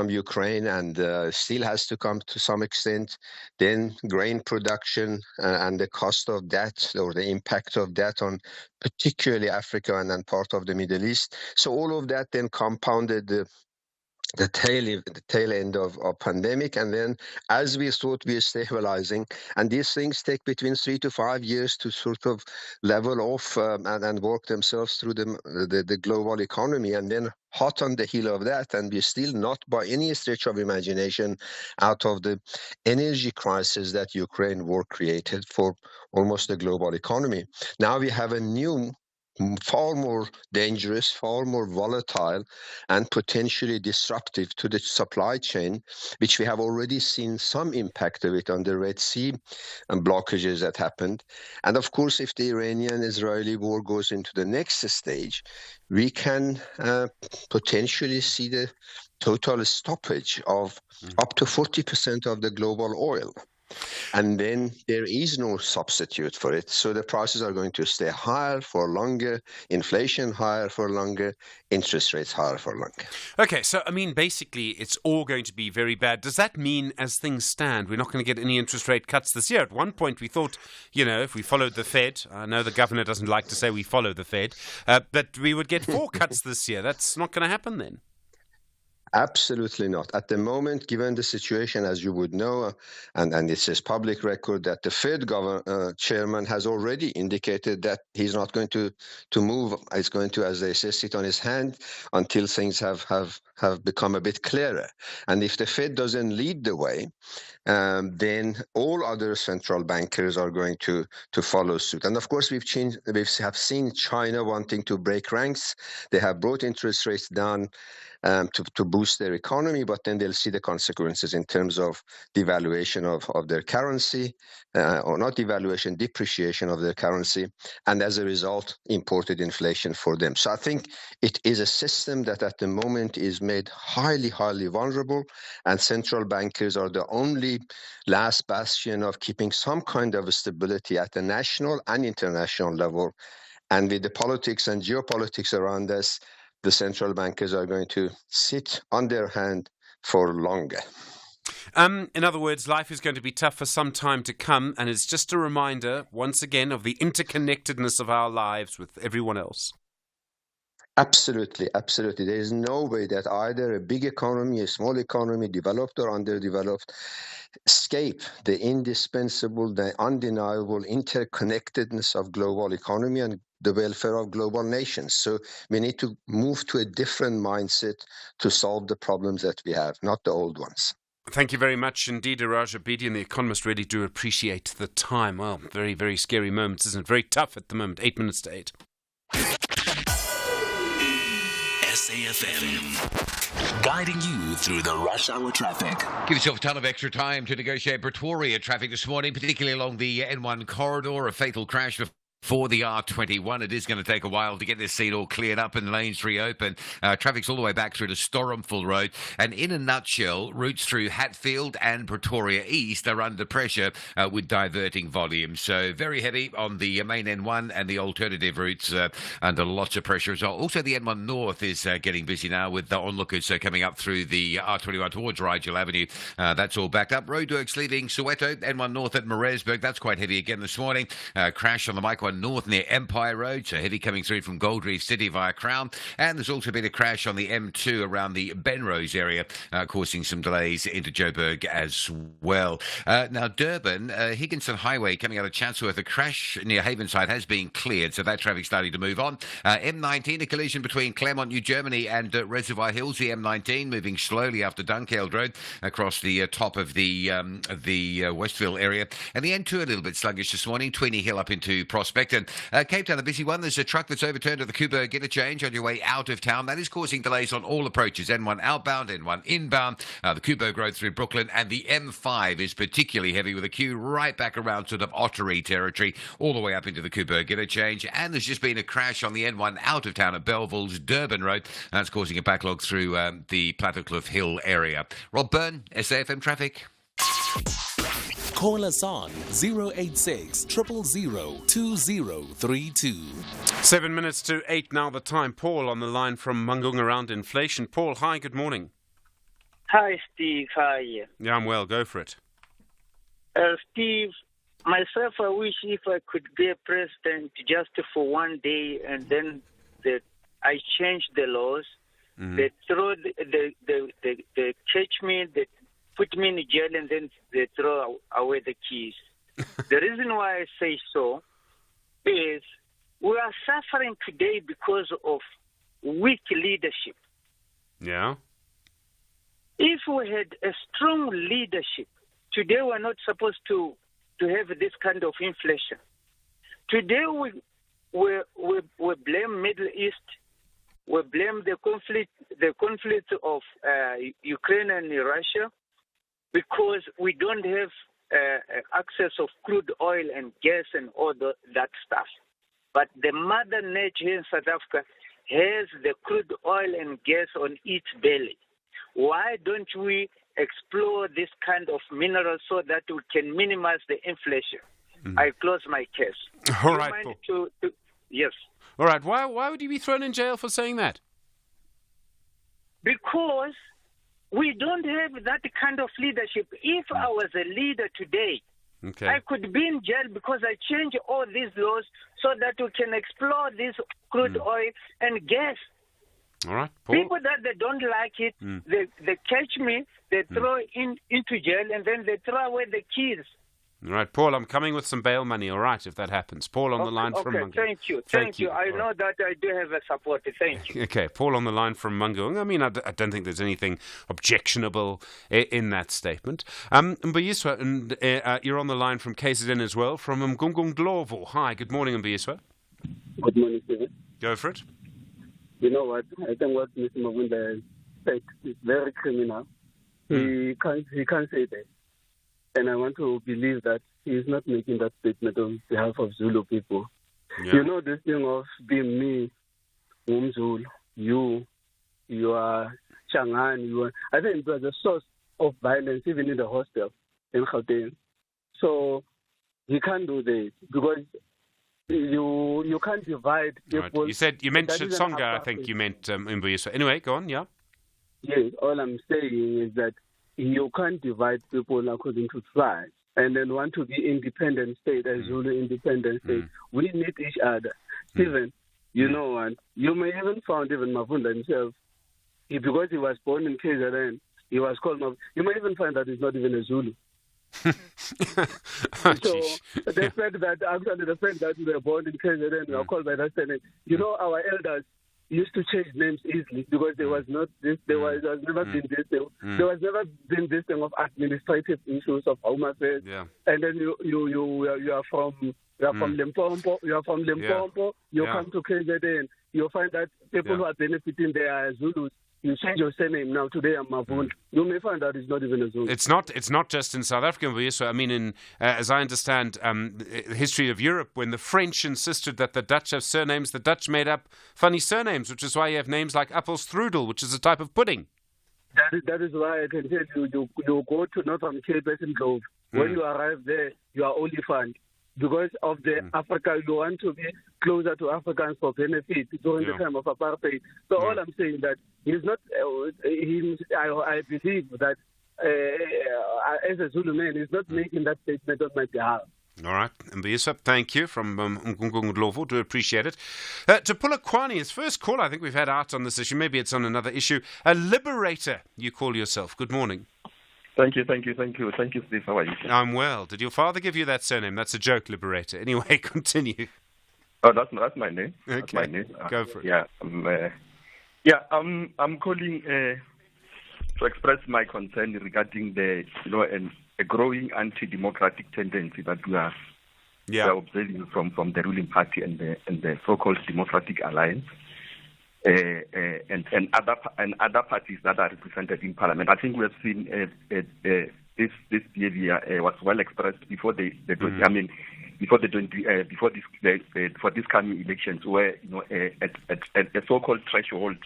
Ukraine and still has to come to some extent. Then grain production and the cost of that, or the impact of that on particularly Africa and then part of the Middle East. So all of that then compounded the tail end of pandemic. And then as we thought we are stabilizing, and these things take between 3 to 5 years to sort of level off and work themselves through the global economy. And then hot on the heel of that, and we're still not by any stretch of imagination out of the energy crisis that Ukraine war created for almost the global economy. Now we have a new, far more dangerous, far more volatile, and potentially disruptive to the supply chain, which we have already seen some impact of it on the Red Sea and blockages that happened. And of course, if the Iranian-Israeli war goes into the next stage, we can potentially see the total stoppage of up to 40% of the global oil. And then there is no substitute for it. So the prices are going to stay higher for longer, inflation higher for longer, interest rates higher for longer. Okay, so basically it's all going to be very bad. Does that mean, as things stand, we're not going to get any interest rate cuts this year? At one point we thought, if we followed the Fed, I know the governor doesn't like to say we follow the Fed, that we would get 4 cuts this year. That's not going to happen then. Absolutely not. At the moment, given the situation, as you would know, and it says public record that the Fed chairman has already indicated that he's not going to move. He's going to, as they say, sit on his hand until things have become a bit clearer. And if the Fed doesn't lead the way, then all other central bankers are going to follow suit. And of course, we have seen China wanting to break ranks. They have brought interest rates down to boost their economy, but then they'll see the consequences in terms of devaluation of their currency, or not devaluation, depreciation of their currency, and as a result, imported inflation for them. So I think it is a system that at the moment is made highly, highly vulnerable, and central bankers are the only last bastion of keeping some kind of stability at the national and international level. And with the politics and geopolitics around us, the central bankers are going to sit on their hand for longer. In other words, life is going to be tough for some time to come, and it's just a reminder, once again, of the interconnectedness of our lives with everyone else. Absolutely, absolutely. There is no way that either a big economy, a small economy, developed or underdeveloped, escape the indispensable, the undeniable interconnectedness of global economy and the welfare of global nations. So we need to move to a different mindset to solve the problems that we have, not the old ones. Thank you very much indeed, Iraj Abedi, and the Economist really do appreciate the time. Well, very, very scary moments, isn't it? Very tough at the moment. 8 minutes to 8. SAFM, guiding you through the rush hour traffic. Give yourself a ton of extra time to negotiate Pretoria traffic this morning, particularly along the N1 corridor. A fatal crash for the R21. It is going to take a while to get this scene all cleared up and the lanes reopened. Traffic's all the way back through to Stormful Road. And in a nutshell, routes through Hatfield and Pretoria East are under pressure with diverting volumes. So very heavy on the main N1 and the alternative routes under lots of pressure as well. Also, the N1 North is getting busy now with the onlookers coming up through the R21 towards Rigel Avenue. That's all backed up. Roadworks leaving Soweto. N1 North at Maresburg. That's quite heavy again this morning. Crash on the Mike 1 North near Empire Road, so heavy coming through from Gold Reef City via Crown. And there's also been a crash on the M2 around the Benrose area, causing some delays into Joburg as well. Now, Durban, Higginson Highway coming out of Chatsworth, a crash near Havenside has been cleared, so that traffic's starting to move on. M19, a collision between Claremont, New Germany and Reservoir Hills, the M19 moving slowly after Dunkeld Road across the top of the Westville area. And the N2 a little bit sluggish this morning, Tweeny Hill up into Prospect. And Cape Town, a busy one. There's a truck that's overturned at the Kuberg interchange on your way out of town. That is causing delays on all approaches. N1 outbound, N1 inbound, the Kuberg Road through Brooklyn, and the M5 is particularly heavy with a queue right back around sort of Ottery territory, all the way up into the Kuberg interchange. And there's just been a crash on the N1 out of town at Belleville's Durban Road. That's causing a backlog through the Plattekloof Hill area. Rob Byrne, SAFM Traffic. Call us on 086 000 2032. 7 minutes to 8 now the time. Paul on the line from Mangung around inflation. Paul, hi, good morning. Hi, Steve. Hi. Yeah, I'm well. Go for it. Steve, myself, I wish if I could be a president just for one day and then I change the laws. Mm-hmm. They throw they catch me, they put me in jail, and then they throw away the keys. The reason why I say so is we are suffering today because of weak leadership. Yeah. If we had a strong leadership, today we're not supposed to have this kind of inflation. Today we blame Middle East. We blame the conflict of Ukraine and Russia because we don't have access of crude oil and gas and all that stuff. But the mother nature in South Africa has the crude oil and gas on its belly. Why don't we explore this kind of minerals so that we can minimize the inflation? I close my case. All right, Paul. Yes. All right. Why would you be thrown in jail for saying that? Because we don't have that kind of leadership. If I was a leader today, okay, I could be in jail because I change all these laws so that we can explore this crude oil and gas. All right, Paul. People that they don't like it, they catch me, they throw into jail, and then they throw away the keys. All right, Paul, I'm coming with some bail money, all right, if that happens. Paul on the line from Mangung. Thank you. I know that I do have a support. Thank you. Okay, Paul on the line from Mangung. I mean, I don't think there's anything objectionable in that statement. Mbuyiswa, and you're on the line from KZN as well, from Mgungung Glovo. Hi, good morning, Mbuyiswa. Good morning, Stephen. Go for it. You know what? I think what Mr. Mawunda said is very criminal. He can't say that. And I want to believe that he is not making that statement on behalf of Zulu people. Yeah. You know, this thing of being me, Zulu, you are Changani, I think it was a source of violence even in the hostel in Gauteng. So he can't do this because you can't divide people. Right. You mentioned Songa, I think you meant Mbuyiswa. Anyway, go on, yeah. Yes, all I'm saying is that you can't divide people according to tribes and then want to be independent state, as Zulu independent state. We need each other. Stephen, You know what? You may even found even Mavunda himself, because he was born in KZN, he was called Mavunda. You may even find that he's not even a Zulu. So the fact that we were born in KZN, we are called by that surname. You know, our elders used to change names easily because there was not this. There was never been this thing. There was never been this thing of administrative issues of Home Affairs. And then you are from Limpopo. You are from Limpopo. You come to KZN. You find that people who are benefiting, they are Zulus. You change your surname now. Today I'm Mavunda. You may find out it's not even a Zulu. It's not just in South Africa. So, I mean, in as I understand, the history of Europe, when the French insisted that the Dutch have surnames, the Dutch made up funny surnames, which is why you have names like Appelstrudel, which is a type of pudding. That is why I can tell you go to Northern Cape and Grove. When you arrive there, you are Olifant. Because of the Africa, you want to be closer to Africans for benefit during the time of apartheid. So all I'm saying that he's not. I believe that as a Zulu man, he's not making that statement on my behalf. All right, Mbuyiswa, thank you from Mngungundlovu. Do appreciate it. To Polokwane, his first call I think we've had out on this issue. Maybe it's on another issue. A liberator, you call yourself. Good morning. Thank you, Steve. How are you? I'm well. Did your father give you that surname? That's a joke, Liberator. Anyway, continue. Oh, that's my name. Okay. That's my name. Go for it. I'm calling to express my concern regarding a growing anti-democratic tendency that we are observing from the ruling party and the so-called Democratic Alliance. And other parties that are represented in Parliament. I think we have seen this behavior was well expressed before this coming elections, where at the so-called threshold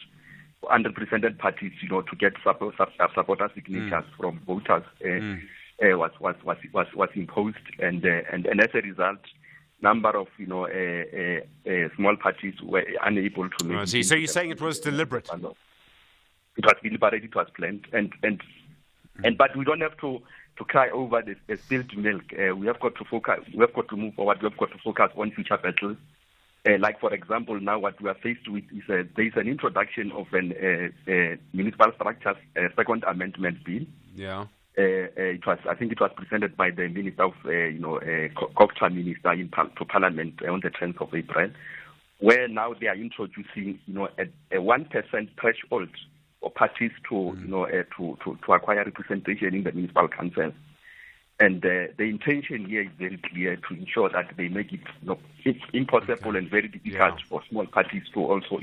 for underrepresented parties, to get supporter signatures from voters was imposed, and as a result, number of small parties were unable to make. So you're saying it was deliberate? It was deliberate. It was planned, but we don't have to cry over the spilled milk. We have got to focus. We have got to move forward. We have got to focus on future battles. Like for example, now what we are faced with is there is an introduction of an municipal structures second amendment bill. Yeah. I think it was presented by the Minister of, Culture Minister to Parliament on the 10th of April, where now they are introducing, a 1% threshold for parties to acquire representation in the municipal council. And the intention here is very clear, to ensure that they make it it's impossible and very difficult for small parties to also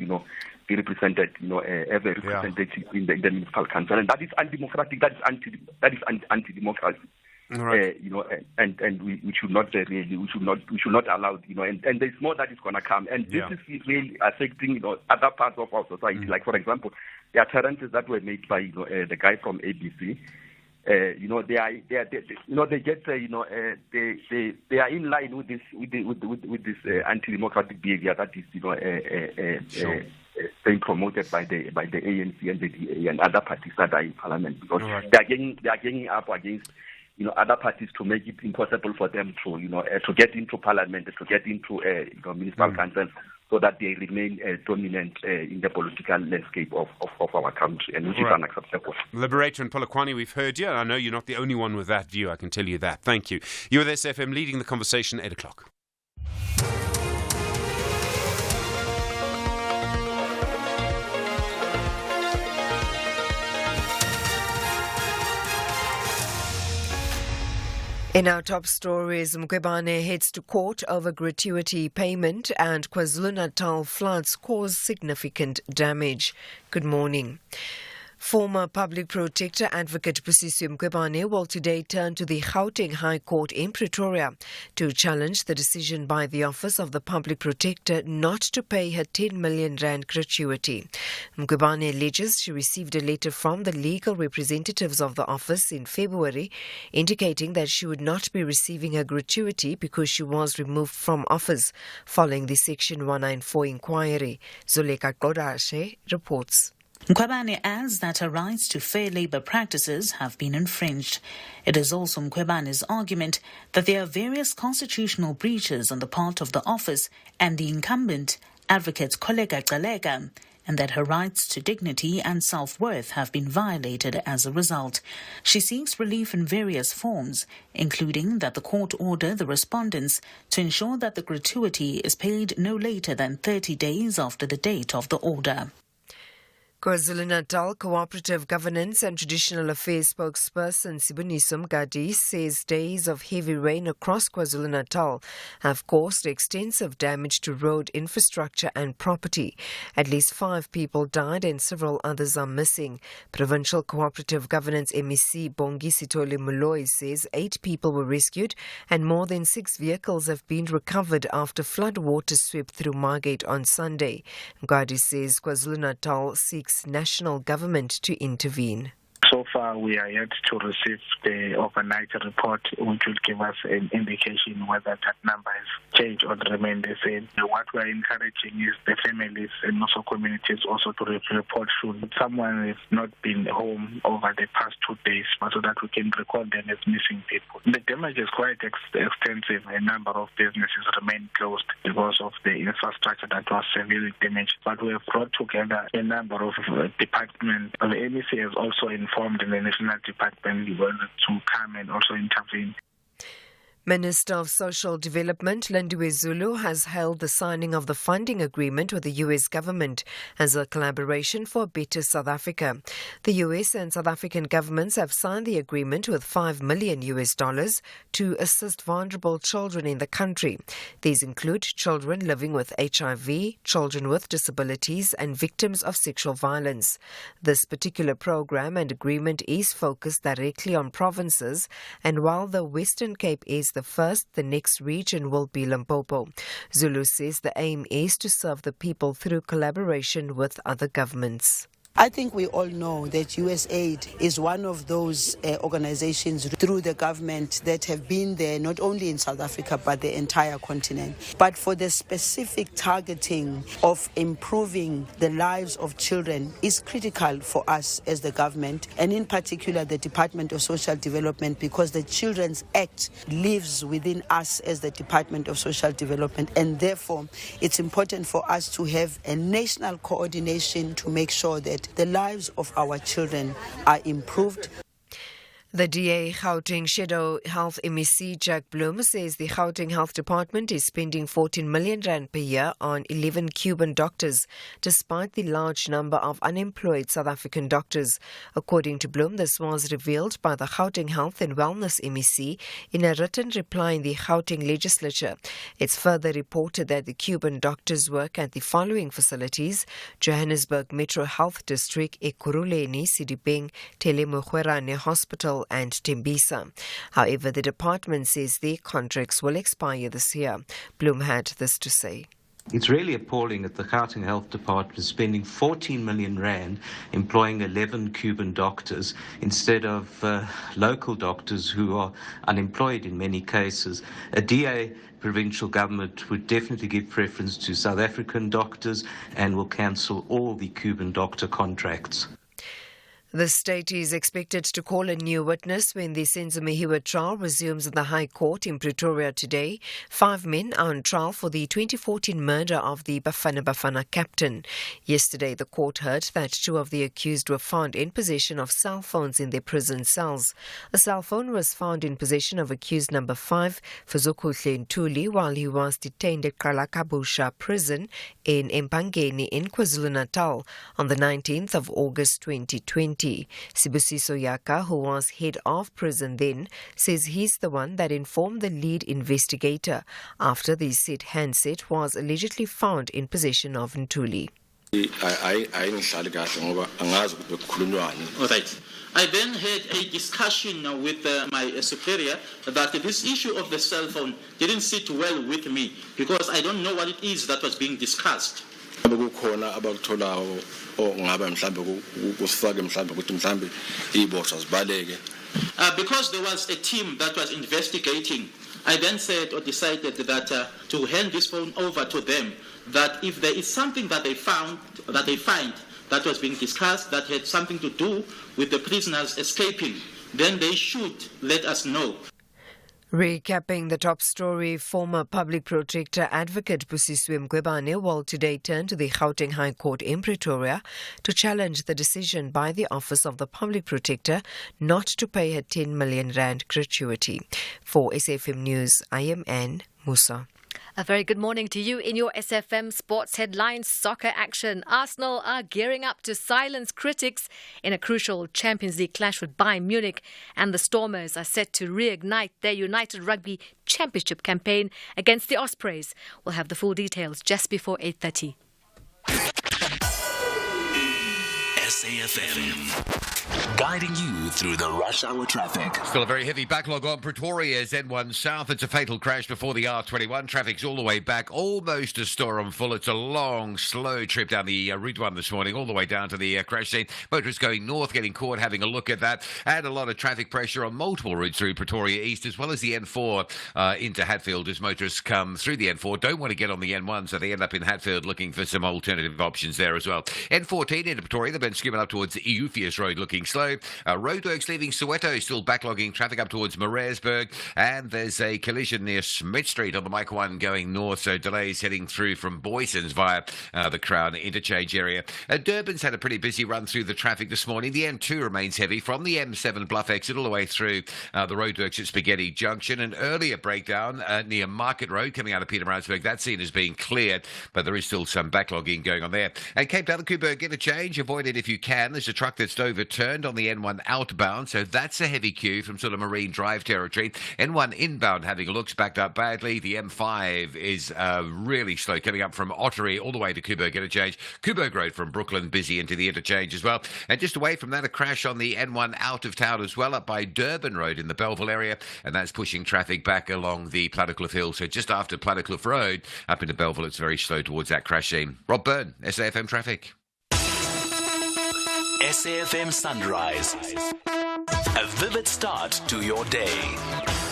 be represented have a representative in the municipal council, and that is undemocratic. That is anti-democracy. Right. And we should not allow and there's more that is going to come, and this is really affecting other parts of our society. Like for example, the utterances that were made by the guy from ABC. They are in line with this anti-democratic behavior that is being promoted by the ANC and the DA and other parties that are in Parliament, because they are ganging up against other parties to make it impossible for them to get into Parliament, to get into municipal councils, so that they remain dominant in the political landscape of our country, and which is unacceptable. Liberator and Polokwane, we've heard you. I know you're not the only one with that view, I can tell you that. Thank you. You're with SFM leading the conversation, 8 o'clock. In our top stories, Mkhwebane heads to court over gratuity payment, and KwaZulu-Natal floods cause significant damage. Good morning. Former Public Protector Advocate Busisiwe Mkhwebane will today turn to the Gauteng High Court in Pretoria to challenge the decision by the Office of the Public Protector not to pay her 10 million rand gratuity. Mkhwebane alleges she received a letter from the legal representatives of the office in February indicating that she would not be receiving her gratuity because she was removed from office following the Section 194 inquiry. Zuleka Godashe reports. Mkhwebane adds that her rights to fair labour practices have been infringed. It is also Mkhwebane's argument that there are various constitutional breaches on the part of the office and the incumbent advocates Koleka Gcaleka, and that her rights to dignity and self-worth have been violated as a result. She seeks relief in various forms, including that the court order the respondents to ensure that the gratuity is paid no later than 30 days after the date of the order. KwaZulu-Natal Cooperative Governance and Traditional Affairs spokesperson Siboniso Mgadi says days of heavy rain across KwaZulu-Natal have caused extensive damage to road infrastructure and property. At least 5 people died and several others are missing. Provincial Cooperative Governance MEC Bongi Sitole Moloi says 8 people were rescued and more than 6 vehicles have been recovered after flood water swept through Margate on Sunday. Mgadi says KwaZulu-Natal seeks national government to intervene. So far, we are yet to receive the overnight report, which will give us an indication whether that number has changed or remained the same. What we are encouraging is the families and also communities also to report should someone has not been home over the past 2 days, so that we can record them as missing people. The damage is quite extensive. A number of businesses remain closed because of the infrastructure that was severely damaged. But we have brought together a number of departments. The MEC has also informed the National Department to come and also intervene. Minister of Social Development Lindiwe Zulu has hailed the signing of the funding agreement with the US government as a collaboration for a better South Africa. The US and South African governments have signed the agreement with $5 million to assist vulnerable children in the country. These include children living with HIV, children with disabilities, and victims of sexual violence. This particular program and agreement is focused directly on provinces, and while the Western Cape is the first, the next region will be Limpopo. Zulu says the aim is to serve the people through collaboration with other governments. I think we all know that USAID is one of those organizations through the government that have been there not only in South Africa but the entire continent. But for the specific targeting of improving the lives of children is critical for us as the government, and in particular the Department of Social Development, because the Children's Act lives within us as the Department of Social Development, and therefore it's important for us to have a national coordination to make sure that the lives of our children are improved. The DA Gauteng Shadow Health MEC Jack Bloom says the Gauteng Health Department is spending R14 million per year on 11 Cuban doctors, despite the large number of unemployed South African doctors. According to Bloom, this was revealed by the Gauteng Health and Wellness MEC in a written reply in the Gauteng legislature. It's further reported that the Cuban doctors work at the following facilities: Johannesburg Metro Health District, Ekurhuleni, Sidibeng, Telemogwerane Hospital, and Tembisa. However, the department says their contracts will expire this year. Bloom had this to say. It's really appalling that the Gauteng Health Department is spending 14 million rand employing 11 Cuban doctors instead of local doctors who are unemployed in many cases. A DA provincial government would definitely give preference to South African doctors and will cancel all the Cuban doctor contracts. The state is expected to call a new witness when the Senzo Mehiwa trial resumes in the High Court in Pretoria today. 5 men are on trial for the 2014 murder of the Bafana Bafana captain. Yesterday, the court heard that 2 of the accused were found in possession of cell phones in their prison cells. A cell phone was found in possession of accused number 5, Fuzukuhle Ntuli, while he was detained at Kalakabusha prison in Empangeni in KwaZulu-Natal on the 19th of August 2020. Sibusiso Yaka, who was head of prison then, says he's the one that informed the lead investigator after the said handset was allegedly found in possession of Ntuli. Alright. I then had a discussion with my superior that this issue of the cell phone didn't sit well with me because I don't know what it is that was being discussed. Because there was a team that was investigating, I then said or decided that to hand this phone over to them, that if there is something that they find that was being discussed that had something to do with the prisoners escaping, then they should let us know. Recapping the top story, former public protector advocate Busisiwe Mqwebane will today turn to the Gauteng High Court in Pretoria to challenge the decision by the Office of the Public Protector not to pay her 10 million rand gratuity. For SFM News, I am Anne Musa. A very good morning to you. In your SFM Sports Headlines, soccer action. Arsenal are gearing up to silence critics in a crucial Champions League clash with Bayern Munich, and the Stormers are set to reignite their United Rugby Championship campaign against the Ospreys. We'll have the full details just before 8:30. SAFM. Guiding you through the rush hour traffic. Still a very heavy backlog on Pretoria's N1 South. It's a fatal crash before the R21. Traffic's all the way back, almost to Storeham Full. It's a long, slow trip down the Route 1 this morning, all the way down to the crash scene. Motorists going north, getting caught, having a look at that. And a lot of traffic pressure on multiple routes through Pretoria East, as well as the N4 into Hatfield, as motorists come through the N4. Don't want to get on the N1, so they end up in Hatfield looking for some alternative options there as well. N14 into Pretoria, they've been skimming up towards Euphius Road, looking slow. Roadworks leaving Soweto, still backlogging traffic up towards Mareisburg, and there's a collision near Smith Street on the Mike 1 going north, so delays heading through from Boyson's via the Crown interchange area. Durban's had a pretty busy run through the traffic this morning. The N2 remains heavy from the M7 Bluff exit all the way through the roadworks at Spaghetti Junction. An earlier breakdown near Market Road coming out of Pietermaritzburg. That scene is being cleared, but there is still some backlogging going on there. And Cape Town, Kuiberg interchange, avoid it if you can. There's a truck that's overturned on the N1 outbound, so that's a heavy queue from sort of Marine Drive territory. N1 inbound having a look, backed up badly. The M5 is really slow coming up from Ottery all the way to Kuiberg interchange. Kuiberg Road from Brooklyn busy into the interchange as well. And just away from that, a crash on the N1 out of town as well, up by Durban Road in the Belleville area, and that's pushing traffic back along the Plattekloof Hill. So just after Plattekloof Road, up into Belleville, it's very slow towards that crash scene. Rob Byrne, SAFM Traffic. SAFM Sunrise. A vivid start to your day.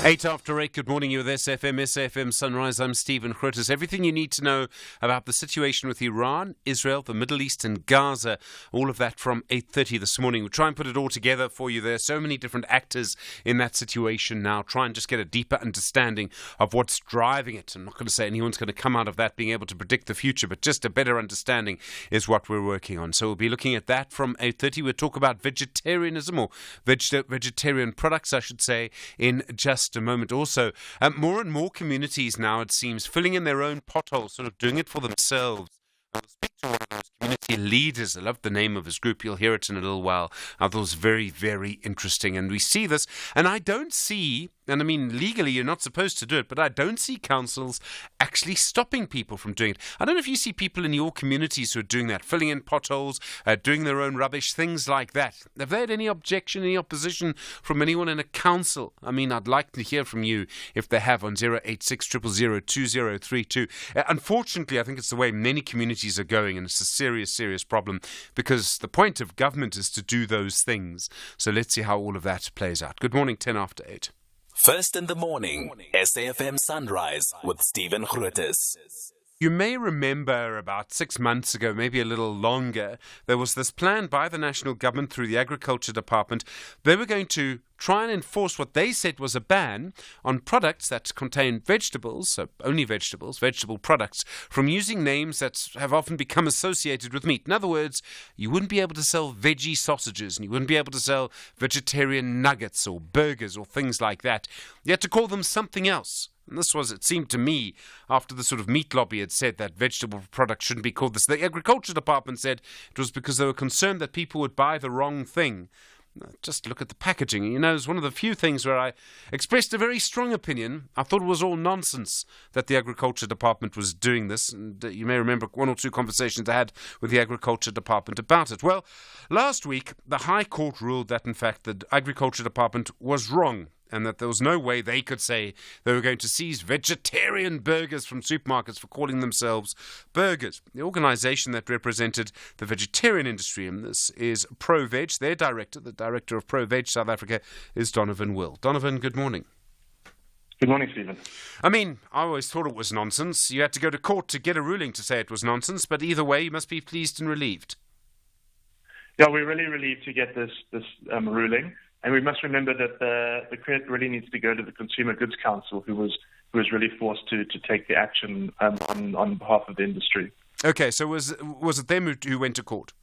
8 after 8, good morning, you're with SAFM Sunrise. I'm Stephen Grootes. Everything you need to know about the situation with Iran, Israel, the Middle East and Gaza, all of that from 8:30 this morning. We'll try and put it all together for you. There are so many different actors in that situation now. Try and just get a deeper understanding of what's driving it. I'm not going to say anyone's going to come out of that being able to predict the future, but just a better understanding is what we're working on. So we'll be looking at that from 8:30. We'll talk about vegetarianism, or vegetarian products, I should say, in just a moment. Also, more and more communities now, it seems, filling in their own potholes, sort of doing it for themselves. I'll speak to one of those community leaders. I love the name of his group. You'll hear it in a little while. I thought it was very, very interesting. And we see this, and I don't see, and I mean, legally you're not supposed to do it, but I don't see councils actually stopping people from doing it. I don't know if you see people in your communities who are doing that, filling in potholes, doing their own rubbish, things like that. Have they had any objection, any opposition from anyone in a council? I mean, I'd like to hear from you if they have on 086 000 2032. Unfortunately, I think it's the way many communities are going, and it's a serious, serious problem, because the point of government is to do those things. So let's see how all of that plays out. Good morning, 10 after 8. First in the morning, SAFM Sunrise with Stephen Grootes. You may remember about 6 months ago, maybe a little longer, there was this plan by the national government through the Agriculture Department. They were going to try and enforce what they said was a ban on products that contain vegetables, so only vegetables, vegetable products, from using names that have often become associated with meat. In other words, you wouldn't be able to sell veggie sausages, and you wouldn't be able to sell vegetarian nuggets or burgers or things like that. You had to call them something else. And this was, it seemed to me, after the sort of meat lobby had said that vegetable products shouldn't be called this. The Agriculture Department said it was because they were concerned that people would buy the wrong thing. Just look at the packaging. You know, it's one of the few things where I expressed a very strong opinion. I thought it was all nonsense that the Agriculture Department was doing this. And you may remember one or two conversations I had with the Agriculture Department about it. Well, last week, the High Court ruled that, in fact, the Agriculture Department was wrong, and that there was no way they could say they were going to seize vegetarian burgers from supermarkets for calling themselves burgers. The organisation that represented the vegetarian industry in this is ProVeg. Their director, the director of ProVeg South Africa, is Donovan Will. Donovan, good morning. Good morning, Stephen. I mean, I always thought it was nonsense. You had to go to court to get a ruling to say it was nonsense, but either way, you must be pleased and relieved. Yeah, we're really relieved to get this ruling. And we must remember that the credit really needs to go to the Consumer Goods Council, who was really forced to take the action on behalf of the industry. Okay, so was it them who went to court?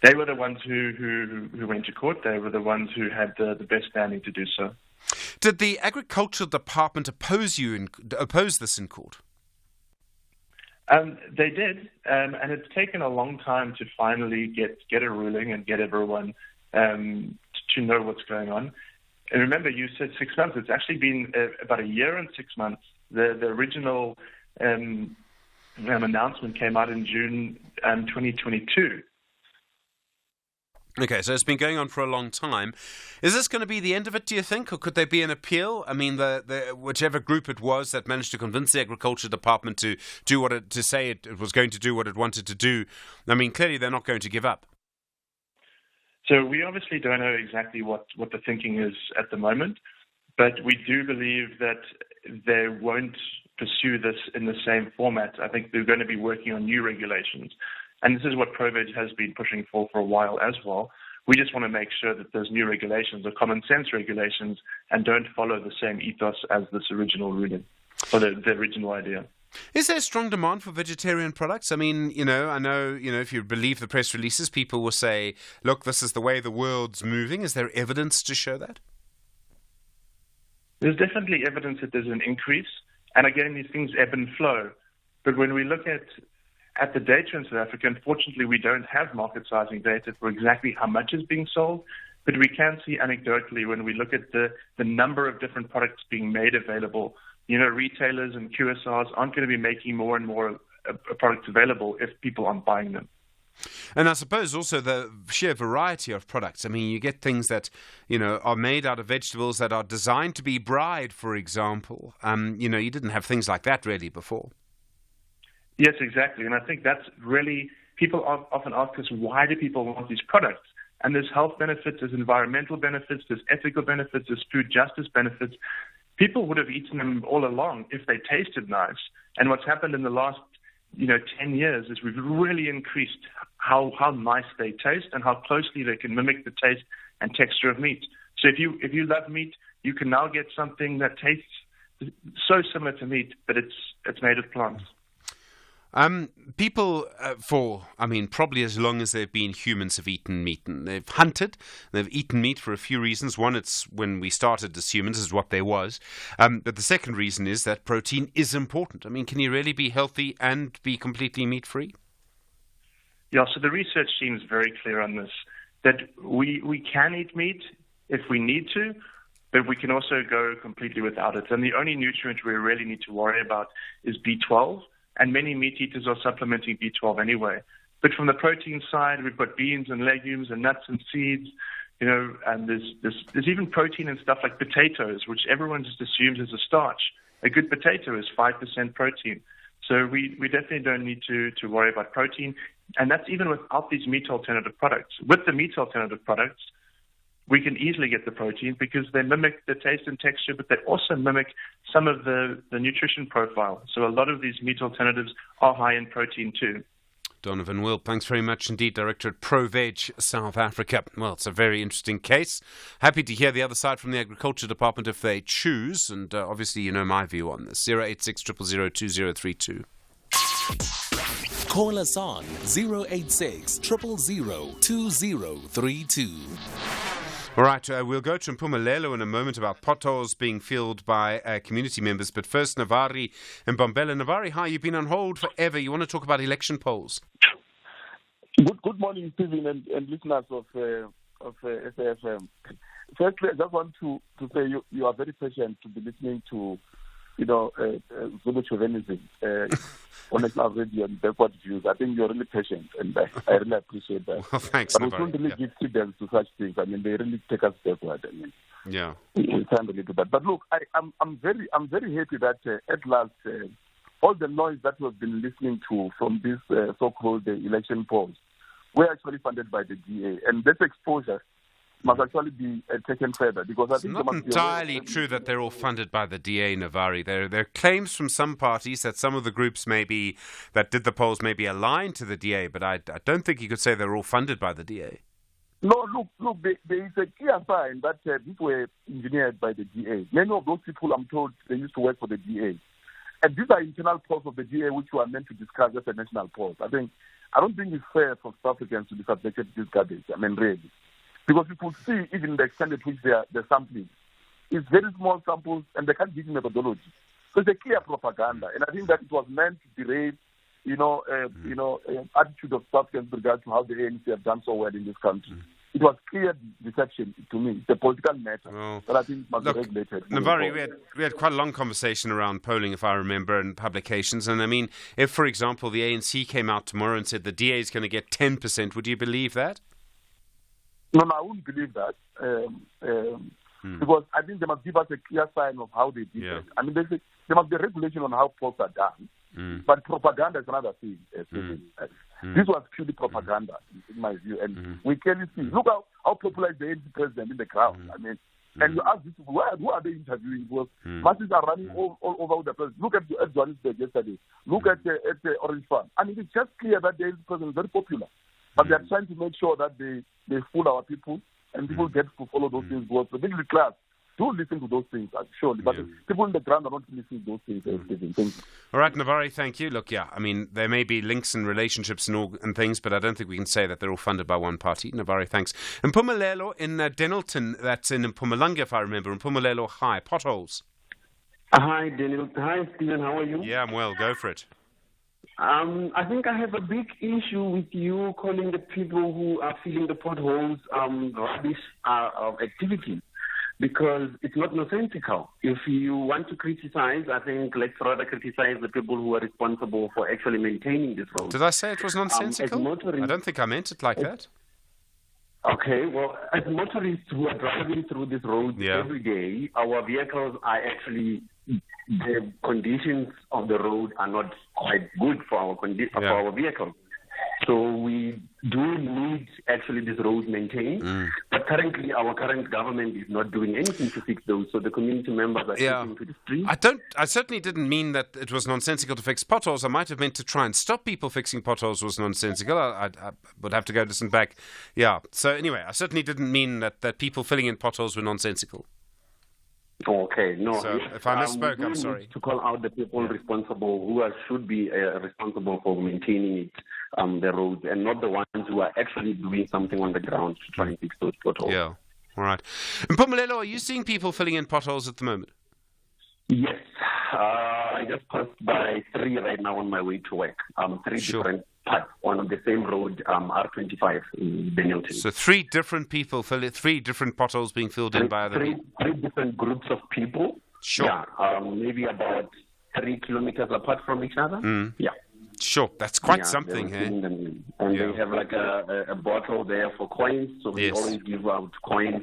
They were the ones who went to court. They were the ones who had the best standing to do so. Did the Agricultural Department oppose this in court? They did, and it's taken a long time to finally get a ruling and get everyone to know what's going on. And remember, you said 6 months. It's actually been about a year and 6 months. The original announcement came out in June 2022. Okay, so it's been going on for a long time. Is this going to be the end of it, do you think, or could there be an appeal? I mean, the whichever group it was that managed to convince the Agriculture Department to say it was going to do what it wanted to do, I mean, clearly they're not going to give up. So we obviously don't know exactly what the thinking is at the moment, but we do believe that they won't pursue this in the same format. I think they're going to be working on new regulations. And this is what ProVeg has been pushing for a while as well. We just want to make sure that those new regulations are common sense regulations and don't follow the same ethos as this original ruling, or the original idea. Is there strong demand for vegetarian products? I mean, I know, if you believe the press releases, people will say, look, this is the way the world's moving. Is there evidence to show that? There's definitely evidence that there's an increase. And again, these things ebb and flow. But when we look at the data in South Africa, unfortunately, we don't have market sizing data for exactly how much is being sold. But we can see anecdotally when we look at the number of different products being made available, retailers and QSRs aren't going to be making more and more products available if people aren't buying them. And I suppose also the sheer variety of products. I mean, you get things that, are made out of vegetables that are designed to be dried, for example. You didn't have things like that really before. Yes, exactly. And I think that's really, people often ask us, why do people want these products? And there's health benefits, there's environmental benefits, there's ethical benefits, there's food justice benefits. People would have eaten them all along if they tasted nice. And what's happened in the last 10 years is we've really increased how nice they taste and how closely they can mimic the taste and texture of meat. So if you love meat, you can now get something that tastes so similar to meat, but it's made of plants. People, probably as long as they've been humans, have eaten meat. And they've hunted, they've eaten meat for a few reasons. One, it's when we started as humans, is what there was. But the second reason is that protein is important. I mean, can you really be healthy and be completely meat-free? Yeah, so the research seems very clear on this, that we can eat meat if we need to, but we can also go completely without it. And the only nutrient we really need to worry about is B12. And many meat eaters are supplementing B12 anyway. But from the protein side, we've got beans and legumes and nuts and seeds, and there's even protein in stuff like potatoes, which everyone just assumes is a starch. A good potato is 5% protein. So we definitely don't need to worry about protein. And that's even without these meat alternative products. With the meat alternative products, we can easily get the protein because they mimic the taste and texture, but they also mimic some of the nutrition profile. So a lot of these meat alternatives are high in protein too. Donovan Will, thanks very much indeed, Director at ProVeg South Africa. Well, it's a very interesting case. Happy to hear the other side from the Agriculture Department if they choose, and obviously you know my view on this. 086 000 2032. Call us on 086 000 2032. All right, we'll go to Mpumalelo in a moment about potholes being filled by community members. But first, Navari and Bombela. Navari, hi, you've been on hold forever. You want to talk about election polls? Good morning, Stephen and listeners of SAFM. Firstly, I just want to say you are very patient to be listening to, Zulu chauvinism on National Radio and backward views. I think you're really patient, and I really appreciate that. Well, thanks, but we don't really give credence to such things. I mean, they really take us backward. I mean, yeah, we can't really do that. But look, I'm very happy that at last all the noise that we've been listening to from these so-called election polls were actually funded by the DA, and this exposure must actually be taken further, because I think it's not entirely true that they're all funded by the DA, Navari. There are claims from some parties that some of the groups that did the polls may be aligned to the DA, but I don't think you could say they're all funded by the DA. No, look, there is a clear sign that these were engineered by the DA. Many of those people, I'm told, they used to work for the DA. And these are internal polls of the DA which were meant to discuss as a national polls. I don't think it's fair for South Africans to be subjected to this garbage. Really. Because you could see even the extent at which they're sampling. It's very small samples and they can't give you methodology. So it's a clear propaganda. And I think that it was meant to derail, attitude of South Africans with regard to how the ANC have done so well in this country. It was clear deception to me. It's a political matter that I think must be regulated. Navari, we had quite a long conversation around polling, if I remember, and publications. And I mean, if, for example, the ANC came out tomorrow and said the DA is going to get 10%, would you believe that? No, I wouldn't believe that. Because I think they must give us a clear sign of how they did it. I mean, there must be a regulation on how polls are done. But propaganda is another thing. This was purely propaganda, in my view. And we clearly see. Look how popular is the ANC president in the crowd. I mean, and you ask these people, who are they interviewing? Because masses are running all over the place. Look at Johannesburg yesterday. Look at Orange Farm. I mean, it's just clear that the ANC president is very popular. But they're trying to make sure that they fool our people and people get to follow those things. Because the middle class do listen to those things, surely. But people in the ground are not listening to those things. Thank you. All right, Navari, thank you. Look, I mean, there may be links and relationships and things, but I don't think we can say that they're all funded by one party. Navari, thanks. Mpumelelo in Denilton, that's in Mpumalanga, if I remember. Mpumelelo High, potholes. Hi, Daniel. Hi, Stephen. How are you? Yeah, I'm well. Go for it. I think I have a big issue with you calling the people who are filling the potholes rubbish activity, because it's not nonsensical. If you want to criticize, I think let's rather criticize the people who are responsible for actually maintaining this road. Did I say it was nonsensical? I don't think I meant it like that. Okay, well, as motorists who are driving through this road every day, our vehicles are actually, the conditions of the road are not quite good for our vehicles. So we do need actually this road maintained. But currently our current government is not doing anything to fix those. So the community members are taking to the street. I certainly didn't mean that it was nonsensical to fix potholes. I might have meant to try and stop people fixing potholes was nonsensical. I would have to go listen back. Yeah. So anyway, I certainly didn't mean that people filling in potholes were nonsensical. Okay, no. So if I misspoke, I'm sorry. Need to call out the people responsible who should be responsible for maintaining it, the roads, and not the ones who are actually doing something on the ground to try and fix those potholes. Yeah, all right. Mpumelelo, are you seeing people filling in potholes at the moment? Yes. I just passed by 3 right now on my way to work. 3 different parts on the same road, R25 in Denilton. So 3 different people, 3 different potholes being filled in by other people? 3 different groups of people. Sure. Yeah, maybe about 3 kilometers apart from each other. Yeah. Sure, that's quite something. And they have like a bottle there for coins, so we always give out coins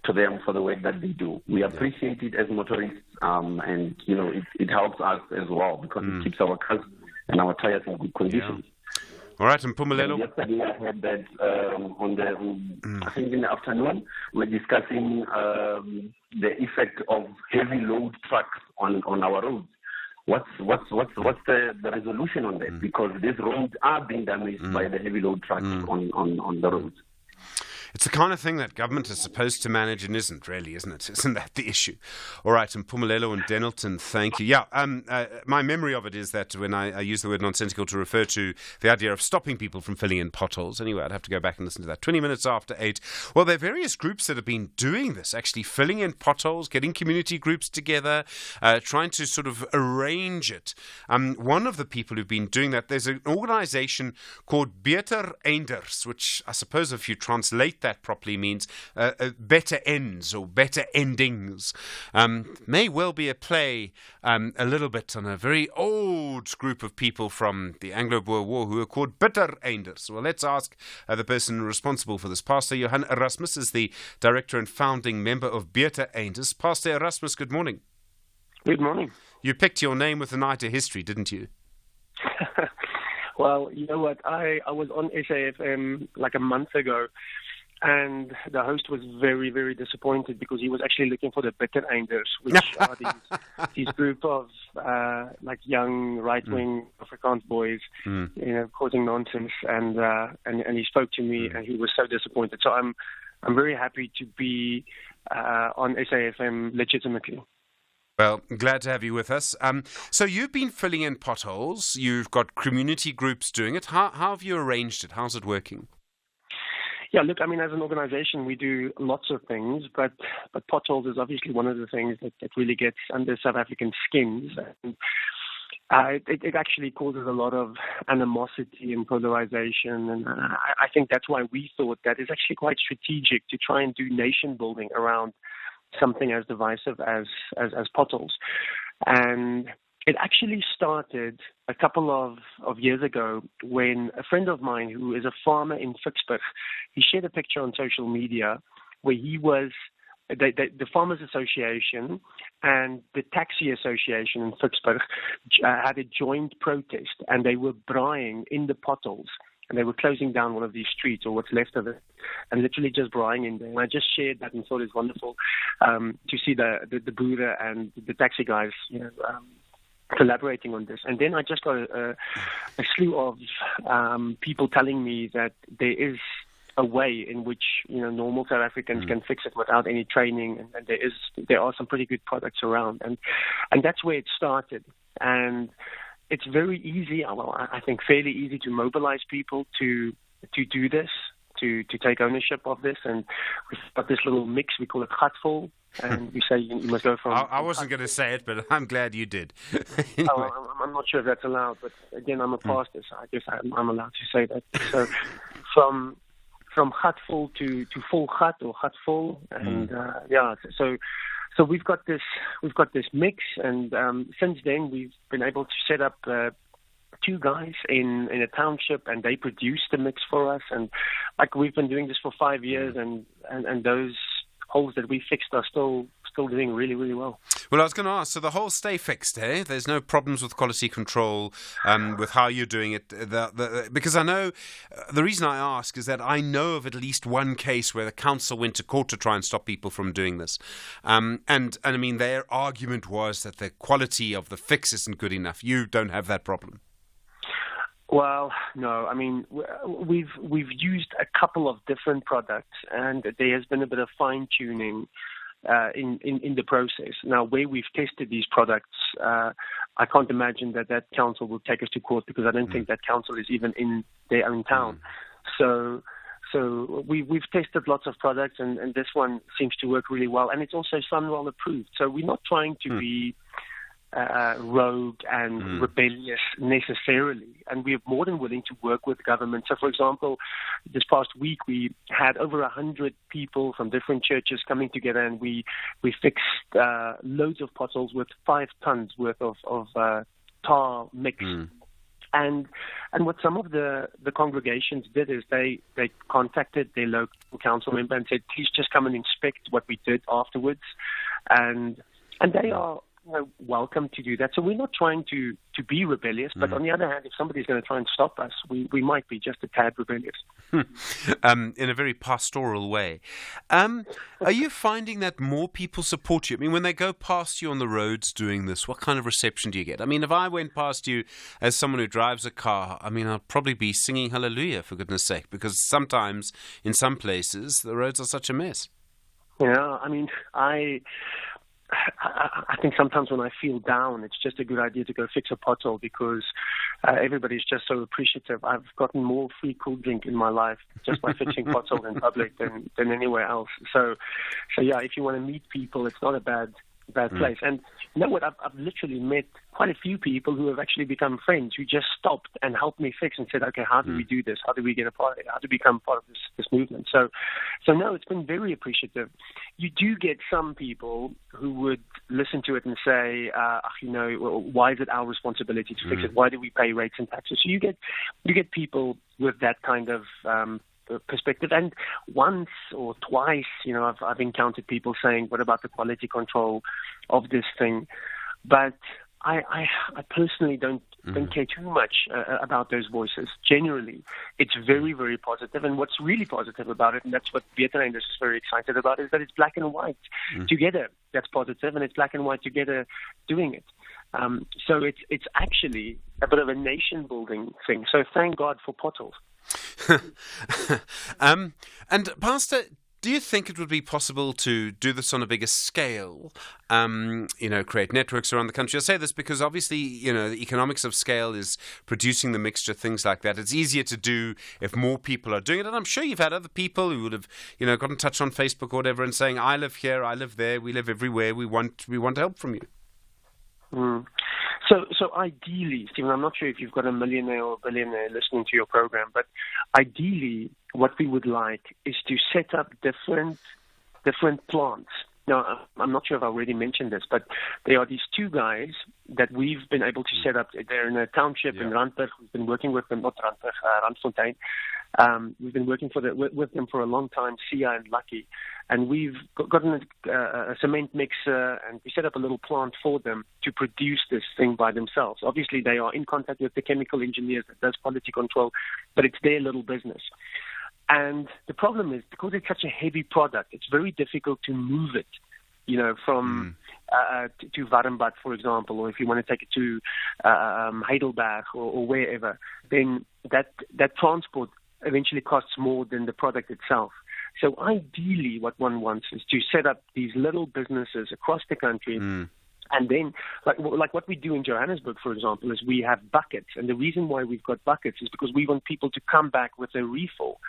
to them for the work that they do. We appreciate it as motorists, and it helps us as well because it keeps our cars and our tires in good condition. All right, and Mpumelelo. Yesterday I heard that I think in the afternoon we're discussing the effect of heavy load trucks on our roads. What's the resolution on that? Because these roads are being damaged by the heavy load trucks on the roads. It's the kind of thing that government is supposed to manage and isn't, really, isn't it? Isn't that the issue? All right, and Mpumelelo and Denilton, thank you. Yeah, my memory of it is that when I use the word nonsensical to refer to the idea of stopping people from filling in potholes. Anyway, I'd have to go back and listen to that. 20 minutes after 8. Well, there are various groups that have been doing this, actually filling in potholes, getting community groups together, trying to sort of arrange it. One of the people who've been doing that, there's an organisation called Beter Einders, which I suppose if you translate that properly means better ends or better endings. May well be a play a little bit on a very old group of people from the Anglo-Boer War who are called Beter Einders. Well, let's ask the person responsible for this. Pastor Johan Erasmus is the director and founding member of Beter Einders. Pastor Erasmus, good morning. Good morning. You picked your name with an eye to history, didn't you? Well, you know what? I was on SAFM like a month ago, And the host was very, very disappointed because he was actually looking for the bittereinders, which are these group of like young right-wing Afrikaans boys, causing nonsense. And he spoke to me, and he was so disappointed. So I'm very happy to be on SAFM legitimately. Well, glad to have you with us. So you've been filling in potholes. You've got community groups doing it. How have you arranged it? How's it working? Yeah, look, I mean, as an organization, we do lots of things, but potholes is obviously one of the things that really gets under South African skins. And, it actually causes a lot of animosity and polarization, and I think that's why we thought that it's actually quite strategic to try and do nation building around something as divisive as potholes. And it actually started a couple of years ago when a friend of mine who is a farmer in Ficksburg, he shared a picture on social media where he was, the Farmers Association and the Taxi Association in Ficksburg had a joint protest, and they were braaiing in the potholes. And they were closing down one of these streets, or what's left of it, and literally just braaiing in there. And I just shared that and thought it was wonderful to see the Boere and the taxi guys, collaborating on this. And then I just got a slew of people telling me that there is a way in which normal South Africans can fix it without any training, and there are some pretty good products around, and that's where it started. And it's very easy, well, I think fairly easy to mobilize people to do this, to take ownership of this. And we've got this little mix, we call it gatvol, and we say you must go from... I wasn't going to say it, but I'm glad you did. Anyway. I'm not sure if that's allowed, but again, I'm a pastor, so I guess I'm allowed to say that. So from gatvol to full gat or gatvol, and So we've got this mix, and since then we've been able to set up 2 guys in a township, and they produce the mix for us. And like we've been doing this for 5 years, and those holes that we fixed are still doing really, really well. Well, I was going to ask, so the holes stay fixed, eh? There's no problems with quality control, with how you're doing it, because I know, the reason I ask is that I know of at least one case where the council went to court to try and stop people from doing this. And I mean, their argument was that the quality of the fix isn't good enough. You don't have that problem. Well, no. I mean, we've used a couple of different products, and there has been a bit of fine-tuning in the process. Now, where we've tested these products, I can't imagine that council will take us to court, because I don't think that council is even in their own town. So we've tested lots of products, and this one seems to work really well, and it's also Sunwell approved. So we're not trying to be rogue and rebellious necessarily, and we're more than willing to work with government. So, for example, this past week we had over 100 people from different churches coming together, and we fixed loads of potholes with 5 tons worth of tar mix. And what some of the congregations did is they contacted their local council member and said, please just come and inspect what we did afterwards, and they are welcome to do that. So we're not trying to be rebellious, but on the other hand, if somebody's going to try and stop us, we might be just a tad rebellious. In a very pastoral way. Are you finding that more people support you? I mean, when they go past you on the roads doing this, what kind of reception do you get? I mean, if I went past you as someone who drives a car, I mean, I'd probably be singing hallelujah, for goodness sake, because sometimes, in some places, the roads are such a mess. Yeah, I mean, I think sometimes when I feel down, it's just a good idea to go fix a pothole, because everybody's just so appreciative. I've gotten more free cool drink in my life just by fixing potholes in public than anywhere else. So yeah, if you want to meet people, it's not a bad place. And you know what? I've literally met quite a few people who have actually become friends, who just stopped and helped me fix and said, okay, how do we do this? How do we get a part of it? How do we become part of this movement? So no, it's been very appreciative. You do get some people who would listen to it and say, why is it our responsibility to fix it? Why do we pay rates and taxes? So you get people with that kind of perspective. And once or twice, I've encountered people saying, what about the quality control of this thing? But I personally don't care too much about those voices. Generally, it's very, very positive. And what's really positive about it, and that's what Beter is very excited about, is that it's black and white together. That's positive, and it's black and white together doing it. So it's actually a bit of a nation-building thing. So thank God for potholes. And Pastor, do you think it would be possible to do this on a bigger scale? Create networks around the country. I say this because obviously, the economics of scale is producing the mixture, things like that. It's easier to do if more people are doing it. And I'm sure you've had other people who would have, got in touch on Facebook or whatever and saying, I live here, I live there, we live everywhere, we want help from you. So ideally, Stephen, I'm not sure if you've got a millionaire or a billionaire listening to your program, but ideally, what we would like is to set up different plants. Now, I'm not sure if I already mentioned this, but there are these two guys that we've been able to set up. They're in a township in Randburg. We've been working with them, not Randburg, Randfontein. We've been working with them for a long time, Sia and Lucky. And we've gotten a cement mixer, and we set up a little plant for them to produce this thing by themselves. Obviously, they are in contact with the chemical engineers that does quality control, but it's their little business. And the problem is, because it's such a heavy product, it's very difficult to move it, from to Warmbad, for example, or if you want to take it to Heidelberg or wherever, then that transport eventually costs more than the product itself. So ideally, what one wants is to set up these little businesses across the country. And then, like what we do in Johannesburg, for example, is we have buckets. And the reason why we've got buckets is because we want people to come back with a refill.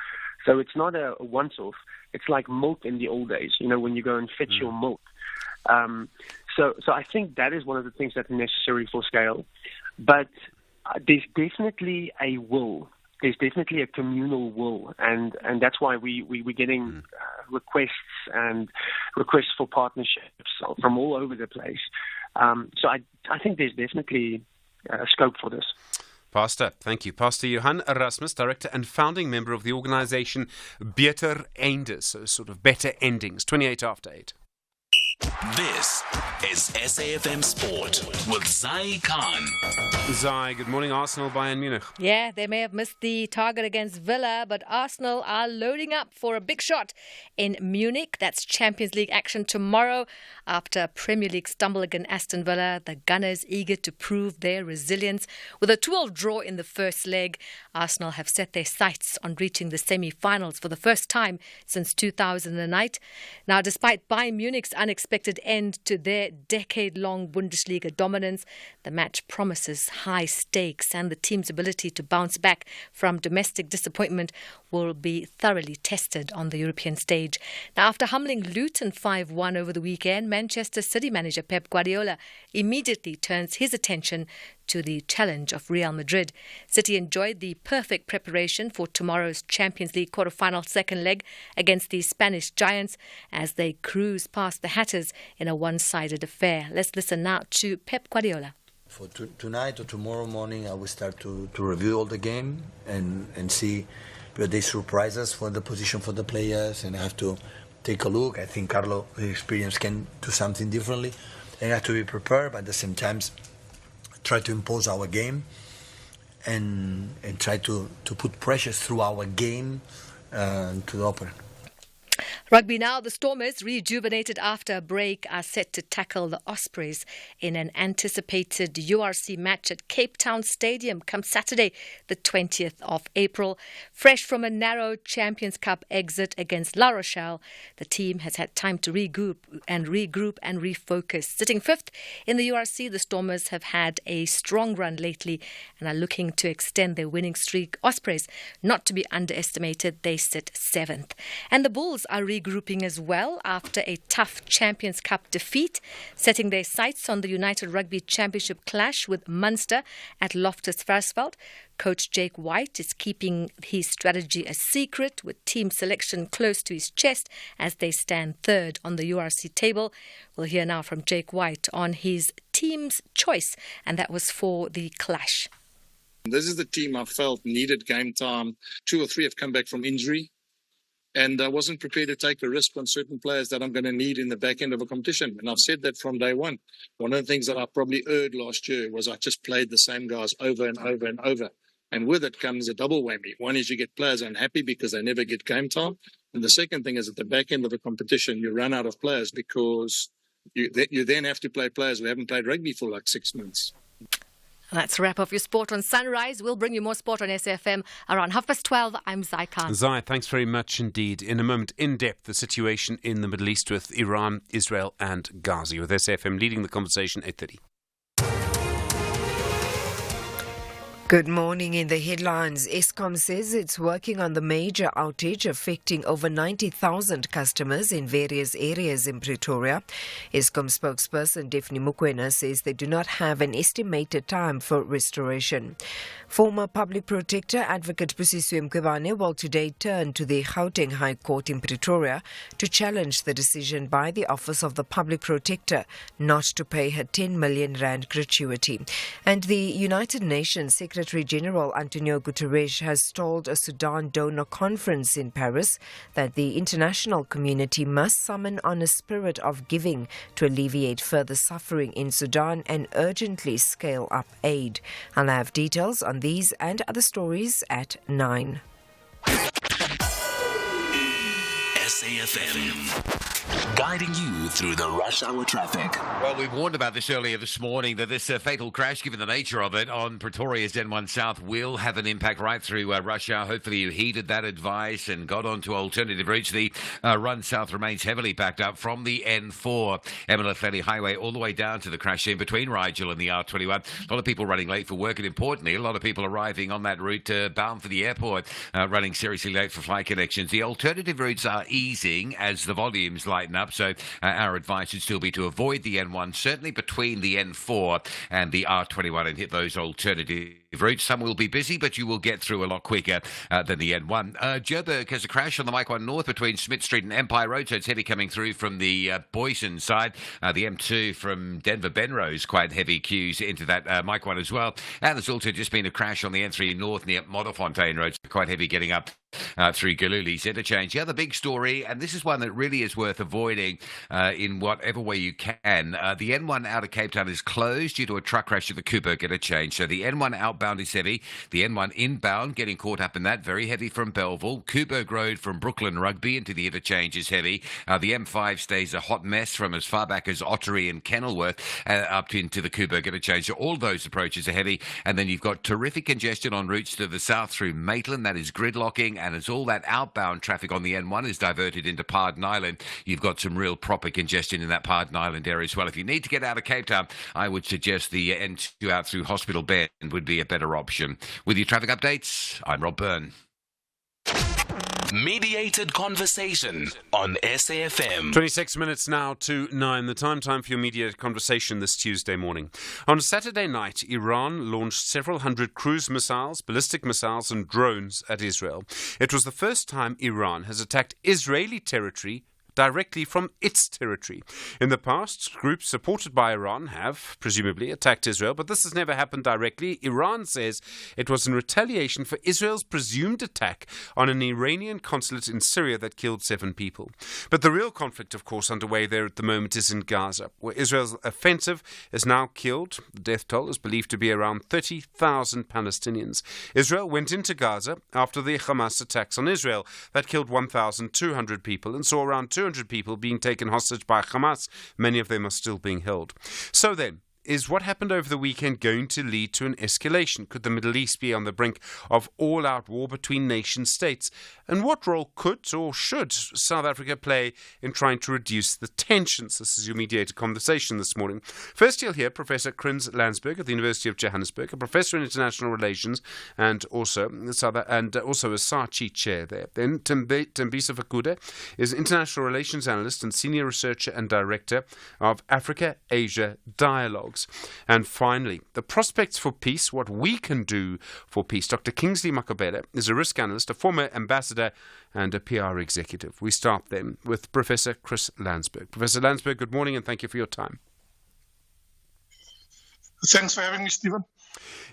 So it's not a once-off. It's like milk in the old days, when you go and fetch your milk. So I think that is one of the things that's necessary for scale. But there's definitely a will. There's definitely a communal will, and that's why we're getting requests for partnerships from all over the place. So I think there's definitely scope for this. Pastor, thank you. Pastor Johan Erasmus, director and founding member of the organisation Beter Eindes, so sort of better endings, 28 after 8. This is SAFM Sport with Zai Khan. Zai, good morning. Arsenal, Bayern Munich. Yeah, they may have missed the target against Villa, but Arsenal are loading up for a big shot in Munich. That's Champions League action tomorrow. After a Premier League stumble against Aston Villa, the Gunners eager to prove their resilience. With a 2-2 draw in the first leg, Arsenal have set their sights on reaching the semi-finals for the first time since 2008. Now, despite Bayern Munich's unexpected end to their decade-long Bundesliga dominance, the match promises high stakes, and the team's ability to bounce back from domestic disappointment will be thoroughly tested on the European stage. Now, after humbling Luton 5-1 over the weekend, Manchester City manager Pep Guardiola immediately turns his attention to the challenge of Real Madrid. City enjoyed the perfect preparation for tomorrow's Champions League quarter-final second leg against the Spanish giants as they cruise past the Hatters in a one-sided affair. Let's listen now to Pep Guardiola. For tonight or tomorrow morning, I will start to review all the game and see where they surprise us for the position for the players, and I have to take a look. I think Carlo, with experience, can do something differently, and I have to be prepared, but at the same time try to impose our game and try to put pressures through our game to the opponent. Rugby now. The Stormers, rejuvenated after a break, are set to tackle the Ospreys in an anticipated URC match at Cape Town Stadium come Saturday, the 20th of April. Fresh from a narrow Champions Cup exit against La Rochelle, the team has had time to regroup and refocus. Sitting fifth in the URC, the Stormers have had a strong run lately and are looking to extend their winning streak. Ospreys, not to be underestimated, they sit seventh. And the Bulls are regrouping as well after a tough Champions Cup defeat, setting their sights on the United Rugby Championship clash with Munster at Loftus Versfeld. Coach Jake White is keeping his strategy a secret, with team selection close to his chest as they stand third on the URC table. We'll hear now from Jake White on his team's choice, and that was for the clash. This is the team I felt needed game time. 2 or 3 have come back from injury. And I wasn't prepared to take a risk on certain players that I'm going to need in the back end of a competition. And I've said that from day one. One of the things that I probably erred last year was I just played the same guys over and over and over. And with it comes a double whammy. One is you get players unhappy because they never get game time. And the second thing is at the back end of a competition, you run out of players because you then have to play players who haven't played rugby for like 6 months. That's a wrap of your sport on Sunrise. We'll bring you more sport on SAFM around 12:30. I'm Zai Khan. Zai, thanks very much indeed. In a moment, in depth, the situation in the Middle East with Iran, Israel and Gaza, with SAFM leading the conversation 8:30. Good morning. In the headlines, Eskom says it's working on the major outage affecting over 90,000 customers in various areas in Pretoria. Eskom spokesperson Daphne Mukwena says they do not have an estimated time for restoration. Former Public Protector Advocate Busisiwe Mkhwebane will today turn to the Gauteng High Court in Pretoria to challenge the decision by the Office of the Public Protector not to pay her 10 million rand gratuity. And the United Nations Secretary General Antonio Guterres has stalled a Sudan donor conference in Paris that the international community must summon on a spirit of giving to alleviate further suffering in Sudan and urgently scale up aid. I'll have details on these and other stories at 9. SAFM, guiding you through the rush hour traffic. Well, we warned about this earlier this morning that this fatal crash, given the nature of it, on Pretoria's N1 South will have an impact right through rush hour. Hopefully you heeded that advice and got onto alternative routes. The run south remains heavily backed up from the N4, Eminathleti Highway, all the way down to the crash scene between Rigel and the R21. A lot of people running late for work, and importantly, a lot of people arriving on that route bound for the airport, running seriously late for flight connections. The alternative routes are easing as the volumes lighten up, so our advice would still be to avoid the N1, certainly between the N4 and the R21, and hit those alternative routes. Some will be busy, but you will get through a lot quicker than the N1. Joburg has a crash on the Mike 1 North between Smith Street and Empire Road, so it's heavy coming through from the Boyson side. The M2 from Denver Benrose, quite heavy queues into that Mike 1 as well. And there's also just been a crash on the N3 North near Modderfontein Road, so quite heavy getting up through Galuli's interchange. The other big story, and this is one that really is worth avoiding in whatever way you can, the N1 out of Cape Town is closed due to a truck crash at the Coburg interchange. So the N1 outbound is heavy. The N1 inbound, getting caught up in that, very heavy from Belleville. Coburg Road from Brooklyn Rugby into the interchange is heavy. The M5 stays a hot mess from as far back as Ottery and Kenilworth up into the Coburg interchange. So all those approaches are heavy. And then you've got terrific congestion on routes to the south through Maitland. That is gridlocking. And as all that outbound traffic on the N1 is diverted into Pardon Island, you've got some real proper congestion in that Pardon Island area as well. If you need to get out of Cape Town, I would suggest the N2 out through Hospital Bend would be a better option. With your traffic updates, I'm Rob Byrne. Mediated conversation on SAFM. 26 minutes now to 9. The time for your mediated conversation this Tuesday morning. On Saturday night, Iran launched several hundred cruise missiles, ballistic missiles and drones at Israel. It was the first time Iran has attacked Israeli territory directly from its territory. In the past, groups supported by Iran have, presumably, attacked Israel, but this has never happened directly. Iran says it was in retaliation for Israel's presumed attack on an Iranian consulate in Syria that killed 7 people. But the real conflict, of course, underway there at the moment is in Gaza, where Israel's offensive has now killed, the death toll is believed to be around 30,000 Palestinians. Israel went into Gaza after the Hamas attacks on Israel that killed 1,200 people and saw around 200 people being taken hostage by Hamas. Many of them are still being held. So then, is what happened over the weekend going to lead to an escalation? Could the Middle East be on the brink of all-out war between nation states? And what role could or should South Africa play in trying to reduce the tensions? This is your mediated conversation this morning. First, you'll hear Professor Grootes Landsberg at the University of Johannesburg, a professor in international relations and also a SACHI chair there. Then Tembisa Fakude is international relations analyst and senior researcher and director of Africa-Asia Dialogue. And finally, the prospects for peace, what we can do for peace. Dr. Kingsley Makabela is a risk analyst, a former ambassador and a PR executive. We start then with Professor Grootes Landsberg. Professor Landsberg, good morning and thank you for your time. Thanks for having me, Stephen.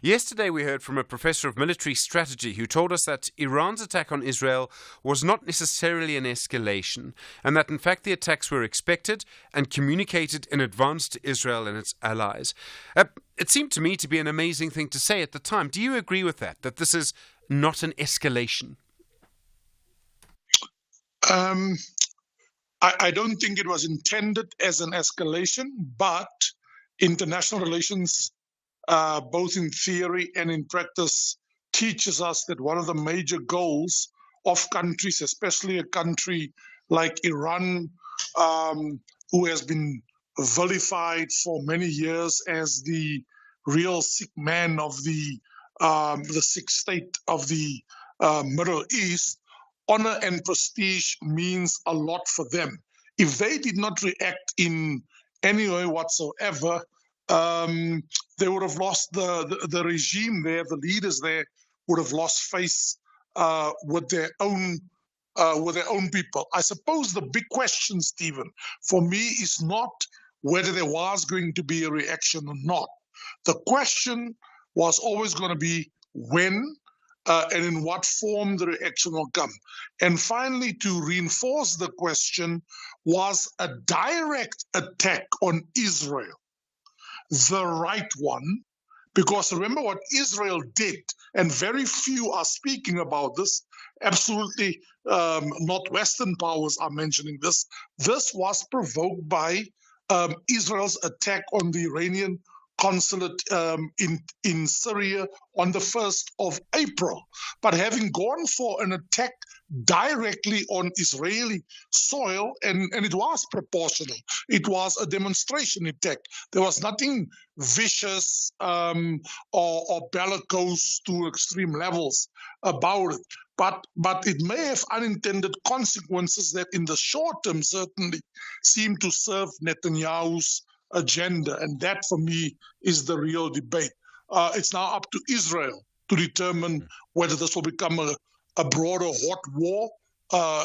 Yesterday we heard from a professor of military strategy who told us that Iran's attack on Israel was not necessarily an escalation, and that in fact the attacks were expected and communicated in advance to Israel and its allies. It seemed to me to be an amazing thing to say at the time. Do you agree with that this is not an escalation? I don't think it was intended as an escalation, but international relations, both in theory and in practice, teaches us that one of the major goals of countries, especially a country like Iran, who has been vilified for many years as the real sick man of the sick state of the Middle East, honor and prestige means a lot for them. If they did not react in any way whatsoever, they would have lost the regime there, the leaders there would have lost face with their own people. I suppose the big question, Stephen, for me is not whether there was going to be a reaction or not. The question was always going to be when and in what form the reaction will come. And finally, to reinforce the question, was a direct attack on Israel the right one? Because remember what Israel did, and very few are speaking about this, absolutely not Western powers are mentioning this. This was provoked by Israel's attack on the Iranian consulate in Syria on the 1st of April. But having gone for an attack directly on Israeli soil, and it was proportional. It was a demonstration attack. There was nothing vicious or bellicose to extreme levels about it. But it may have unintended consequences that in the short term certainly seem to serve Netanyahu's agenda. And that, for me, is the real debate. It's now up to Israel to determine whether this will become a broader hot war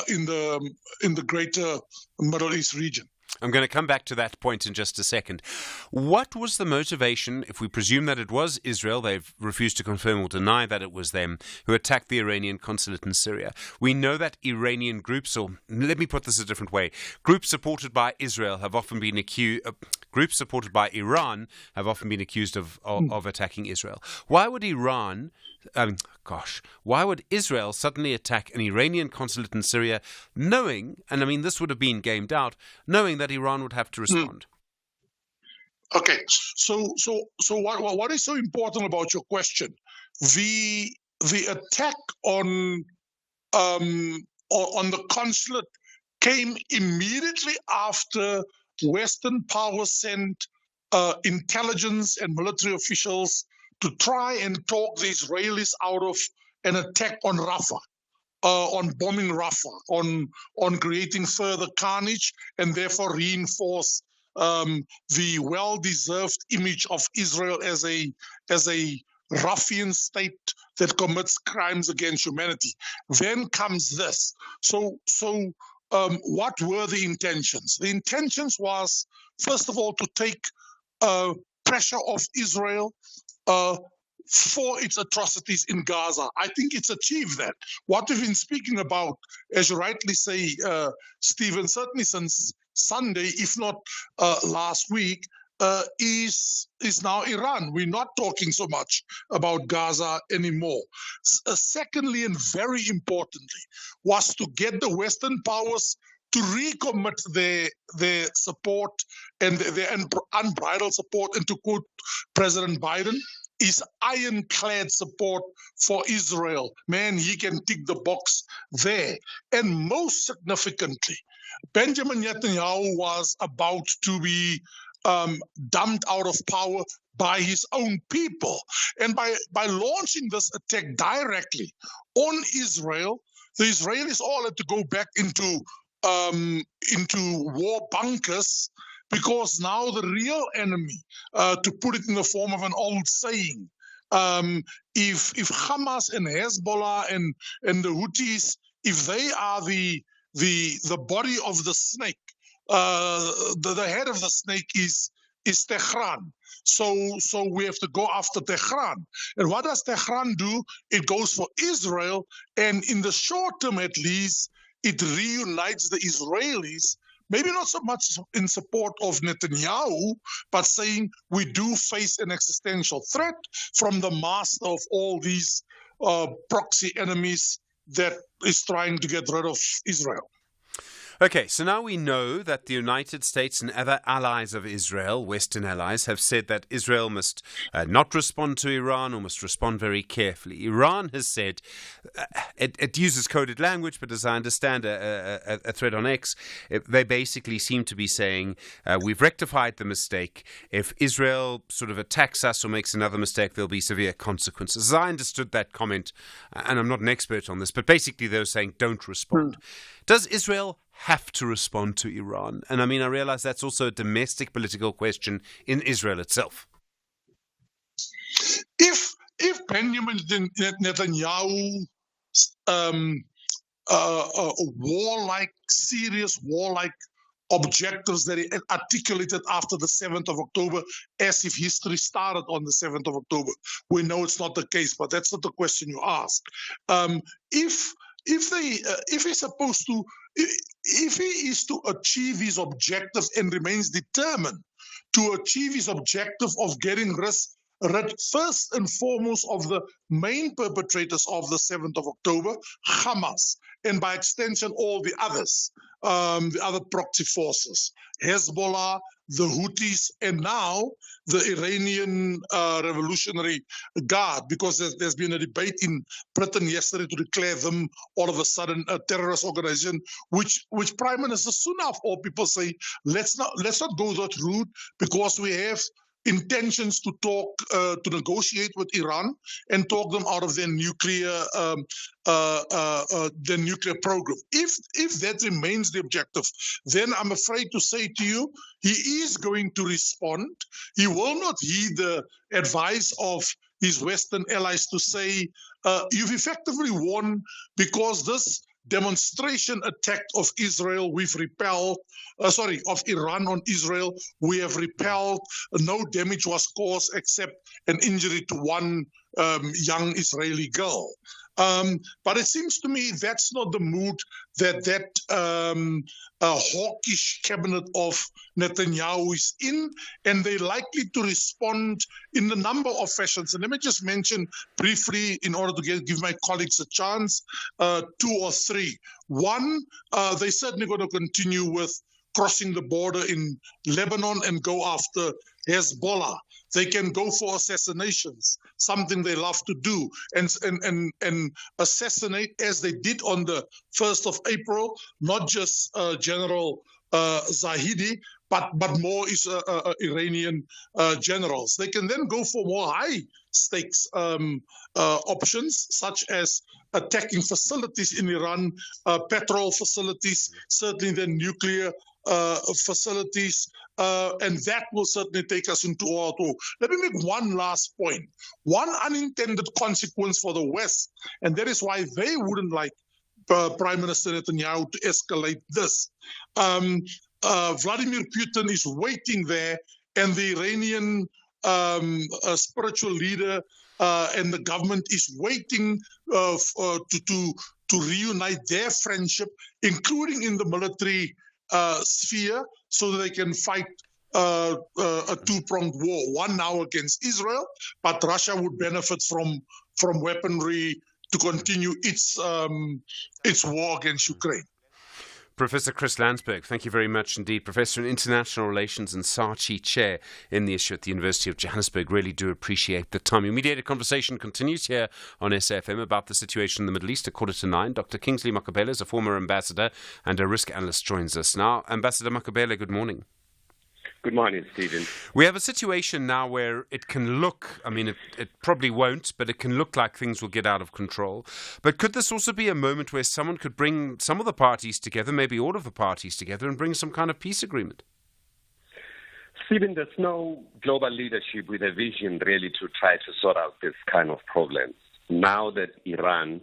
in the greater Middle East region. I'm going to come back to that point in just a second. What was the motivation, if we presume that it was Israel, they've refused to confirm or deny that it was them, who attacked the Iranian consulate in Syria? We know that Iranian groups, or let me put this a different way, groups supported by Israel have often been accused, groups supported by Iran have often been accused of attacking Israel. Why would why would Israel suddenly attack an Iranian consulate in Syria, knowing, and I mean this would have been gamed out, knowing that Iran would have to respond? Okay, so what is so important about your question? The attack on the consulate came immediately after Western powers sent intelligence and military officials to try and talk the Israelis out of an attack on Rafah, on bombing Rafah, on creating further carnage, and therefore reinforce the well-deserved image of Israel as a ruffian state that commits crimes against humanity. Then comes this. So what were the intentions? The intentions was, first of all, to take pressure off Israel for its atrocities in Gaza. I think it's achieved that. What we've been speaking about, as you rightly say, Stephen, certainly since Sunday, if not last week, is now Iran. We're not talking so much about Gaza anymore. Secondly, and very importantly, was to get the Western powers to recommit their support and their unbridled support, and to quote President Biden, is ironclad support for Israel. Man, he can tick the box there. And most significantly, Benjamin Netanyahu was about to be dumped out of power by his own people. And by launching this attack directly on Israel, the Israelis all had to go back into war bunkers, because now the real enemy, to put it in the form of an old saying, if Hamas and Hezbollah and the Houthis, if they are the body of the snake, the head of the snake is is Tehran. So we have to go after Tehran. And what does Tehran do? It goes for Israel, and in the short term at least, it reunites the Israelis, maybe not so much in support of Netanyahu, but saying we do face an existential threat from the master of all these proxy enemies that is trying to get rid of Israel. Okay, so now we know that the United States and other allies of Israel, Western allies, have said that Israel must not respond to Iran or must respond very carefully. Iran has said, it uses coded language, but as I understand a thread on X, they basically seem to be saying, we've rectified the mistake. If Israel sort of attacks us or makes another mistake, there'll be severe consequences. As I understood that comment, and I'm not an expert on this, but basically they're saying don't respond. Does Israel have to respond to Iran? And I mean, I realize that's also a domestic political question in Israel itself. If Benjamin Netanyahu serious warlike objectives that he articulated after the 7th of October, as if history started on the 7th of October. We know it's not the case, but that's not the question you asked. If he is to achieve his objectives and remains determined to achieve his objective of getting rid first and foremost of the main perpetrators of the 7th of October, Hamas, and by extension all the others, the other proxy forces, Hezbollah, the Houthis, and now the Iranian Revolutionary Guard, because there's been a debate in Britain yesterday to declare them all of a sudden a terrorist organization, which Prime Minister Sunak, or people say, let's not go that route, because we have intentions to talk, to negotiate with Iran and talk them out of their nuclear program. If that remains the objective, then I'm afraid to say to you, he is going to respond. He will not heed the advice of his Western allies to say, you've effectively won because this demonstration attack of Israel, of Iran on Israel, we have repelled. No damage was caused except an injury to one young Israeli girl. But it seems to me that's not the mood that hawkish cabinet of Netanyahu is in, and they're likely to respond in a number of fashions. And let me just mention briefly, in order to give my colleagues a chance, 2 or 3. One, they're certainly going to continue with crossing the border in Lebanon and go after Hezbollah. They can go for assassinations, something they love to do, and assassinate, as they did on the 1st of April, not just General Zahidi, but more Iranian generals. They can then go for more high stakes options, such as attacking facilities in Iran, petrol facilities, certainly the nuclear facilities, and that will certainly take us into World War. Let me make one last point. One unintended consequence for the West, and that is why they wouldn't like Prime Minister Netanyahu to escalate this. Vladimir Putin is waiting there, and the Iranian spiritual leader and the government is waiting to reunite their friendship, including in the military sphere, so that they can fight a two-pronged war. One now against Israel, but Russia would benefit from weaponry to continue its war against Ukraine. Professor Chris Landsberg, thank you very much indeed. Professor in International Relations and Saatchi Chair in the issue at the University of Johannesburg. Really do appreciate the time. Your mediated conversation continues here on SFM about the situation in the Middle East at 8:45. Dr. Kingsley Makabela is a former ambassador and a risk analyst, joins us now. Ambassador Makabela, good morning. Good morning, Stephen. We have a situation now where it can look, I mean, it probably won't, but it can look like things will get out of control. But could this also be a moment where someone could bring some of the parties together, maybe all of the parties together, and bring some kind of peace agreement? Stephen, there's no global leadership with a vision really to try to sort out this kind of problems. Now that Iran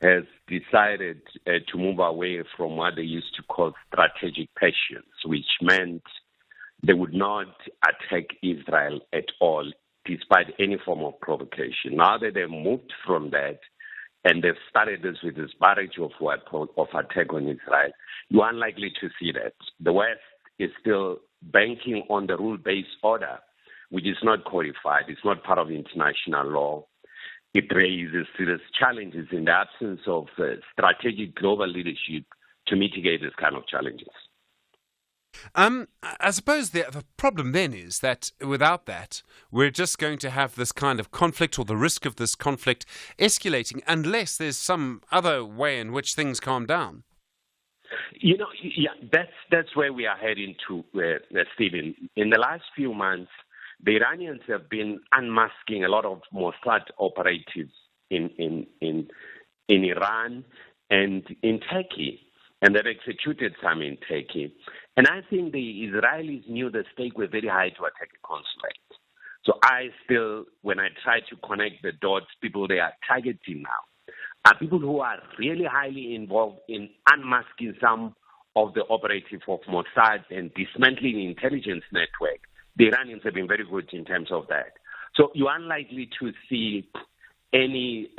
has decided to move away from what they used to call strategic patience, which meant they would not attack Israel at all, despite any form of provocation. Now that they've moved from that and they've started this with this barrage of attack on Israel, you're unlikely to see that. The West is still banking on the rule-based order, which is not codified. It's not part of international law. It raises serious challenges in the absence of strategic global leadership to mitigate this kind of challenges. I suppose the problem then is that without that, we're just going to have this kind of conflict, or the risk of this conflict escalating, unless there's some other way in which things calm down. That's where we are heading to, Stephen. In the last few months, the Iranians have been unmasking a lot of Mossad operatives in Iran and in Turkey, and they've executed some in Turkey. And I think the Israelis knew the stakes were very high to attack a consulate. So when I try to connect the dots, people they are targeting now are people who are really highly involved in unmasking some of the operatives of Mossad and dismantling the intelligence network. The Iranians have been very good in terms of that. So you're unlikely to see any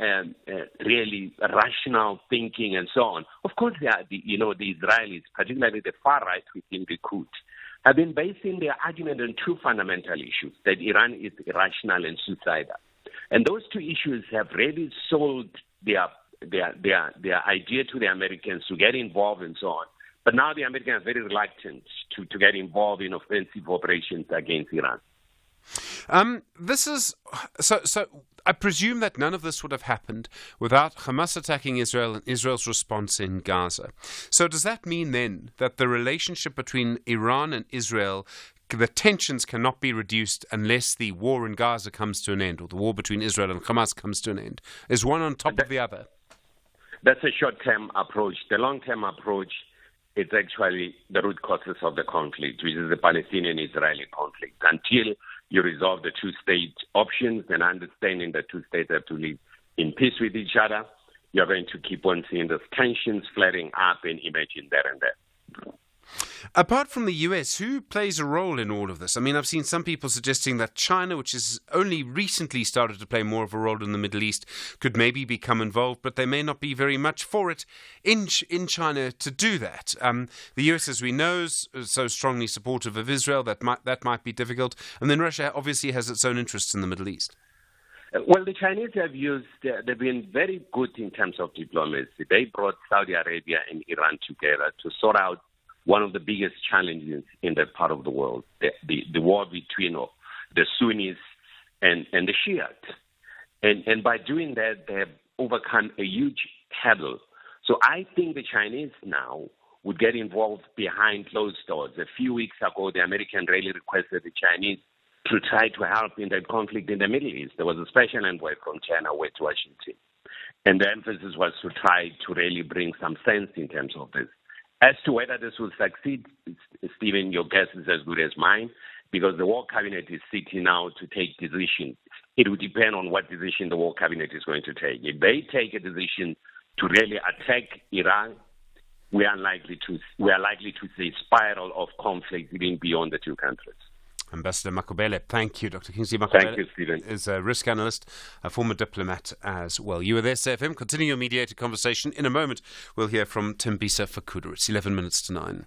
really rational thinking and so on. Of course, the Israelis, particularly the far right within the Grootes, have been basing their argument on two fundamental issues: that Iran is irrational and suicidal, and those two issues have really sold their idea to the Americans to get involved and so on. But now the Americans are very reluctant to get involved in offensive operations against Iran. This is so. I presume that none of this would have happened without Hamas attacking Israel and Israel's response in Gaza. So does that mean then that the relationship between Iran and Israel, the tensions cannot be reduced unless the war in Gaza comes to an end, or the war between Israel and Hamas comes to an end? Is one on top of the other? That's a short-term approach. The long-term approach is actually the root causes of the conflict, which is the Palestinian-Israeli conflict. Until you resolve the two-state options and understanding that two states have to live in peace with each other, you're going to keep on seeing those tensions flaring up and emerging there and there. Apart from the US, who plays a role in all of this? I mean, I've seen some people suggesting that China, which has only recently started to play more of a role in the Middle East, could maybe become involved, but they may not be very much for it in China to do that. The US, as we know, is so strongly supportive of Israel that might be difficult. And then Russia obviously has its own interests in the Middle East. Well, the Chinese they've been very good in terms of diplomacy. They brought Saudi Arabia and Iran together to sort out one of the biggest challenges in that part of the world, the war between the Sunnis and the Shiites. And by doing that, they have overcome a huge hurdle. So I think the Chinese now would get involved behind closed doors. A few weeks ago, the American really requested the Chinese to try to help in that conflict in the Middle East. There was a special envoy from China went to Washington. And the emphasis was to try to really bring some sense in terms of this. As to whether this will succeed, Stephen, your guess is as good as mine, because the War Cabinet is sitting now to take decisions. It will depend on what decision the War Cabinet is going to take. If they take a decision to really attack Iran, we are likely to see a spiral of conflict even beyond the two countries. Ambassador Makubele, thank you. Dr. Kingsley Makubele Thank you, Stephen. Is a risk analyst, a former diplomat as well. You were there, SAFM. Continue your mediated conversation. In a moment, we'll hear from Tembisa Fakura. It's 11 minutes to 9.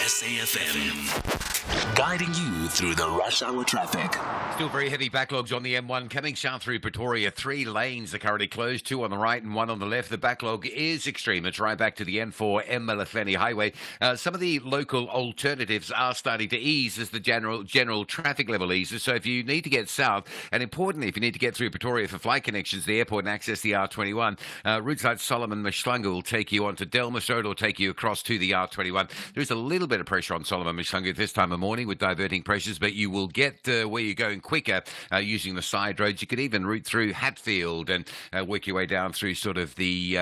SAFM, guiding you through the rush hour traffic. Still very heavy backlogs on the M1 coming south through Pretoria. 3 lanes are currently closed, 2 on the right and 1 on the left. The backlog is extreme. It's right back to the N4 Mmalefeni Highway. Some of the local alternatives are starting to ease as the general traffic level eases. So if you need to get south, and importantly, if you need to get through Pretoria for flight connections, the airport and access the R21, routes like Solomon Mhlanga will take you onto Delmas Road or take you across to the R21. There's a little bit of pressure on Solomon Mhlanga this time of morning with diverting pressures, but you will get where you're going quicker using the side roads. You could even route through Hatfield and work your way down through sort of the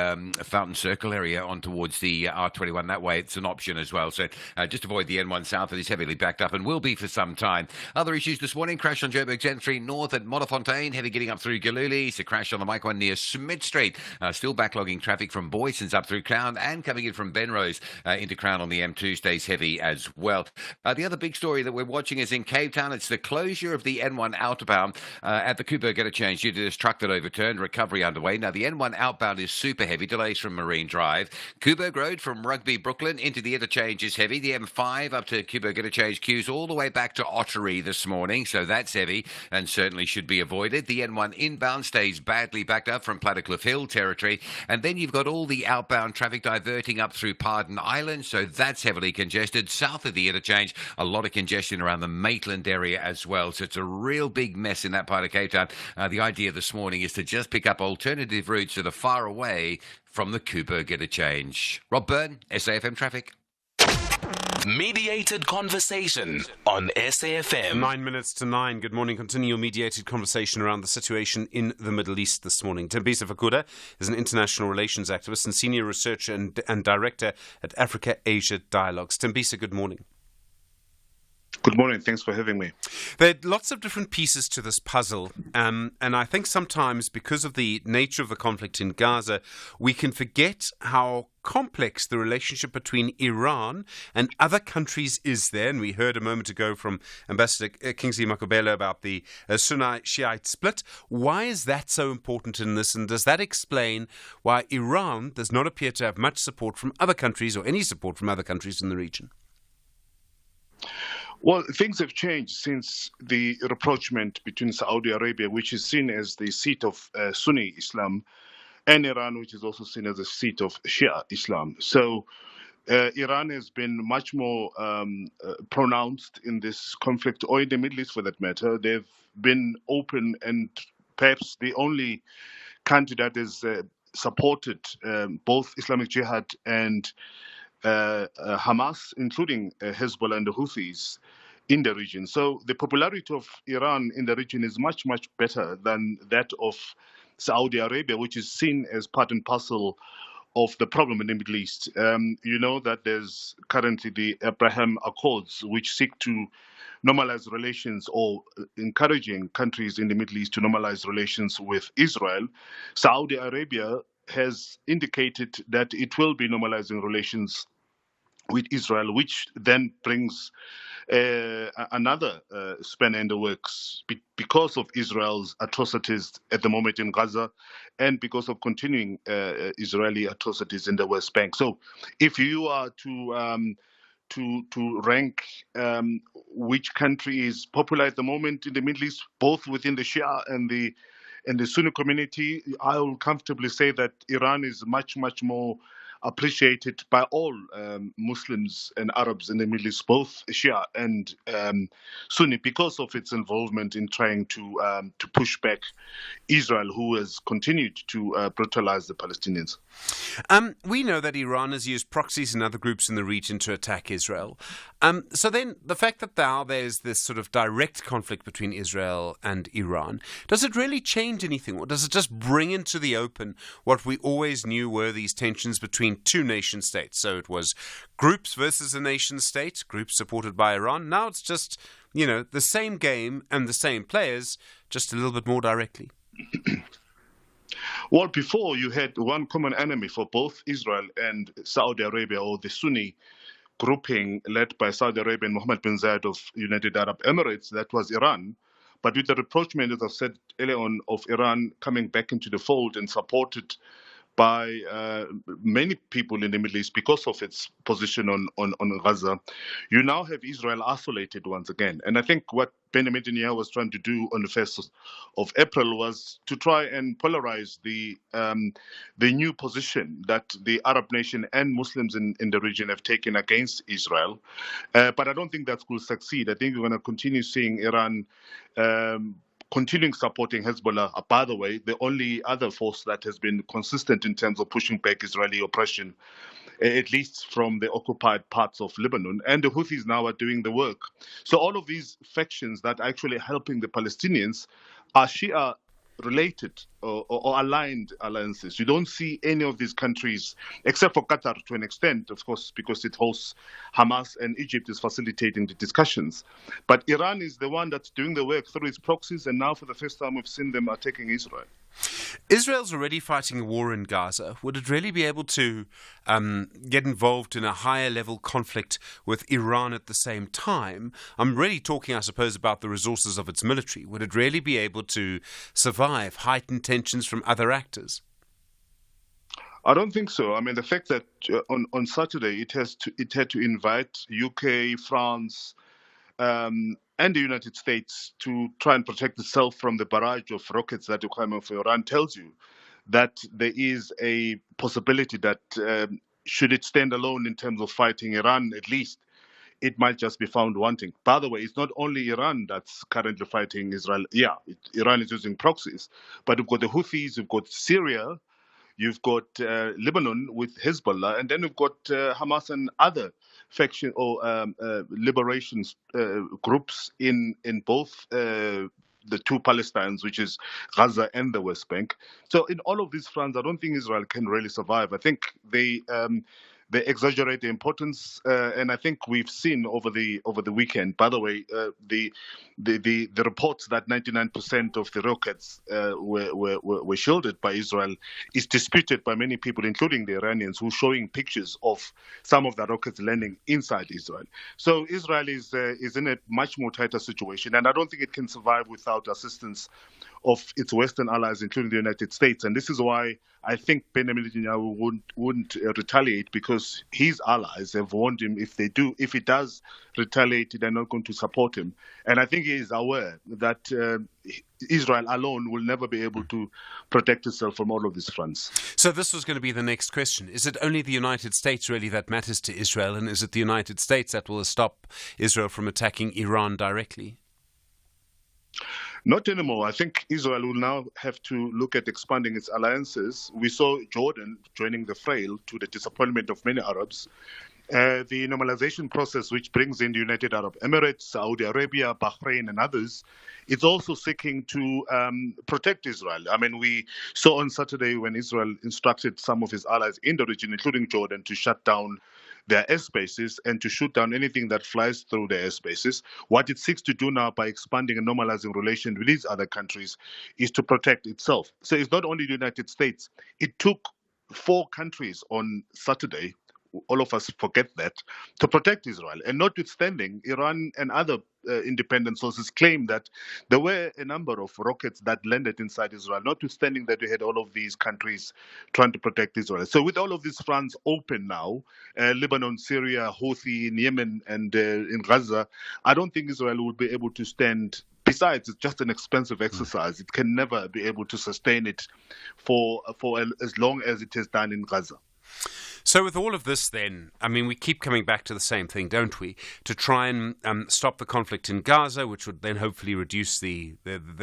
Fountain Circle area on towards the R21. That way it's an option as well. So just avoid the N1 South. It is heavily backed up and will be for some time. Other issues this morning: crash on Joburg's N3 North at Modderfontein, heavy getting up through Galuli. It's a crash on the Mike 1 near Smith Street. Still backlogging traffic from Boyson's up through Crown, and coming in from Benrose into Crown on the M2 stays heavy as well. The other big story that we're watching is in Cape Town. It's the closure of the N1 outbound at the Cooper interchange due to this truck that overturned. Recovery underway. Now, the N1 outbound is super heavy. Delays from Marine Drive. Coburg Road from Rugby Brooklyn into the interchange is heavy. The M5 up to Coburg interchange queues all the way back to Ottery this morning, so that's heavy and certainly should be avoided. The N1 inbound stays badly backed up from Plattercliff Hill territory, and then you've got all the outbound traffic diverting up through Pardon Island, so that's heavily congested. South of the interchange, a lot of congestion around the Maitland area as well, so it's a real big mess in that part of Cape Town. The idea this morning is to just pick up alternative routes that are far away from the Coburg interchange. Rob Byrne, SAFM Traffic. Mediated conversation on SAFM. 9 minutes to 9. Good morning. Continue your mediated conversation around the situation in the Middle East this morning. Tembisa Fakuda is an international relations activist and senior researcher and director at Africa-Asia Dialogues. Tembisa, good morning. Good morning. Thanks for having me. There are lots of different pieces to this puzzle, and I think sometimes because of the nature of the conflict in Gaza, we can forget how complex the relationship between Iran and other countries is there. And we heard a moment ago from Ambassador Kingsley Makubela about the Sunni-Shiite split. Why is that so important in this, and does that explain why Iran does not appear to have much support from other countries or any support from other countries in the region? Well, things have changed since the rapprochement between Saudi Arabia, which is seen as the seat of Sunni Islam, and Iran, which is also seen as the seat of Shia Islam. So Iran has been much more pronounced in this conflict, or in the Middle East for that matter. They've been open, and perhaps the only country that has supported both Islamic Jihad and Hamas, including Hezbollah and the Houthis in the region. So the popularity of Iran in the region is much, much better than that of Saudi Arabia, which is seen as part and parcel of the problem in the Middle East. You know that there's currently the Abraham Accords, which seek to normalize relations, or encouraging countries in the Middle East to normalize relations with Israel. Saudi Arabia has indicated that it will be normalizing relations with Israel, which then brings another spanner in the works because of Israel's atrocities at the moment in Gaza, and because of continuing Israeli atrocities in the West Bank. So, if you are to rank which country is popular at the moment in the Middle East, both within the Shia and the Sunni community, I will comfortably say that Iran is much, much more appreciated by all Muslims and Arabs in the Middle East, both Shia and Sunni, because of its involvement in trying to push back Israel, who has continued to brutalize the Palestinians. We know that Iran has used proxies and other groups in the region to attack Israel. So then the fact that now there's this sort of direct conflict between Israel and Iran, does it really change anything, or does it just bring into the open what we always knew were these tensions between two nation states? So it was groups versus a nation state, groups supported by Iran. Now it's just, the same game and the same players, just a little bit more directly. Well, before you had one common enemy for both Israel and Saudi Arabia, or the Sunni grouping led by Saudi Arabia and Mohammed bin Zayed of United Arab Emirates, that was Iran. But with the rapprochement, as I said earlier on, of Iran coming back into the fold and supported by many people in the Middle East because of its position on Gaza, you now have Israel isolated once again. And I think what Benjamin Netanyahu was trying to do on the 1st of April was to try and polarize the new position that the Arab nation and Muslims in the region have taken against Israel. But I don't think that will succeed. I think we're going to continue seeing Iran continuing supporting Hezbollah. By the way, the only other force that has been consistent in terms of pushing back Israeli oppression at least from the occupied parts of Lebanon, and the Houthis now are doing the work. So all of these factions that are actually helping the Palestinians are Shia related or aligned alliances. You don't see any of these countries, except for Qatar to an extent, of course, because it hosts Hamas, and Egypt is facilitating the discussions. But Iran is the one that's doing the work through its proxies, and now for the first time we've seen them attacking Israel. Israel's already fighting a war in Gaza. Would it really be able to get involved in a higher level conflict with Iran at the same time? I'm really talking, I suppose, about the resources of its military. Would it really be able to survive heightened tensions from other actors? I don't think so. I mean, the fact that on Saturday it had to invite UK, France, and the United States to try and protect itself from the barrage of rockets that are coming from Iran tells you that there is a possibility that should it stand alone in terms of fighting Iran, at least, it might just be found wanting. By the way, it's not only Iran that's currently fighting Israel. Yeah, Iran is using proxies, but you've got the Houthis, you've got Syria, you've got Lebanon with Hezbollah, and then you've got Hamas and other faction or liberations groups in both the two Palestines, which is Gaza and the West Bank. So in all of these fronts, I don't think Israel can really survive. I think they exaggerate the importance, and I think we've seen over the weekend. By the way, the reports that 99% of the rockets were shielded by Israel is disputed by many people, including the Iranians, who are showing pictures of some of the rockets landing inside Israel. So Israel is in a much more tighter situation, and I don't think it can survive without assistance of its Western allies, including the United States. And this is why I think Benjamin Netanyahu wouldn't retaliate, because his allies have warned him if he does retaliate, they're not going to support him. And I think he is aware that Israel alone will never be able to protect itself from all of these fronts. So this was going to be the next question. Is it only the United States really that matters to Israel, and is it the United States that will stop Israel from attacking Iran directly? Not anymore. I think Israel will now have to look at expanding its alliances. We saw Jordan joining the fray, to the disappointment of many Arabs. The normalization process, which brings in the United Arab Emirates, Saudi Arabia, Bahrain, and others, it's also seeking to protect Israel. I mean, we saw on Saturday when Israel instructed some of his allies in the region, including Jordan, to shut down their airspaces and to shoot down anything that flies through their airspaces. What it seeks to do now by expanding and normalizing relations with these other countries is to protect itself. So it's not only the United States. It took 4 countries on Saturday, all of us forget that, to protect Israel. And notwithstanding, Iran and other independent sources claim that there were a number of rockets that landed inside Israel, notwithstanding that we had all of these countries trying to protect Israel. So with all of these fronts open now, Lebanon, Syria, Houthi in Yemen, and in Gaza, I don't think Israel will be able to stand. Besides, it's just an expensive exercise. It can never be able to sustain it for as long as it has done in Gaza. So with all of this then, I mean, we keep coming back to the same thing, don't we? To try and stop the conflict in Gaza, which would then hopefully reduce the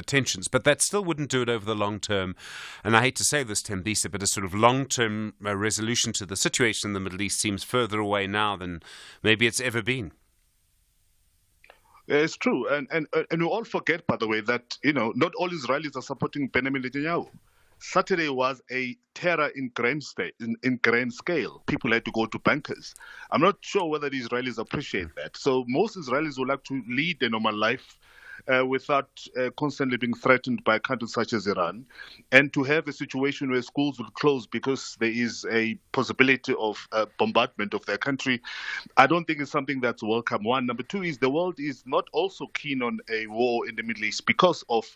tensions. But that still wouldn't do it over the long term. And I hate to say this, Tembisa, but a sort of long-term resolution to the situation in the Middle East seems further away now than maybe it's ever been. It's true. And we all forget, by the way, that, not all Israelis are supporting Benjamin Netanyahu. Saturday was a terror in grand scale. People had to go to bunkers. I'm not sure whether the Israelis appreciate that. So most Israelis would like to lead a normal life without constantly being threatened by countries such as Iran, and to have a situation where schools will close because there is a possibility of bombardment of their country, I don't think it's something that's welcome. One. Number two is the world is not also keen on a war in the Middle East because of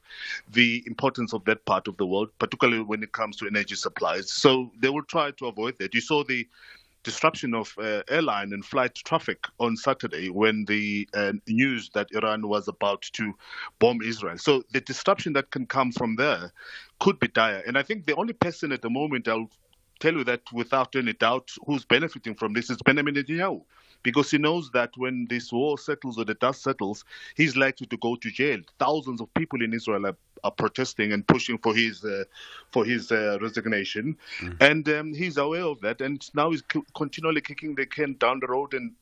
the importance of that part of the world, particularly when it comes to energy supplies. So they will try to avoid that. You saw the disruption of airline and flight traffic on Saturday when the news that Iran was about to bomb Israel. So the disruption that can come from there could be dire. And I think the only person at the moment, I'll tell you that without any doubt, who's benefiting from this is Benjamin Netanyahu. because he knows that when this war settles or the dust settles, he's likely to go to jail. Thousands of people in Israel are protesting and pushing for his resignation, and he's aware of that, and now he's continually kicking the can down the road and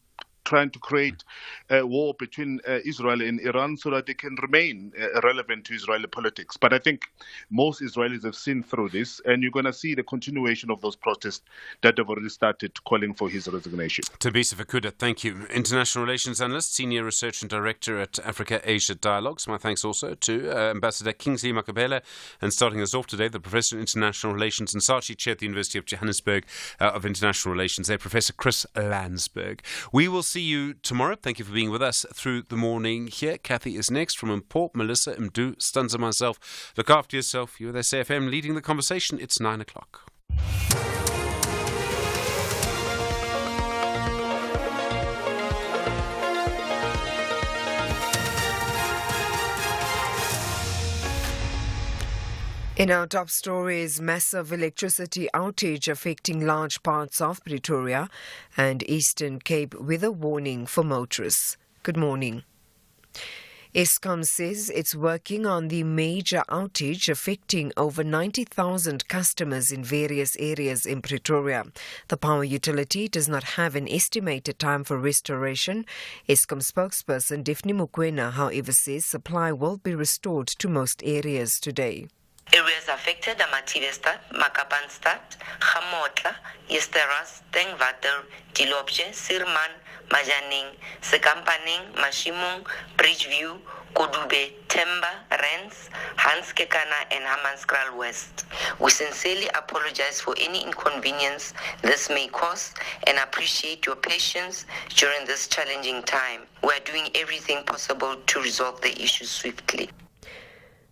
trying to create a war between Israel and Iran so that they can remain relevant to Israeli politics. But I think most Israelis have seen through this, and you're going to see the continuation of those protests that have already started calling for his resignation. Tabisa Fakuda, thank you. International Relations Analyst, Senior Research and Director at Africa-Asia Dialogues. My thanks also to Ambassador Kingsley Makabela, and starting us off today, the Professor of International Relations and Saatchi Chair at the University of Johannesburg of International Relations, Professor Chris Landsberg. We will see you tomorrow. Thank you for being with us through the morning here. Kathy is next from Import. Melissa, Mdu, Stanza, myself. Look after yourself. You're with SAFM leading the conversation. It's 9 o'clock. In our top stories, massive electricity outage affecting large parts of Pretoria and Eastern Cape with a warning for motorists. Good morning. Eskom says it's working on the major outage affecting over 90,000 customers in various areas in Pretoria. The power utility does not have an estimated time for restoration. Eskom spokesperson Daphne Mukwena, however, says supply will be restored to most areas today. Areas affected are Mativestad, Makapanstad, Gamotla, Yesteras, Tengwater, Dilopje, Sirman, Majaning, Sekampaning, Mashimung, Bridgeview, Kodube, Temba, Rens, Hanskekana and Hammanskraal West. We sincerely apologize for any inconvenience this may cause and appreciate your patience during this challenging time. We are doing everything possible to resolve the issue swiftly.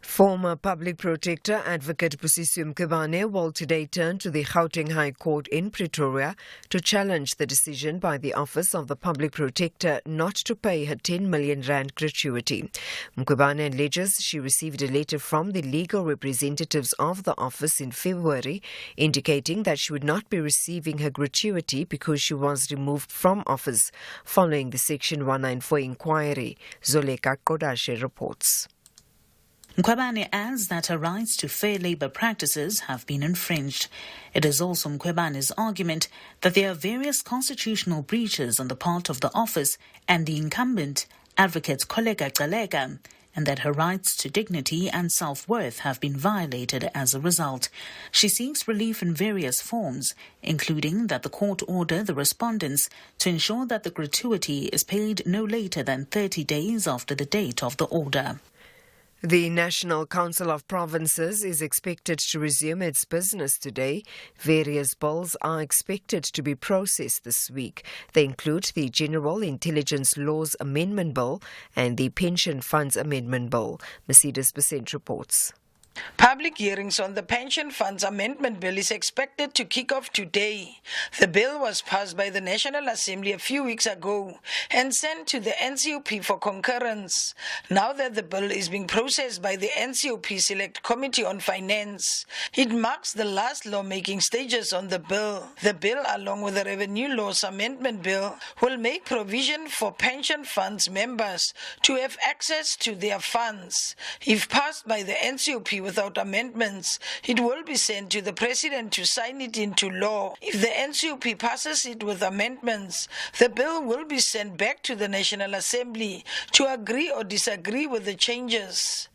Former Public Protector Advocate Busisiwe Mkhwebane will today turn to the Gauteng High Court in Pretoria to challenge the decision by the Office of the Public Protector not to pay her 10 million rand gratuity. Mkhwebane alleges she received a letter from the legal representatives of the office in February indicating that she would not be receiving her gratuity because she was removed from office following the Section 194 inquiry. Zoleka Kodashe reports. Mkhwebane adds that her rights to fair labour practices have been infringed. It is also Mkhwebane's argument that there are various constitutional breaches on the part of the office and the incumbent, Advocate Koleka Gcaleka, and that her rights to dignity and self-worth have been violated as a result. She seeks relief in various forms, including that the court order the respondents to ensure that the gratuity is paid no later than 30 days after the date of the order. The National Council of Provinces is expected to resume its business today. Various bills are expected to be processed this week. They include the General Intelligence Laws Amendment Bill and the Pension Funds Amendment Bill. Mercedes Besent reports. Public hearings on the Pension Funds Amendment Bill is expected to kick off today. The bill was passed by the National Assembly a few weeks ago and sent to the NCOP for concurrence. Now that the bill is being processed by the NCOP Select Committee on Finance, it marks the last lawmaking stages on the bill. The bill, along with the Revenue Laws Amendment Bill, will make provision for pension funds members to have access to their funds. If passed by the NCOP without amendments, it will be sent to the President to sign it into law. If the NCOP passes it with amendments, the bill will be sent back to the National Assembly to agree or disagree with the changes.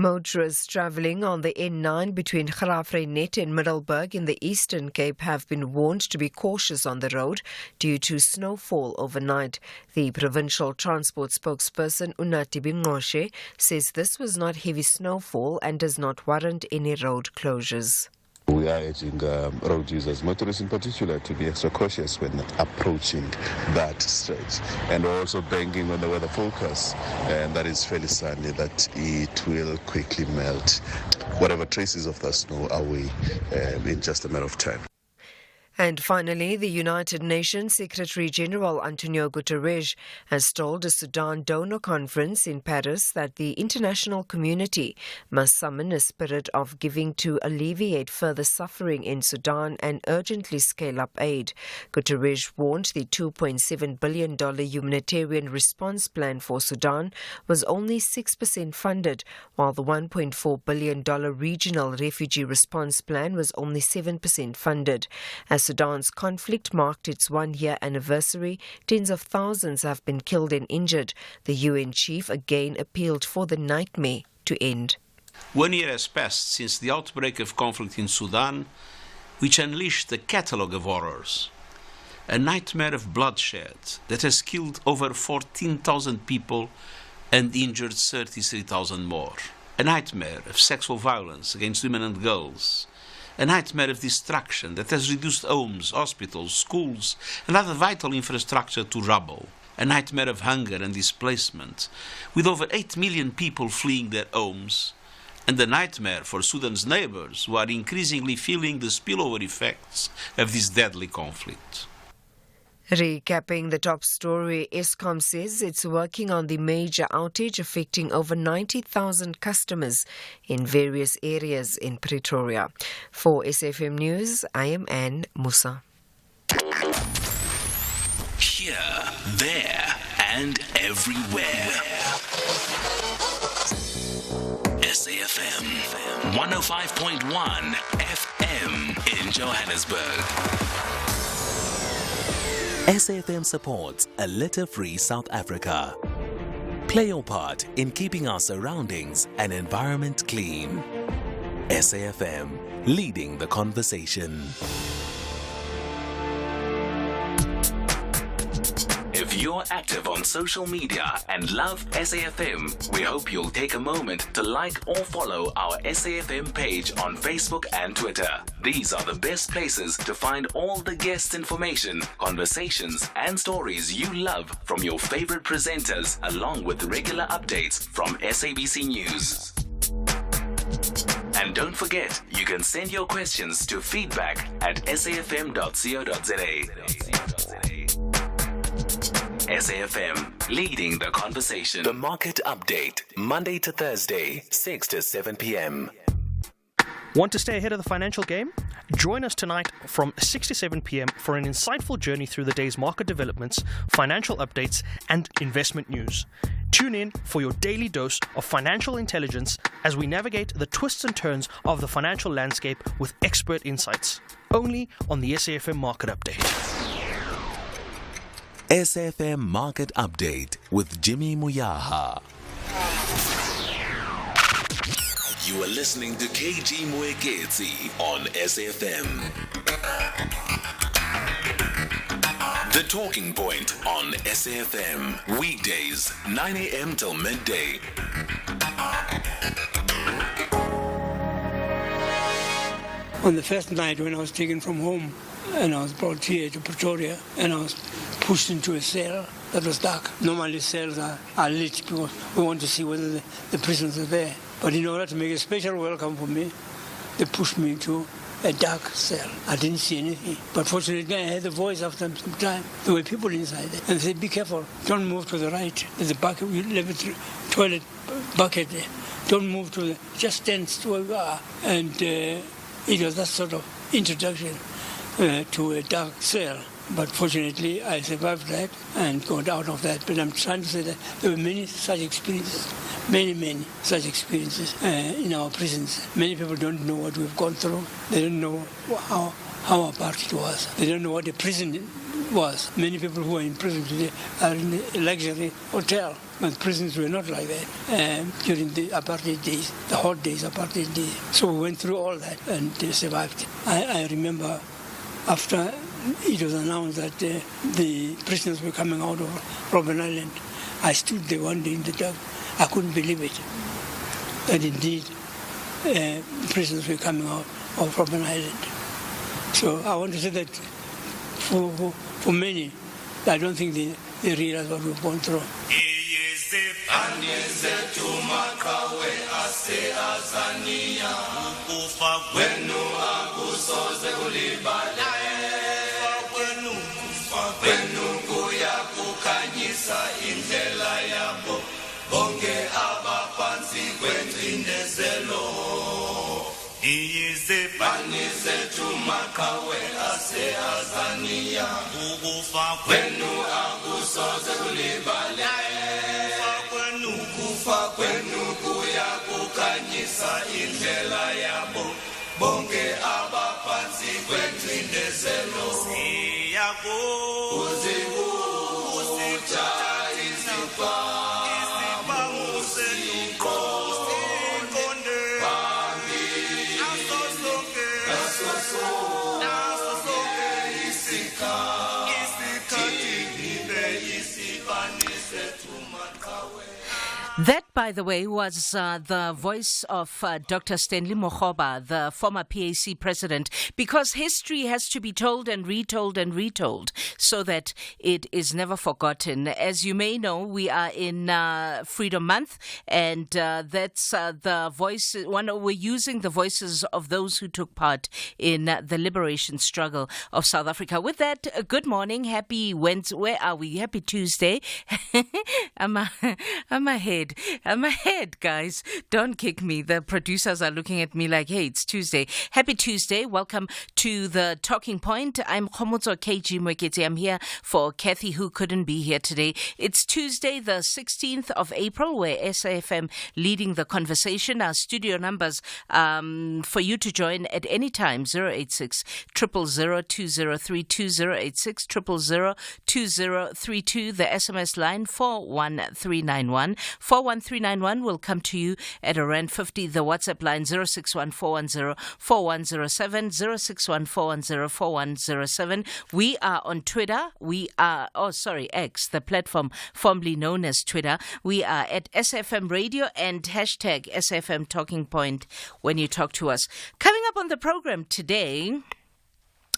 Motorists travelling on the N9 between Graafrenet and Middelburg in the Eastern Cape have been warned to be cautious on the road due to snowfall overnight. The provincial transport spokesperson Unati Bingoshe says this was not heavy snowfall and does not warrant any road closures. We are urging road users, motorists in particular, to be extra cautious when approaching that stretch. And we're also banking on the weather forecast, and that is fairly sunny, that it will quickly melt whatever traces of the snow away in just a matter of time. And finally, the United Nations Secretary-General Antonio Guterres has told a Sudan donor conference in Paris that the international community must summon a spirit of giving to alleviate further suffering in Sudan and urgently scale up aid. Guterres warned the $2.7 billion humanitarian response plan for Sudan was only 6% funded, while the $1.4 billion regional refugee response plan was only 7% funded. As Sudan's conflict marked its one-year anniversary, tens of thousands have been killed and injured. The UN chief again appealed for the nightmare to end. 1 year has passed since the outbreak of conflict in Sudan, which unleashed a catalogue of horrors. A nightmare of bloodshed that has killed over 14,000 people and injured 33,000 more. A nightmare of sexual violence against women and girls. A nightmare of destruction that has reduced homes, hospitals, schools and other vital infrastructure to rubble. A nightmare of hunger and displacement, with over 8 million people fleeing their homes. And a nightmare for Sudan's neighbors, who are increasingly feeling the spillover effects of this deadly conflict. Recapping the top story, Eskom says it's working on the major outage affecting over 90,000 customers in various areas in Pretoria. For SFM News, I am Anne Musa. Here, there, and everywhere. SAFM 105.1 FM in Johannesburg. SAFM supports a litter-free South Africa. Play your part in keeping our surroundings and environment clean. SAFM, leading the conversation. If you're active on social media and love SAFM, we hope you'll take a moment to like or follow our SAFM page on Facebook and Twitter. These are the best places to find all the guest information, conversations, and stories you love from your favorite presenters, along with regular updates from SABC News. And don't forget, you can send your questions to feedback@safm.co.za. SAFM, leading the conversation. The Market Update, Monday to Thursday, 6 to 7 p.m. Want to stay ahead of the financial game? Join us tonight from 6 to 7 p.m. for an insightful journey through the day's market developments, financial updates, and investment news. Tune in for your daily dose of financial intelligence as we navigate the twists and turns of the financial landscape with expert insights. Only on the SAFM Market Update. SAFM Market Update with Jimmy Muyaha. You are listening to KG Mwekezi on SAFM. The Talking Point on SAFM. Weekdays, 9 a.m. till midday. On the first night when I was taken from home and I was brought here to Pretoria and I was pushed into a cell that was dark. Normally cells are lit because we want to see whether the prisoners are there. But in order to make a special welcome for me, they pushed me into a dark cell. I didn't see anything. But fortunately, I heard a voice after some time. There were people inside there. And they said, be careful. Don't move to the right. There's a bucket, toilet bucket there. Don't move to the, just stand where you are. And it was that sort of introduction to a dark cell. But fortunately, I survived that and got out of that. But I'm trying to say that there were many such experiences, many such experiences in our prisons. Many people don't know what we've gone through. They don't know how apart it was. They don't know what a prison was. Many people who are in prison today are in a luxury hotel. But prisons were not like that during the apartheid days, the hot days, apartheid days. So we went through all that and survived. I remember after it was announced that the prisoners were coming out of Robben Island, I stood there one day in the dark. I couldn't believe it, that indeed prisoners were coming out of Robben Island. So I want to say that for many, I don't think they realize what we've gone through. bonke abaphansi kwengcindezelo uzibuja isibamu senkosi phambili naso sonke isikhathi ibe isibani sethu maqhawe. That, by the way, was the voice of Dr. Stanley Mogoba, the former PAC president, because history has to be told and retold so that it is never forgotten. As you may know, we are in Freedom Month, and that's the voice. We're using the voices of those who took part in the liberation struggle of South Africa. With that, good morning, happy Wednesday. Where are we? Happy Tuesday. I'm ahead, guys. Don't kick me. The producers are looking at me like, hey, it's Tuesday. Happy Tuesday. Welcome to the Talking Point. I'm Khomotso KG Mwekete. I'm here for Kathy, who couldn't be here today. It's Tuesday, the 16th of April, where SAFM leading the conversation. Our studio numbers for you to join at any time, 086 000 2032, 086 000 2032. The SMS line 41391. 41391 will come to you at around 50. The WhatsApp line 0614104107, 0614104107. We are on Twitter. We are, X, the platform formerly known as Twitter. We are at SFM Radio and hashtag SFM Talking Point when you talk to us. Coming up on the program today,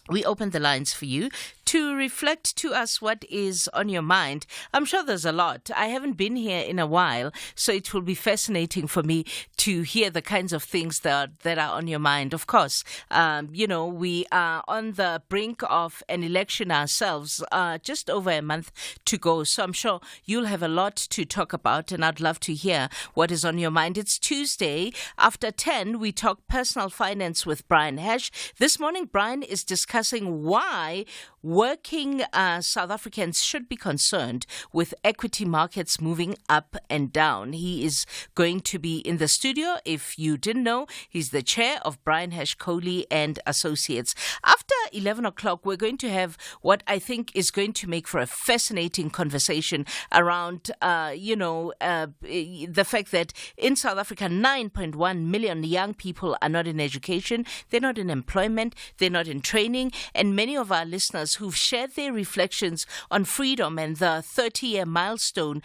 we open the lines for you to reflect to us what is on your mind. I'm sure there's a lot. I haven't been here in a while, so it will be fascinating for me to hear the kinds of things that are on your mind. Of course, we are on the brink of an election ourselves, just over a month to go. So I'm sure you'll have a lot to talk about, and I'd love to hear what is on your mind. It's Tuesday. After 10, we talk personal finance with Brian Hash. This morning, Brian is discussing why working South Africans should be concerned with equity markets moving up and down. He is going to be in the studio. If you didn't know, he's the chair of Brian Hash Coley and Associates. After 11 o'clock, we're going to have what I think is going to make for a fascinating conversation around, the fact that in South Africa, 9.1 million young people are not in education. They're not in employment. They're not in training. And many of our listeners who've shared their reflections on freedom and the 30-year milestone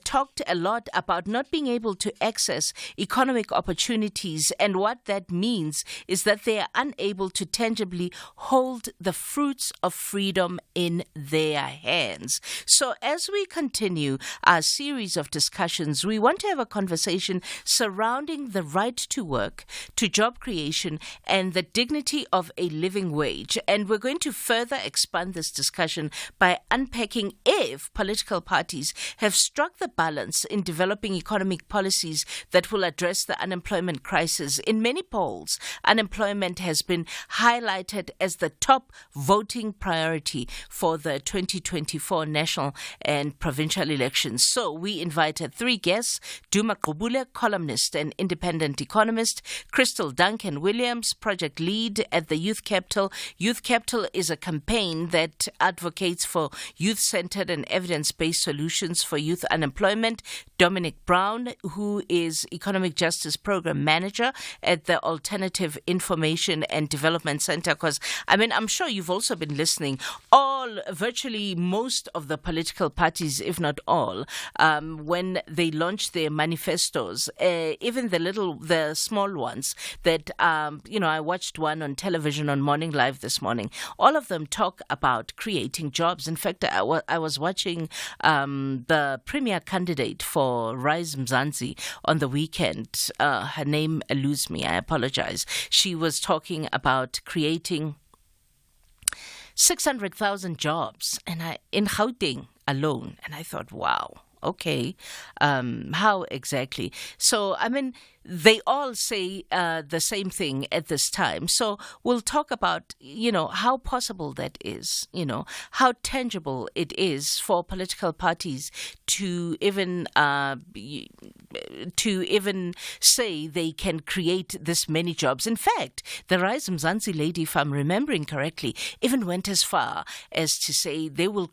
talked a lot about not being able to access economic opportunities, and what that means is that they are unable to tangibly hold the fruits of freedom in their hands. So as we continue our series of discussions, we want to have a conversation surrounding the right to work, to job creation, and the dignity of a living wage. And we're going to further expand this discussion by unpacking if political parties have struck the balance in developing economic policies that will address the unemployment crisis. In many polls, unemployment has been highlighted as the top voting priority for the 2024 national and provincial elections. So we invited three guests: Duma Qubule, columnist and independent economist; Crystal Duncan Williams, project lead at the Youth Capital. Youth Capital is a campaign that advocates for youth-centered and evidence-based solutions for youth unemployment. Dominic Brown, who is Economic Justice Program Manager at the Alternative Information and Development Center. Because, I'm sure you've also been listening. Virtually most of the political parties, if not all, when they launch their manifestos, even the small ones that, I watched one on television on Morning Live this morning. All of them talk about creating jobs. In fact, I was watching the premier candidate for Rise Mzansi on the weekend. Her name eludes me. I apologize. She was talking about creating 600,000 jobs in Gauteng alone. And I thought, wow, Okay. How exactly? So, I mean, they all say the same thing at this time. So we'll talk about, how possible that is, how tangible it is for political parties to even say they can create this many jobs. In fact, the Rise Mzansi lady, if I'm remembering correctly, even went as far as to say they will